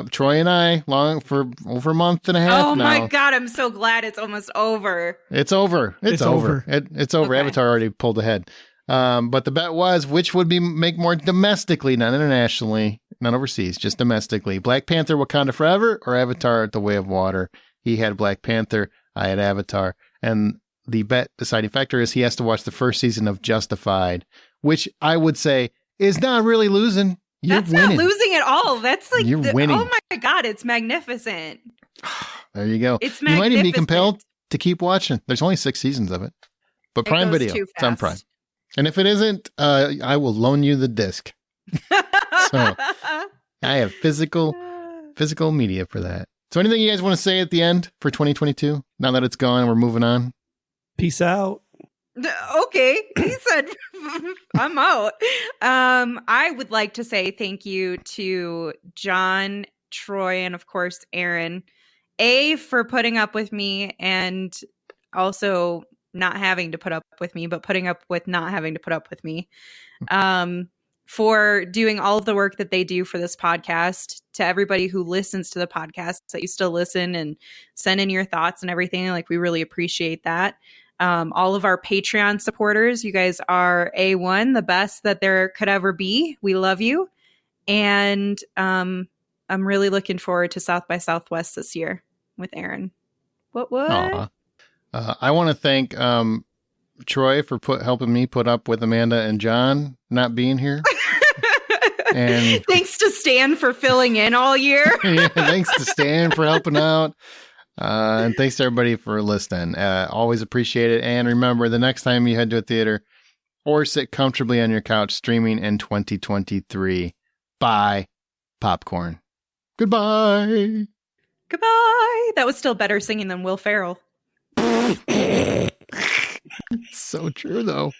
Troy and I, long for over a month and a half now. Oh my God, I'm so glad it's almost over. It's over. It's over. It's over. Okay. Avatar already pulled ahead. But the bet was which would make more domestically, not internationally, not overseas, just domestically. Black Panther, Wakanda Forever, or Avatar, The Way of Water. He had Black Panther. I had Avatar. And the bet deciding factor is he has to watch the first season of Justified, which I would say is not really losing. That's winning. Not losing at all. That's like, you're winning. Oh my God, it's magnificent. There you go. It's magnificent. You might even be compelled to keep watching. There's only 6 seasons of it. But Prime Video, it's on Prime. And if it isn't, I will loan you the disc. So I have physical media for that. So anything you guys want to say at the end for 2022? Now that it's gone and we're moving on. Peace out. Okay, he said I'm out. I would like to say thank you to John, Troy, and of course Aaron, for putting up with me and also not having to put up with me, but putting up with not having to put up with me, for doing all of the work that they do for this podcast, to everybody who listens to the podcast, that you still listen and send in your thoughts and everything. Like, we really appreciate that. All of our Patreon supporters, you guys are A1, the best that there could ever be. We love you. And I'm really looking forward to South by Southwest this year with Aaron. What? I want to thank Troy for helping me put up with Amanda and John not being here. And thanks to Stan for filling in all year. Yeah, thanks to Stan for helping out. And thanks to everybody for listening. Always appreciate it. And remember, the next time you head to a theater or sit comfortably on your couch streaming in 2023, buy popcorn. Goodbye. Goodbye. That was still better singing than Will Ferrell. So true, though.